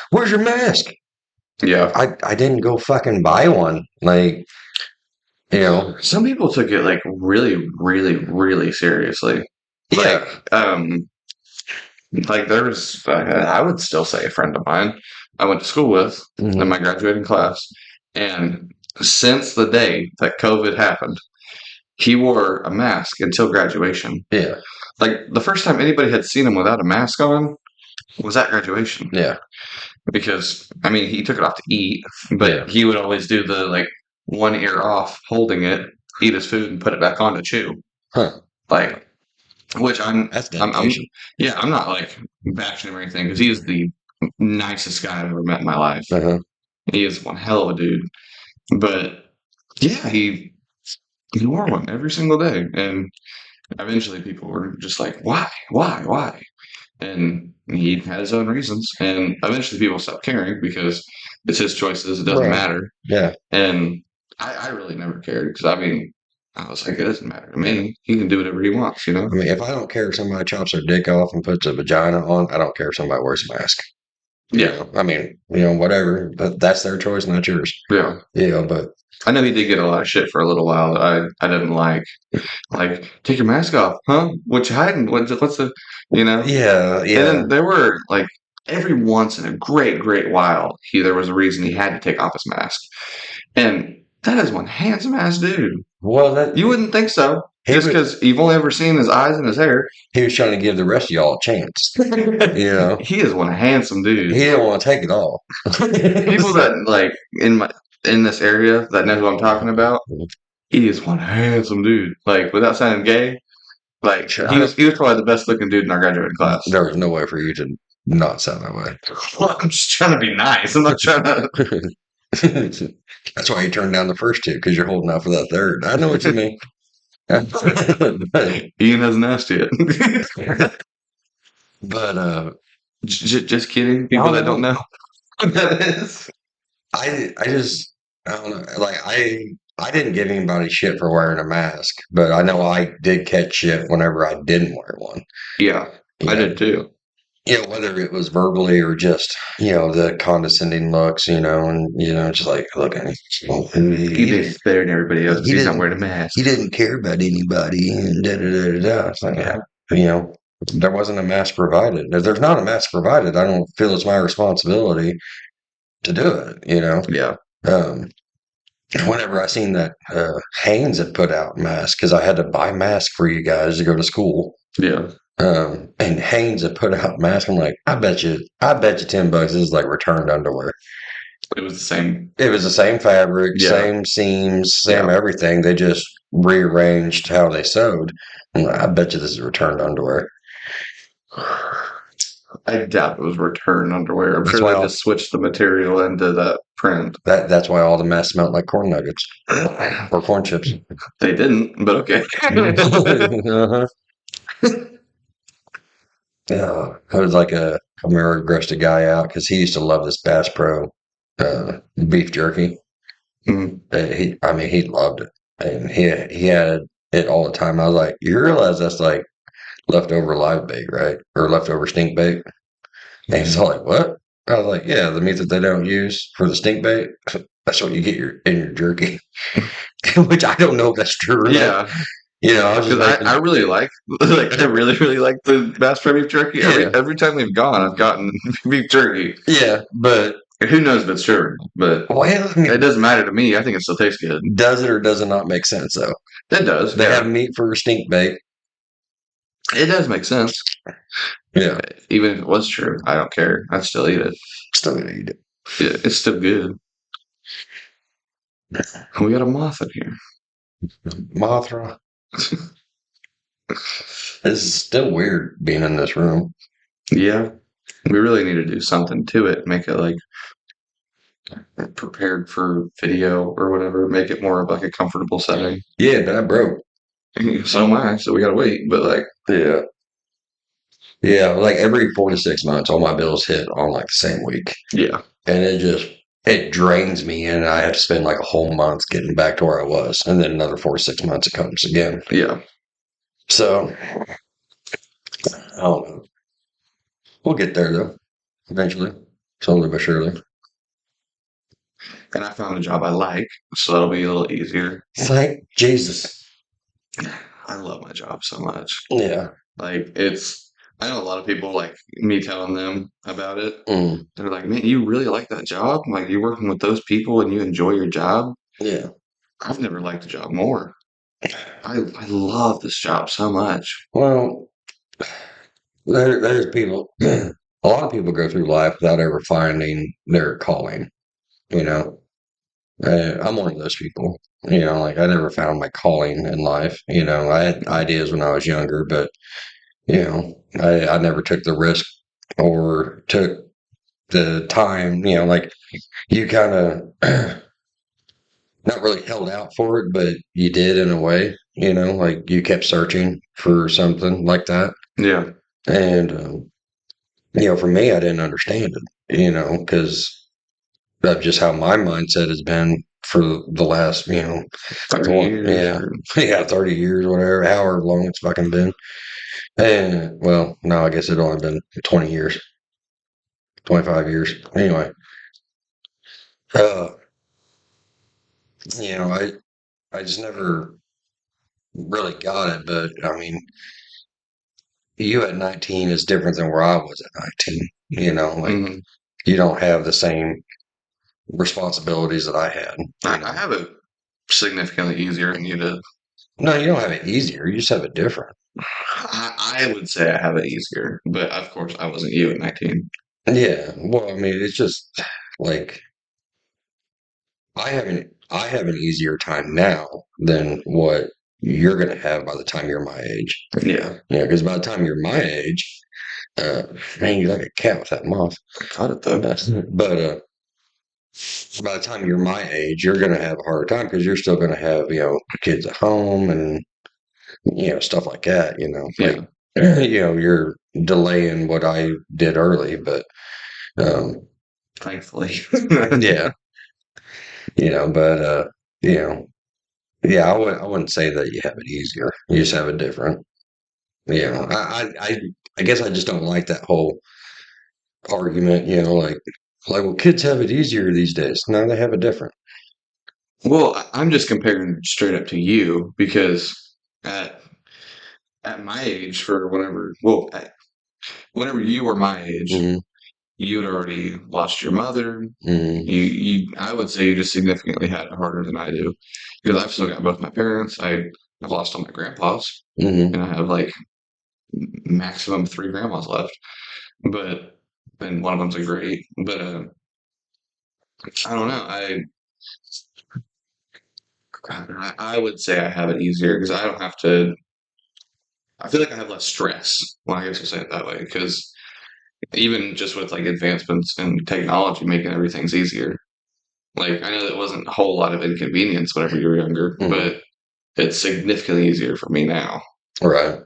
where's your mask? Yeah. I didn't go fucking buy one. Like, Some people took it like really, really, really seriously. yeah. Like there's, I would still say a friend of mine I went to school with in Mhm. my graduating class, and since the day that COVID happened, he wore a mask until graduation. Yeah. Like the first time anybody had seen him without a mask on was at graduation. Yeah. Because I mean, he took it off to eat, but Yeah. he would always do the like one ear off, holding it, eat his food, and put it back on to chew. Huh. Like, which That's I'm dedication. yeah, I'm not like bashing him or anything because he is the nicest guy I've ever met in my life. Uh-huh. He is one hell of a dude. But yeah, he wore one every single day, and eventually people were just like, why? And he had his own reasons, and eventually people stopped caring because it's his choices. It doesn't Right. matter. Yeah. And I really never cared because I mean, I was like, it doesn't matter to me. He can do whatever he wants, I mean, if I don't care if somebody chops their dick off and puts a vagina on, I don't care if somebody wears a mask. Yeah, I mean, whatever. But that's their choice, not yours. yeah. But I know he did get a lot of shit for a little while that I didn't like. Like, take your mask off, huh? What you hiding? What's the, yeah, And then there were like every once in a great while, there was a reason he had to take off his mask, and that is one handsome ass dude. Well, You wouldn't think so, just because you've only ever seen his eyes and his hair. he was trying to give the rest of y'all a chance. He is one handsome dude. He didn't want to take it all. People that like in this area that know who I'm talking about, he is one handsome dude. Like without sounding gay, like he was probably the best looking dude in our graduating class. There was no way for you to not sound that way. Well, I'm just trying to be nice. I'm not trying to. That's why you turned down the first two, because you're holding out for that third. I know what you mean. Ian hasn't asked yet. But Just kidding. People that don't know what that is. I don't know. Like I didn't give anybody shit for wearing a mask, but I know I did catch shit whenever I didn't wear one. Yeah, I did too. whether it was verbally or just, the condescending looks, and, just like, look, He thinks he's better than everybody else because he he's not didn't, wearing a mask. he didn't care about anybody and da da da da da. It's like, yeah, there wasn't a mask provided. If there's not a mask provided, I don't feel it's my responsibility to do it. Yeah. Um, whenever I seen that Hanes had put out masks, because I had to buy masks for you guys to go to school. Yeah. And Hanes had put out masks. I'm like, I bet you $10 this is like returned underwear. It was the same. It was the same fabric, Yeah. same seams, same Yeah. everything. They just rearranged how they sewed. I'm like, I bet you this is returned underwear. I doubt it was return underwear. I'm That's sure why they just switched the material into that print. that's why all the masks smelled like corn nuggets or corn chips. They didn't, but okay. uh-huh. Yeah, I was like I remember grossed a guy out because he used to love this Bass Pro beef jerky. Mhm. He loved it, and he had it all the time. I was like, you realize that's like leftover live bait, right? Or leftover stink bait? And he's all like, what? I was like, yeah, the meat that they don't use for the stink bait. That's what you get in your jerky, which I don't know if that's true or not. Yeah, I was just because making. I really I really really like the Bass Pro beef jerky. Yeah, Every time we've gone, I've gotten beef jerky. yeah, but Who knows if it's true, but well, I it mean, doesn't matter to me. I think it still tastes good. does it or does it not make sense though? It does. They Yeah, have meat for stink bait. it does make sense. Yeah, Even if it was true, I don't care. I'd still eat it. still gonna eat it. Yeah, it's still good. We got a moth in here. Mothra. This is still weird being in this room. Yeah, we really need to do something to it. Make it like prepared for video or whatever. Make it more of like a comfortable setting. Yeah, but I broke. So am I. So we gotta wait. But like, Yeah. Yeah, like every 4 to 6 months, all my bills hit on like the same week. yeah, And it drains me and I have to spend like a whole month getting back to where I was. And then another 4 to 6 months it comes again. yeah. So I don't know. We'll get there though, eventually. Slowly but surely. And I found a job I like, so that'll be a little easier. Thank Jesus. I love my job so much. Yeah. Like it's. I know a lot of people like me telling them about it. Mm. They're like, "Man, you really like that job? Like you're working with those people and you enjoy your job." Yeah. I've never liked a job more. I love this job so much. Well, there's people, a lot of people go through life without ever finding their calling, you know. I'm one of those people, like I never found my calling in life. I had ideas when I was younger, but, I never took the risk or took the time, like you kind of not really held out for it, but you did in a way, like you kept searching for something like that. Yeah, And, for me, I didn't understand it, because that's just how my mindset has been for the last, 30 years. yeah, yeah, 30 years, whatever, however long it's fucking been. And, well, no, I guess it only been 20 years, 25 years. Anyway, uh, you know, I, I just never really got it, but I mean, you at 19 is different than where I was at 19, like Mhm. you don't have the same responsibilities that I had. I have it significantly easier than you did. No, you don't have it easier. You just have it different. I would say I have it easier, but of course I wasn't you at 19. Yeah. Well, I mean, it's just like I have an easier time now than what you're gonna have by the time you're my age. Yeah, Yeah, because by the time you're my age, uh, man, you're like a cat with that moth. I got it though. But by the time you're my age, you're gonna have a harder time because you're still gonna have kids at home and stuff like that. Yeah, Like you're delaying what I did early, but um, thankfully. yeah, but you know, yeah, I wouldn't say that you have it easier. You just have it different. I I guess I just don't like that whole argument, you know, like well, kids have it easier these days. No, they have it different. Well, I'm just comparing straight up to you because at at my age, for whenever, well, whenever you were my age, Hmm. you had already lost your mother. Hmm. I would say you just significantly had it harder than I do because I've still got both my parents. I've lost all my grandpas, Hmm. and I have like maximum three grandmas left. But and one of them's a great. But I don't know. I would say I have it easier because I don't have to. I feel like I have less stress. Well, I guess I'll say it that way because even just with like advancements in technology making everything's easier. Like I know that wasn't a whole lot of inconvenience whenever you were younger, Hmm. but it's significantly easier for me now Right.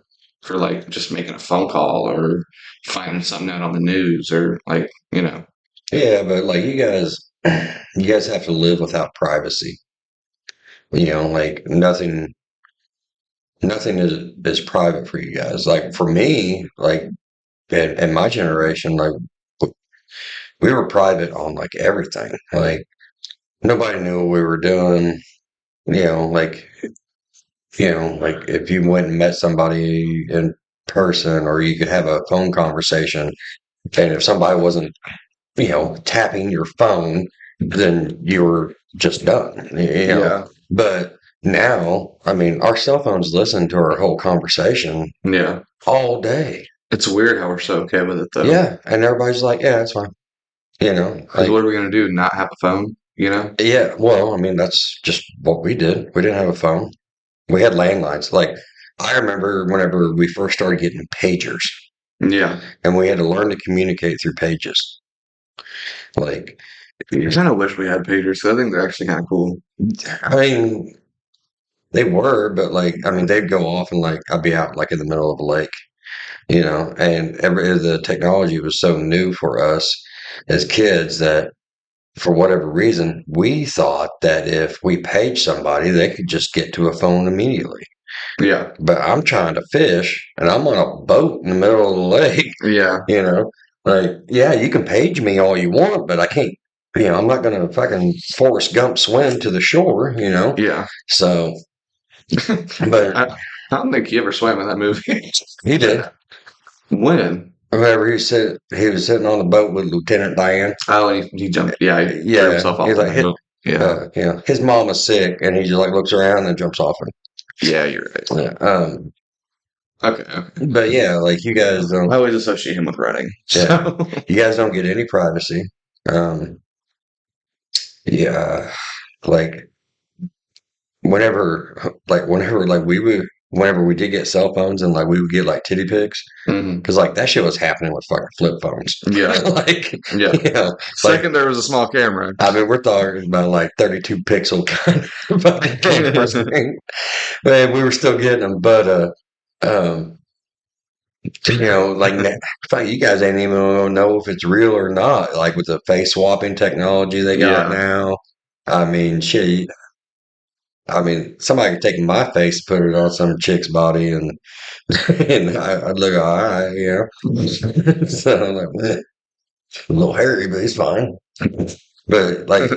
for like just making a phone call or finding something out on the news or like, Yeah, but like you guys have to live without privacy. You know, like nothing is private for you guys. Like for me, like in my generation, like we were private on like everything. Like nobody knew what we were doing. You know, like if you went and met somebody in person, or you could have a phone conversation, and if somebody wasn't, tapping your phone, then you were just done. yeah, But now, I mean, our cell phones listen to our whole conversation yeah. all day. It's weird how we're so okay with it though. Yeah, and everybody's like, yeah, that's fine. Because Like, what are we gonna do? Not have a phone? yeah, well, I mean, that's just what we did. We didn't have a phone. We had landlines. Like, I remember whenever we first started getting pagers, Yeah. and we had to learn to communicate through pages. Like, I kind of wish we had pagers. 'Cause I think they're actually kind of cool. I mean, they were, but like, I mean, they'd go off and like, I'd be out like in the middle of a lake, and the technology was so new for us as kids that for whatever reason, we thought that if we paged somebody, they could just get to a phone immediately. Yeah. But I'm trying to fish and I'm on a boat in the middle of the lake, Yeah. you know, like, yeah, you can page me all you want, but I can't, I'm not going to fucking Forrest Gump swim to the shore. Yeah. So, but I don't think he ever swam in that movie. he did. When? Whenever he was sitting on the boat with Lieutenant Diane. Oh, and he jumped. Yeah, he threw Yeah, himself off he's the like, boat. Yeah. his mama's sick, and he just like looks around and jumps off it. Yeah, you're right. Yeah, Okay. Okay. but yeah, like you guys I don't. always associate him with running. Yeah, So you guys don't get any privacy. Um, yeah, like whenever we did get cell phones and like we would get like titty pics, mhm. because like that shit was happening with fucking flip phones. Yeah. Like, Yeah. like Second, there was a small camera. I mean, we're talking about like 32 pixel kind of fucking cameras, man. We were still getting them, but um, like fuck, you guys ain't even gonna know if it's real or not. Like with the face swapping technology they got Yeah. now. I mean, shit. I mean, somebody could take my face, put it on some chick's body, and I'd look all right, So I'm like, "Meh, a little hairy, but he's fine." But like,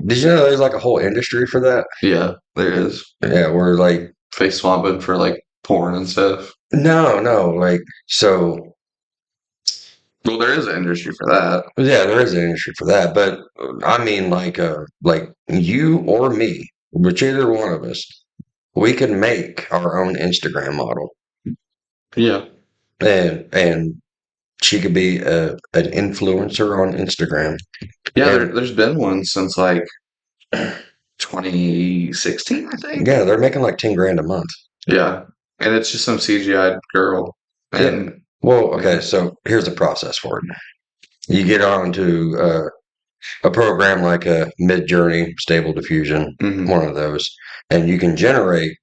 did you know there's like a whole industry for that? Yeah, there is. Yeah, we're like, Face swapping for like porn and stuff. no, like, so Well, there is an industry for that. yeah, there is an industry for that. But I mean, like you or me, which either one of us, we can make our own Instagram model, Yeah. and she could be an influencer on Instagram. Yeah, And there's been one since like 2016, I think. yeah, they're making like 10 grand a month. Yeah. And it's just some CGI girl. Yeah. And Well, okay, yeah. so here's the process for it. You get onto a program like a Mid-Journey, Stable Diffusion, Mhm. one of those, and you can generate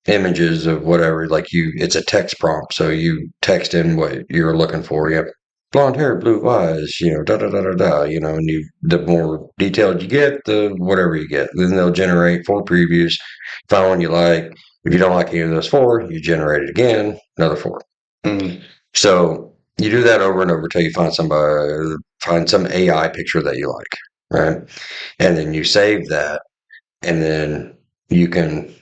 images of whatever. Like it's a text prompt, so you text in what you're looking for. You have blonde hair, blue eyes, da da da da da, and the more detailed you get, the whatever you get. Then they'll generate 4 previews. Find one you like. If you don't like any of those 4, you generate it again, another 4. Mhm. So You do that over and over till you find some AI picture that you like, right? And then you save that, and then you can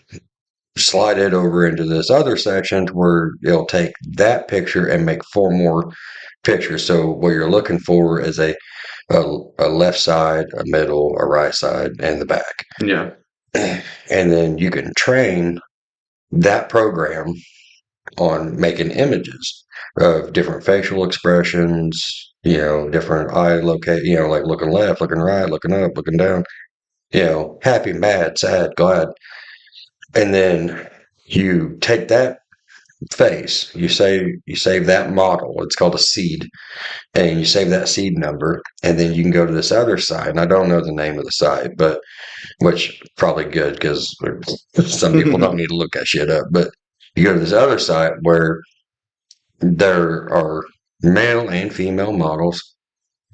slide it over into this other section where it'll take that picture and make four more pictures. So what you're looking for is a left side, a middle, a right side, and the back. Yeah. And then you can train that program on making images of different facial expressions, different eye locate, like looking left, looking right, looking up, looking down, happy, mad, sad, glad. And then you take that face, you save that model. It's called a seed, and you save that seed number, and then you can go to this other site. And I don't know the name of the site, but which probably good because some people don't need to look that shit up. But you go to this other site where there are male and female models,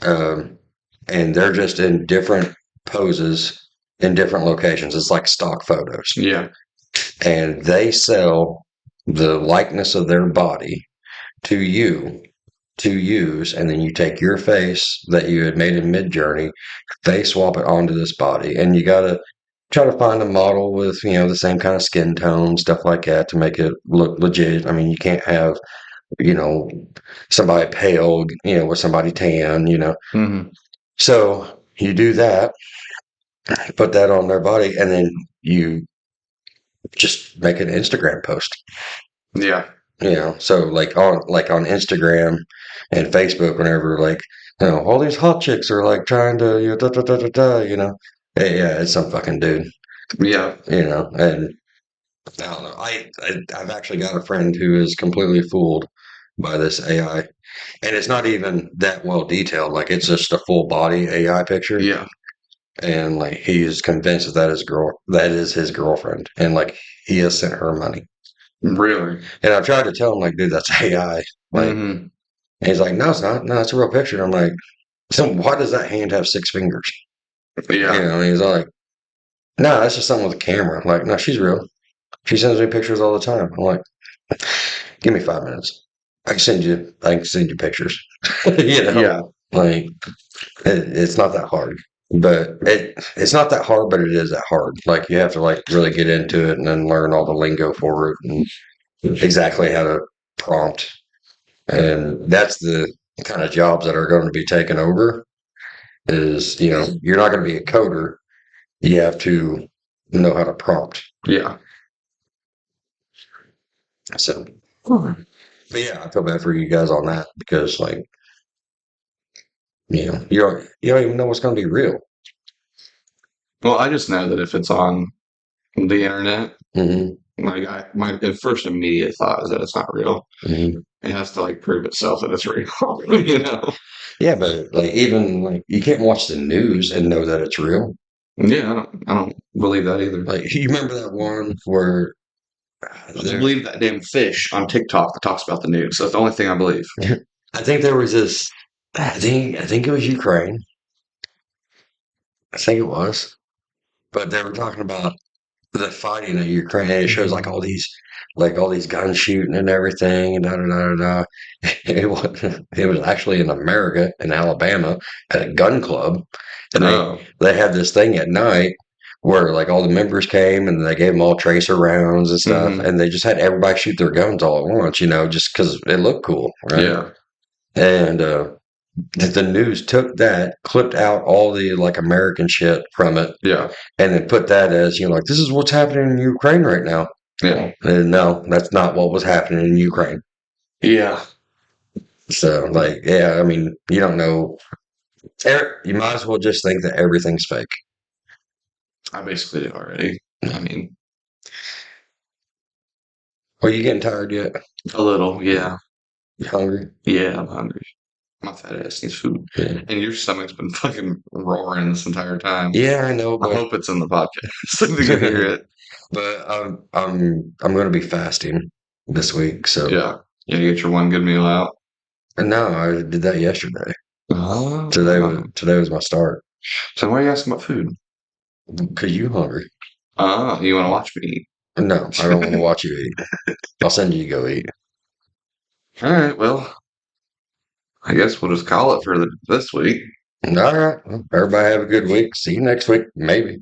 um, and they're just in different poses in different locations. It's like stock photos, Yeah. and they sell the likeness of their body to you to use, and then you take your face that you had made in Mid-Journey, face swap it onto this body, and you gotta try to find a model with the same kind of skin tone, stuff like that, to make it look legit. I mean, you can't have you know somebody pale, with somebody tan, Hmm. So you do that, put that on their body, and then you just make an Instagram post. Yeah. So like on Instagram and Facebook, whenever like all these hot chicks are like trying to da, da, da, da, da, hey, yeah, it's some fucking dude, Yeah. and I don't know. I've actually got a friend who is completely fooled by this AI, and it's not even that well detailed. Like it's just a full body AI picture, Yeah. and like he's convinced that is his girlfriend, and like he has sent her money. Really. And I've tried to tell him like, dude, that's AI. Like, Hmm. and he's like, no, it's not. No, it's a real picture. I'm like, so why does that hand have six fingers? Yeah. And he's like, no, that's just something with a camera. I'm like, no, she's real. She sends me pictures all the time. I'm like, give me 5 minutes. I can send you pictures. you know, Yeah. like it's not that hard. But it's not that hard, but it is that hard. Like you have to like really get into it and then learn all the lingo for it and exactly how to prompt. And that's the kind of jobs that are going to be taken over is, you're not going to be a coder. You have to know how to prompt. Yeah. So, but yeah, I feel bad for you guys on that because like, you don't even know what's going to be real. Well, I just know that if it's on the internet, Hmm. my first immediate thought is that it's not real. Hmm. It has to like prove itself that it's real, Yeah, but like even like you can't watch the news and know that it's real. Yeah, I don't believe that either. Like you remember that one where I there, believe that damn fish on TikTok that talks about the news. That's the only thing I believe. I think there was this. I think it was Ukraine. I think it was, but they were talking about the fighting in Ukraine. And it shows like all these guns shooting and everything, and da da da da. Da. It was actually in America, in Alabama, at a gun club, and they Oh. they had this thing at night where like all the members came and they gave them all tracer rounds and stuff, Hmm. and they just had everybody shoot their guns all at once, just because it looked cool, right? Yeah. And the news took that, clipped out all the like American shit from it, Yeah. and then put that as like this is what's happening in Ukraine right now. Yeah. And no, that's not what was happening in Ukraine. Yeah. So like, yeah, I mean, you don't know. You might as well just think that everything's fake. I basically did already. I mean, Are you getting tired yet? a little. Yeah. You hungry? Yeah. I'm hungry. My fat ass needs food. Yeah. And your stomach's been fucking roaring this entire time. Yeah, I know, I but hope it's in the podcast so we can hear it. but I'm going to be fasting this week. So Yeah. Yeah. You get your one good meal out. and no, I did that yesterday. Oh. Today was my start. So why are you asking about food? Cause you hungry? You want to watch me eat? No, I don't want to watch you eat. I'll send you to go eat. All right. Well, I guess we'll just call it for this week. All right. Well, everybody have a good week. See you next week, maybe.